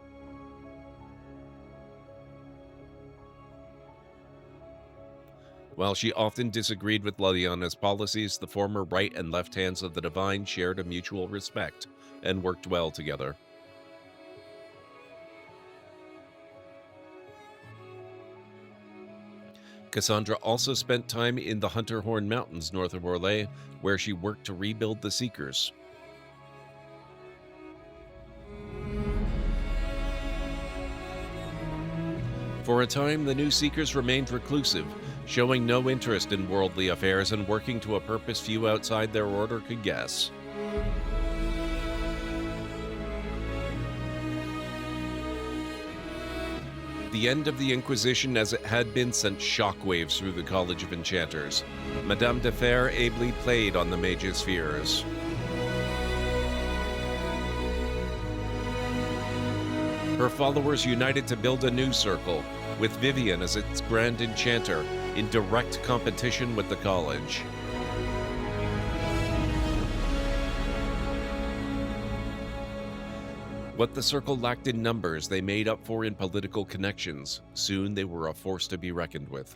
While she often disagreed with Leliana's policies, the former right and left hands of the Divine shared a mutual respect and worked well together. Cassandra also spent time in the Hunterhorn Mountains north of Orlais, where she worked to rebuild the Seekers. For a time, the new Seekers remained reclusive, showing no interest in worldly affairs and working to a purpose few outside their order could guess. The end of the Inquisition as it had been sent shockwaves through the College of Enchanters. Madame de Fer ably played on the mage's fears. Her followers united to build a new circle, with Vivian as its Grand Enchanter, in direct competition with the College. What the Circle lacked in numbers, they made up for in political connections. Soon they were a force to be reckoned with.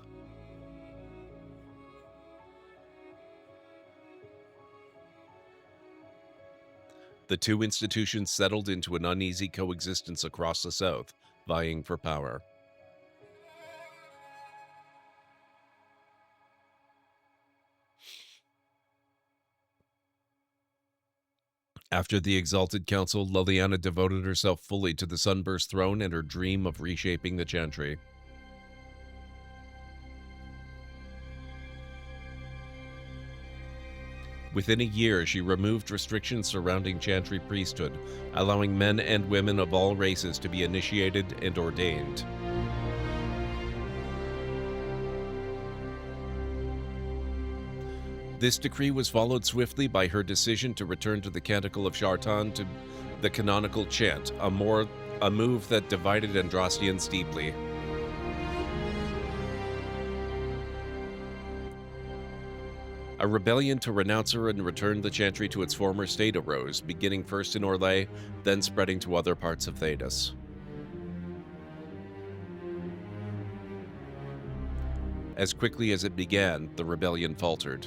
The two institutions settled into an uneasy coexistence across the South, vying for power. After the Exalted Council, Leliana devoted herself fully to the Sunburst throne and her dream of reshaping the Chantry. Within a year, she removed restrictions surrounding Chantry priesthood, allowing men and women of all races to be initiated and ordained. This decree was followed swiftly by her decision to return to the Canticle of Shartan to the canonical chant, a move that divided Andrastians deeply. A rebellion to renounce her and return the Chantry to its former state arose, beginning first in Orlais, then spreading to other parts of Thedas. As quickly as it began, the rebellion faltered.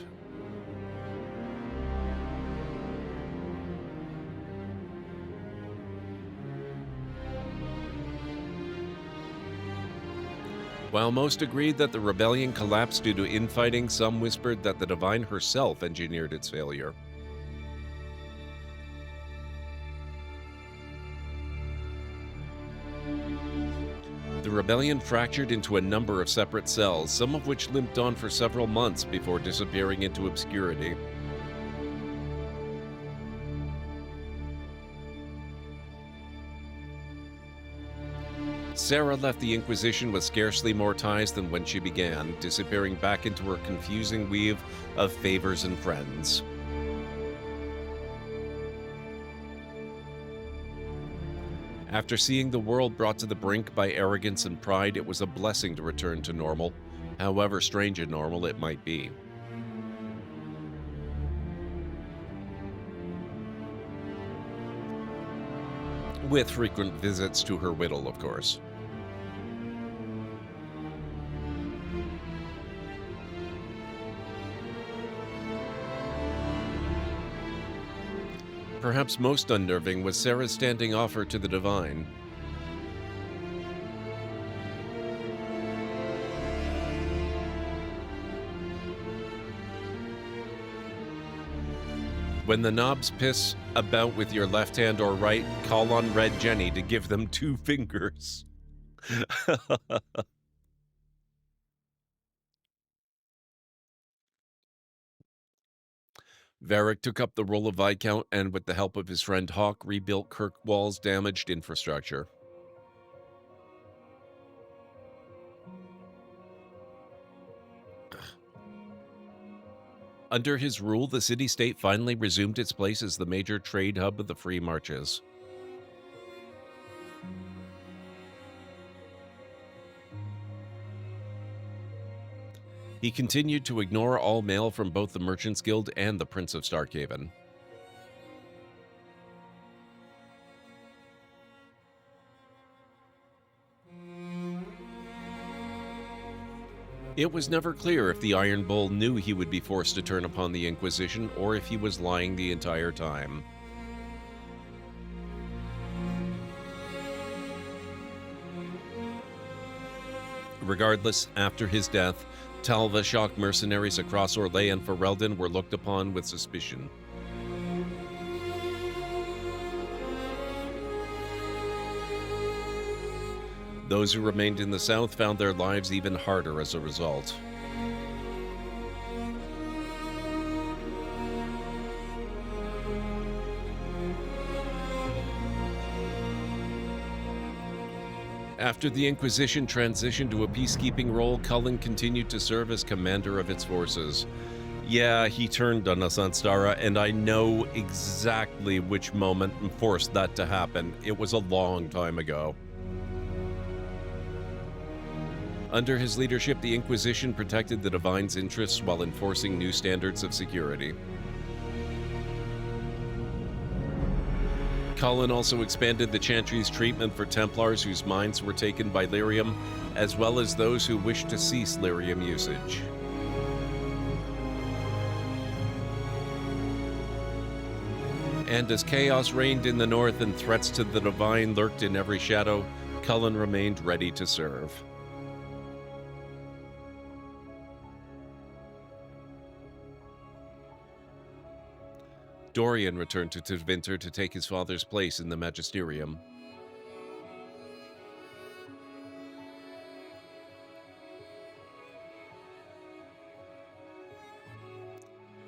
While most agreed that the rebellion collapsed due to infighting, some whispered that the Divine herself engineered its failure. The rebellion fractured into a number of separate cells, some of which limped on for several months before disappearing into obscurity. Sarah left the Inquisition with scarcely more ties than when she began, disappearing back into her confusing weave of favors and friends. After seeing the world brought to the brink by arrogance and pride, it was a blessing to return to normal, however strange a normal it might be. With frequent visits to her whittle, of course. Perhaps most unnerving was Sarah's standing offer to the Divine. When the knobs piss about with your left hand or right, call on Red Jenny to give them 2 fingers. Varric took up the role of Viscount and, with the help of his friend Hawk, rebuilt Kirkwall's damaged infrastructure. Under his rule, the city-state finally resumed its place as the major trade hub of the Free Marches. He continued to ignore all mail from both the Merchants Guild and the Prince of Starkhaven. It was never clear if the Iron Bull knew he would be forced to turn upon the Inquisition or if he was lying the entire time. Regardless, after his death, Talva shock mercenaries across Orlais and Ferelden were looked upon with suspicion. Those who remained in the south found their lives even harder as a result. After the Inquisition transitioned to a peacekeeping role, Cullen continued to serve as commander of its forces. Yeah, he turned on us on Stara, and I know exactly which moment forced that to happen. It was a long time ago. Under his leadership, the Inquisition protected the Divine's interests while enforcing new standards of security. Cullen also expanded the Chantry's treatment for Templars whose minds were taken by lyrium, as well as those who wished to cease lyrium usage. And as chaos reigned in the north and threats to the Divine lurked in every shadow, Cullen remained ready to serve. Dorian returned to Tevinter to take his father's place in the Magisterium.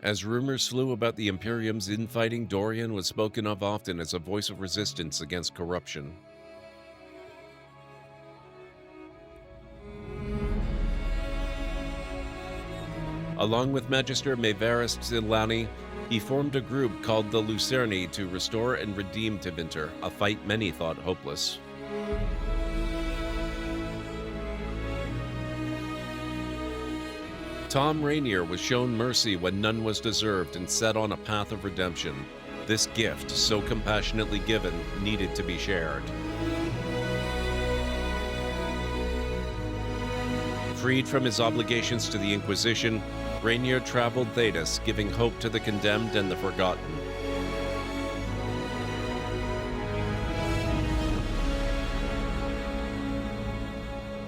As rumors flew about the Imperium's infighting, Dorian was spoken of often as a voice of resistance against corruption. Along with Magister Maevaris Zilani, he formed a group called the Lucerni to restore and redeem Tevinter, a fight many thought hopeless. Tom Rainier was shown mercy when none was deserved and set on a path of redemption. This gift, so compassionately given, needed to be shared. Freed from his obligations to the Inquisition, Rainier traveled Thedas, giving hope to the condemned and the forgotten.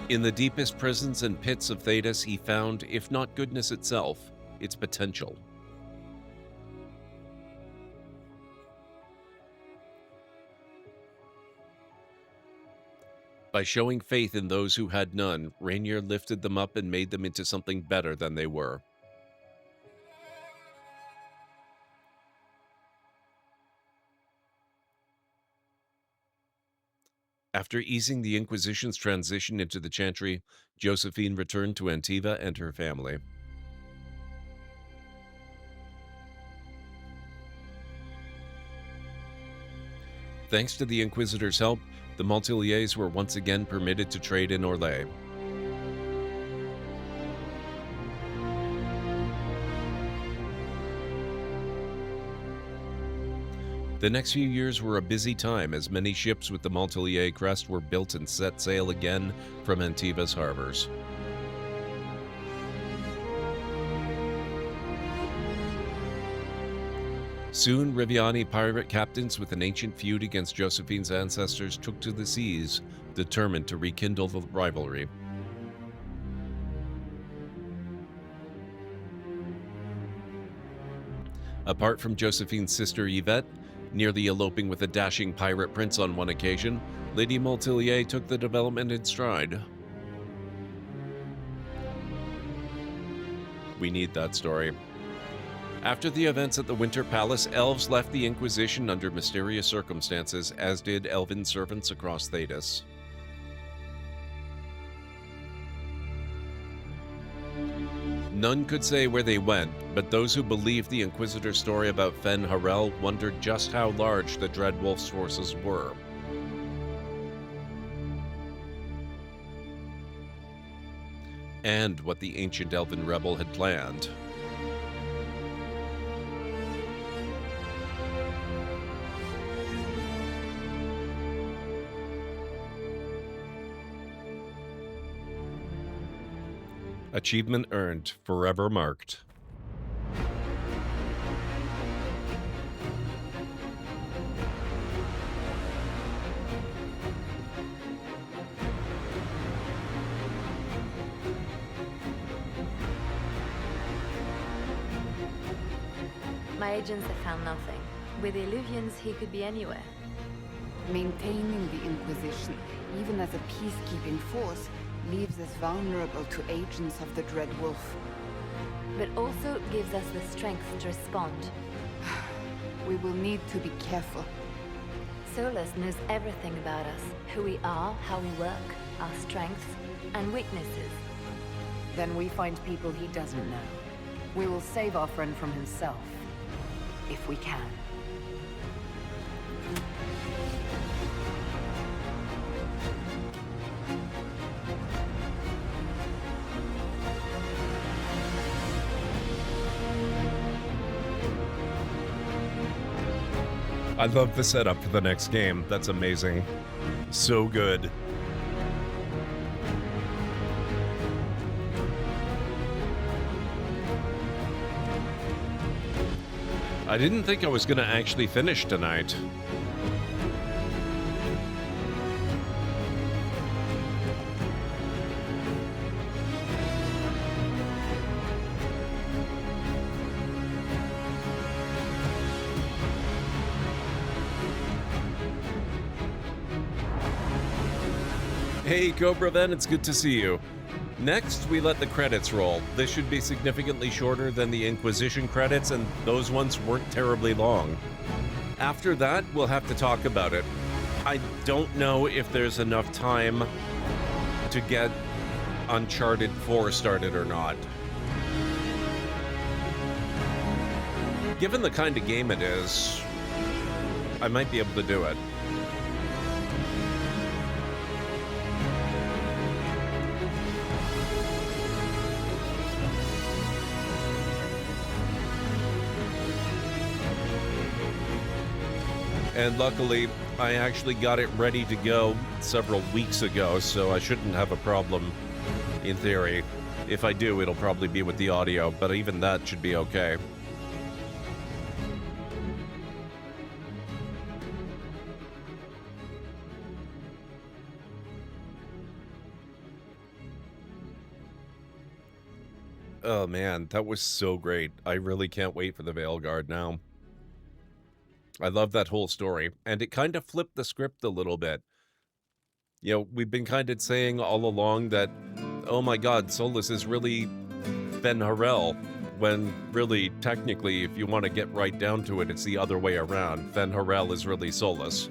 In the deepest prisons and pits of Thedas, he found, if not goodness itself, its potential. By showing faith in those who had none, Rainier lifted them up and made them into something better than they were. After easing the Inquisition's transition into the Chantry, Josephine returned to Antiva and her family. Thanks to the Inquisitor's help, the Montiliers were once again permitted to trade in Orlais. The next few years were a busy time as many ships with the Montilier crest were built and set sail again from Antiva's harbors. Soon, Riviani pirate captains with an ancient feud against Josephine's ancestors took to the seas, determined to rekindle the rivalry. Apart from Josephine's sister Yvette, nearly eloping with a dashing pirate prince on one occasion, Lady Montilier took the development in stride. We need that story. After the events at the Winter Palace, elves left the Inquisition under mysterious circumstances, as did elven servants across Thedas. None could say where they went, but those who believed the Inquisitor's story about Fen Harel wondered just how large the Dreadwolf's forces were. and what the ancient elven rebel had planned. Achievement earned, forever marked. My agents have found nothing. With the Illuvians, he could be anywhere. Maintaining the Inquisition, even as a peacekeeping force, leaves us vulnerable to agents of the dreadwolf. But also gives us the strength to respond. We will need to be careful. Solus knows everything about us. Who we are, how we work, our strengths and weaknesses. Then we find people he doesn't know. We will save our friend from himself. If we can. I love the setup for the next game. That's amazing. So good. I didn't think I was going to actually finish tonight. Hey, Cobra Ven, it's good to see you. Next, we let the credits roll. This should be significantly shorter than the Inquisition credits, and those ones weren't terribly long. After that, we'll have to talk about it. I don't know if there's enough time to get Uncharted 4 started or not. Given the kind of game it is, I might be able to do it. And luckily, I actually got it ready to go several weeks ago, so I shouldn't have a problem, in theory. If I do, it'll probably be with the audio, but even that should be okay. Oh man, that was so great. I really can't wait for the Veilguard now. I love that whole story, and it kind of flipped the script a little bit. You know, we've been kind of saying all along that, oh my god, Solus is really Ben Harel, when really, technically, if you want to get right down to it, it's the other way around. Ben Harel is really Solus.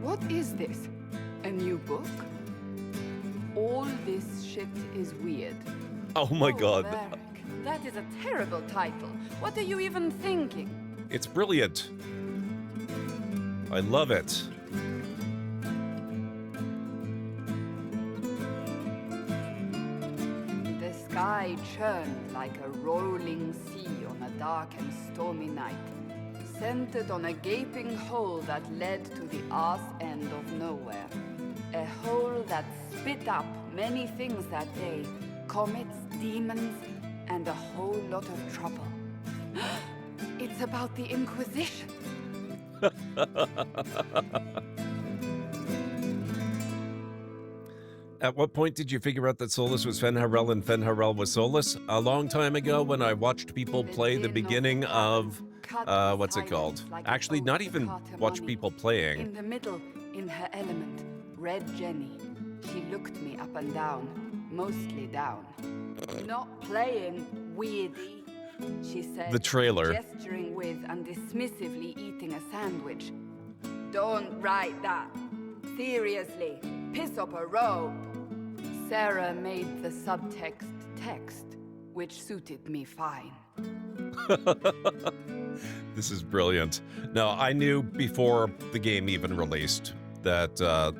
What is this? A new book? All this shit is weird. Oh my god. Varric, that is a terrible title. What are you even thinking? It's brilliant. I love it. The sky churned like a rolling sea on a dark and stormy night, centered on a gaping hole that led to the arse end of nowhere. A hole that spit up many things that day, comets, demons, and a whole lot of trouble. It's about the Inquisition. At what point did you figure out that Solus was Fen Harel and Fen Harel was Solus? A long time ago when I watched people play the beginning of, what's it called? Actually, not even watch people playing. In the middle, in her element, Red Jenny. She looked me up and down, mostly down. Not playing, weirdy, she said. The trailer. Gesturing with and dismissively eating a sandwich. Don't write that. Seriously, piss up a row. Sarah made the subtext text, which suited me fine. This is brilliant. Now, I knew before the game even released that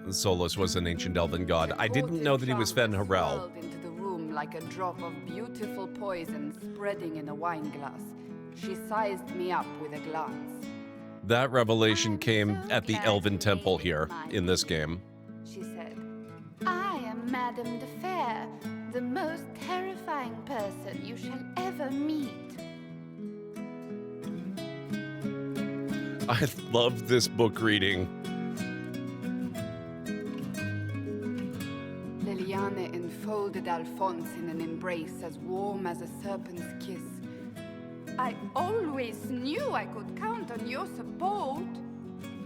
Solus was an ancient elven god. I didn't know that he was Fen Harel. Swirled into the room like a drop of beautiful poison spreading in a wine glass. She sized me up with a glance. That revelation came at the Elven Temple here in this game. She said, I am Madame de Fair, the most terrifying person you shall ever meet. I love this book reading. Liliane enfolded Alphonse in an embrace as warm as a serpent's kiss. I always knew I could count on your support.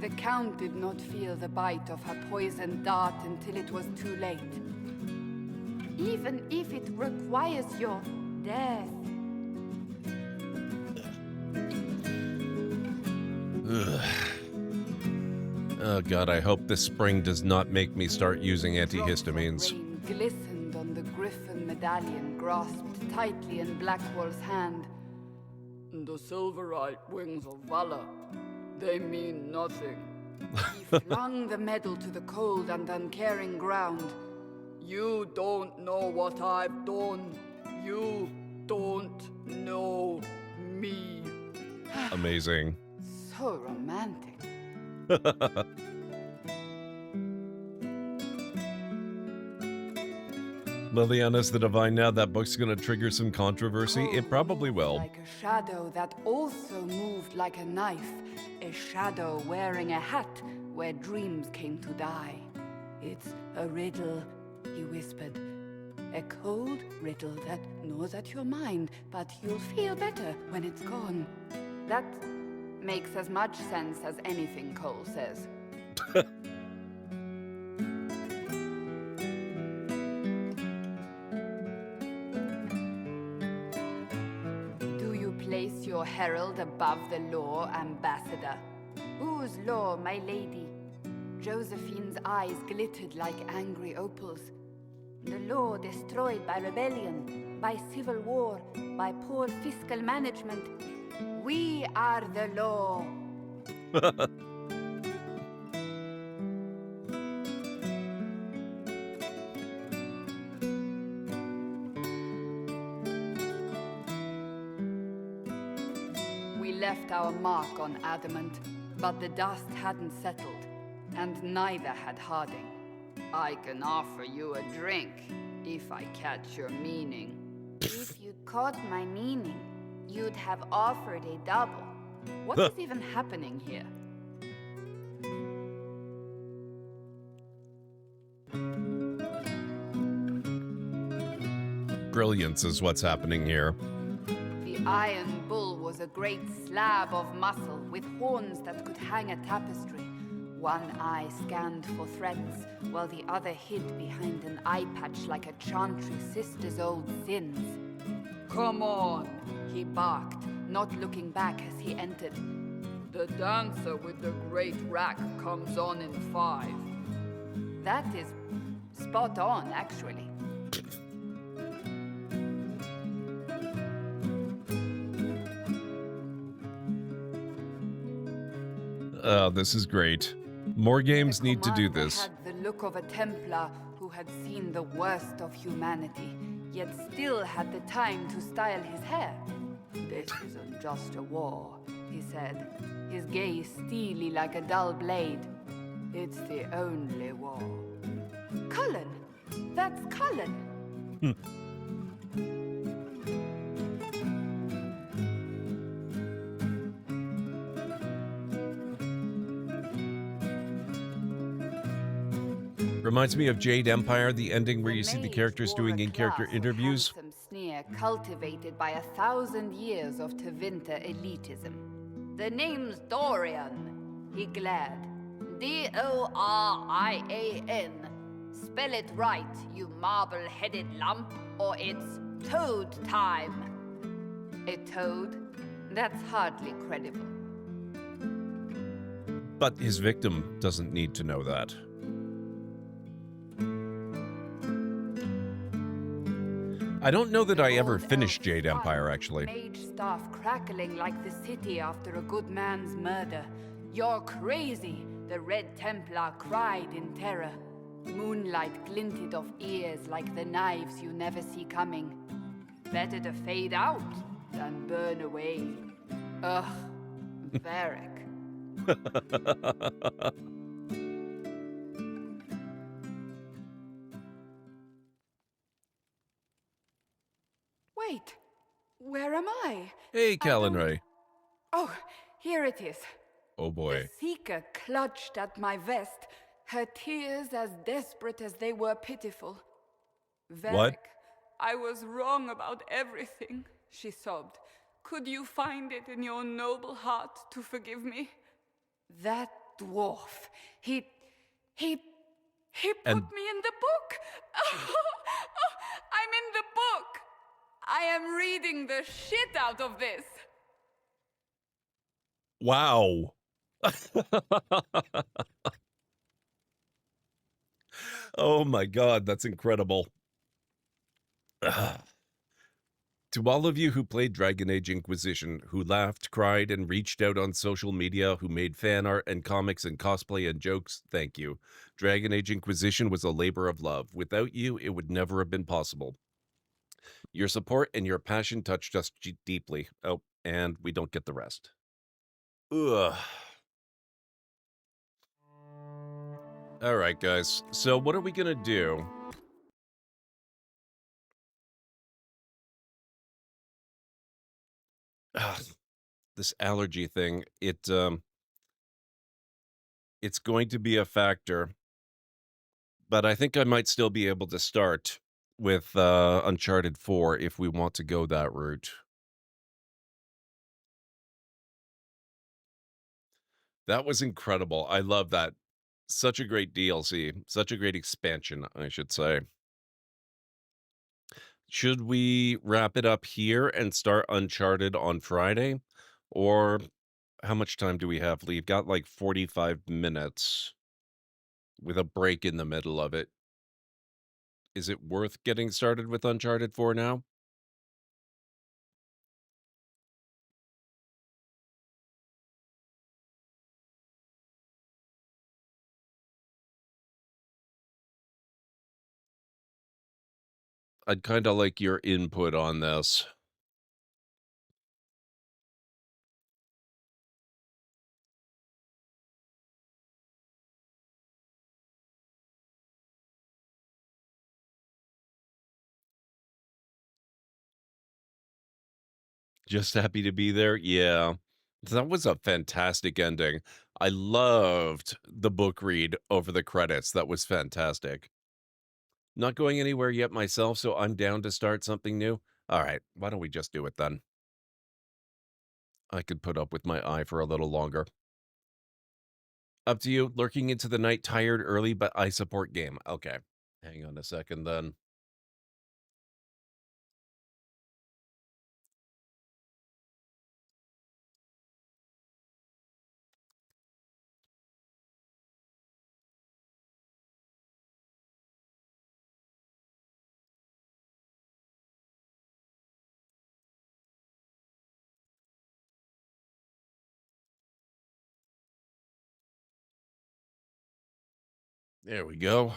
The Count did not feel the bite of her poisoned dart until it was too late. Even if it requires your death. Ugh. Oh god, I hope this spring does not make me start using antihistamines. Rain glistened on the griffin medallion grasped tightly in Blackwall's hand. The silverite wings of valor, they mean nothing. He flung the medal to the cold and uncaring ground. You don't know what I've done. You don't know me. Amazing. So romantic. Liliana's the Divine now. That book's gonna trigger some controversy. It probably will. Like a shadow that also moved like a knife. A shadow wearing a hat where dreams came to die. It's a riddle, he whispered. A cold riddle that gnaws at your mind, but you'll feel better when it's gone. That makes as much sense as anything Cole says. Do you place your herald above the law, Ambassador? Whose law, my lady? Josephine's eyes glittered like angry opals. The law destroyed by rebellion, by civil war, by poor fiscal management. We are the law. We left our mark on adamant, but the dust hadn't settled, and neither had Harding. I can offer you a drink, if I catch your meaning. If you caught my meaning, you'd have offered a double. What is even happening here? Brilliance is what's happening here. The Iron Bull was a great slab of muscle with horns that could hang a tapestry. One eye scanned for threats, while the other hid behind an eye patch like a chantry sister's old sins. Come on, he barked, not looking back as he entered. The dancer with the great rack comes on in 5. That is spot on, actually. Oh, this is great. More games need to do this. Had the look of a Templar who had seen the worst of humanity, yet still had the time to style his hair. This isn't just a war, he said, his gaze steely like a dull blade. It's the only war. Cullen! That's Cullen! Reminds me of Jade Empire, the ending where you see the characters doing in-character interviews. Some sneer cultivated by 1,000 years of Tevinter elitism. The name's Dorian, he glared. D-O-R-I-A-N. Spell it right, you marble-headed lump, or it's toad time. A toad? That's hardly credible. But his victim doesn't need to know that. I don't know that I ever Old finished elf Jade swan, Empire, actually. Mage staff crackling like the city after a good man's murder. You're crazy, the Red Templar cried in terror. Moonlight glinted off ears like the knives you never see coming. Better to fade out than burn away. Ugh, Varric. Wait, where am I? Hey, Callan Ray. Oh, here it is. Oh boy. The Seeker clutched at my vest, her tears as desperate as they were pitiful. Varric, What? I was wrong about everything, she sobbed. Could you find it in your noble heart to forgive me? That dwarf, he put And- me in the book. I'm in the book. I am reading the shit out of this. Wow. Oh my god, that's incredible. To all of you who played Dragon Age Inquisition, who laughed, cried, and reached out on social media, who made fan art and comics and cosplay and jokes, thank you. Dragon Age Inquisition was a labor of love. Without you, it would never have been possible. Your support and your passion touched us deeply. Oh, and we don't get the rest. Ugh. All right, guys. So what are we going to do? This allergy thing, it's going to be a factor, but I think I might still be able to start with Uncharted 4 if we want to go that route. That was incredible. I love that. Such a great DLC, such a great expansion, I should say. Should we wrap it up here and start Uncharted on Friday? Or how much time do we have? We've got like 45 minutes with a break in the middle of it. Is it worth getting started with Uncharted 4 now? I'd kind of like your input on this. Just happy to be there? Yeah. That was a fantastic ending. I loved the book read over the credits. That was fantastic. Not going anywhere yet myself, so I'm down to start something new. All right, why don't we just do it then? I could put up with my eye for a little longer. Up to you. Lurking into the night, tired early, but I support game. Okay. Hang on a second then. There we go.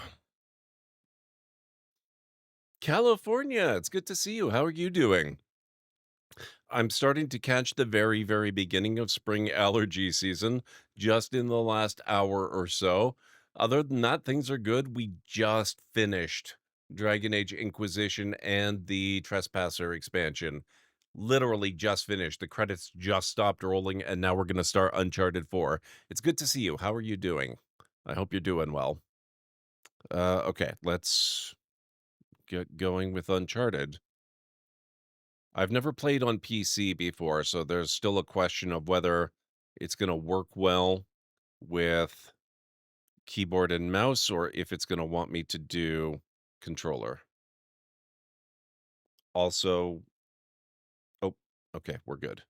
California, it's good to see you. How are you doing? I'm starting to catch the very, very beginning of spring allergy season just in the last hour or so. Other than that, things are good. We just finished Dragon Age Inquisition and the Trespasser expansion. Literally just finished. The credits just stopped rolling, and now we're going to start Uncharted 4. It's good to see you. How are you doing? I hope you're doing well. Okay, let's get going with Uncharted. I've never played on PC before, so there's still a question of whether it's going to work well with keyboard and mouse or if it's going to want me to do controller. Also, oh, okay, we're good.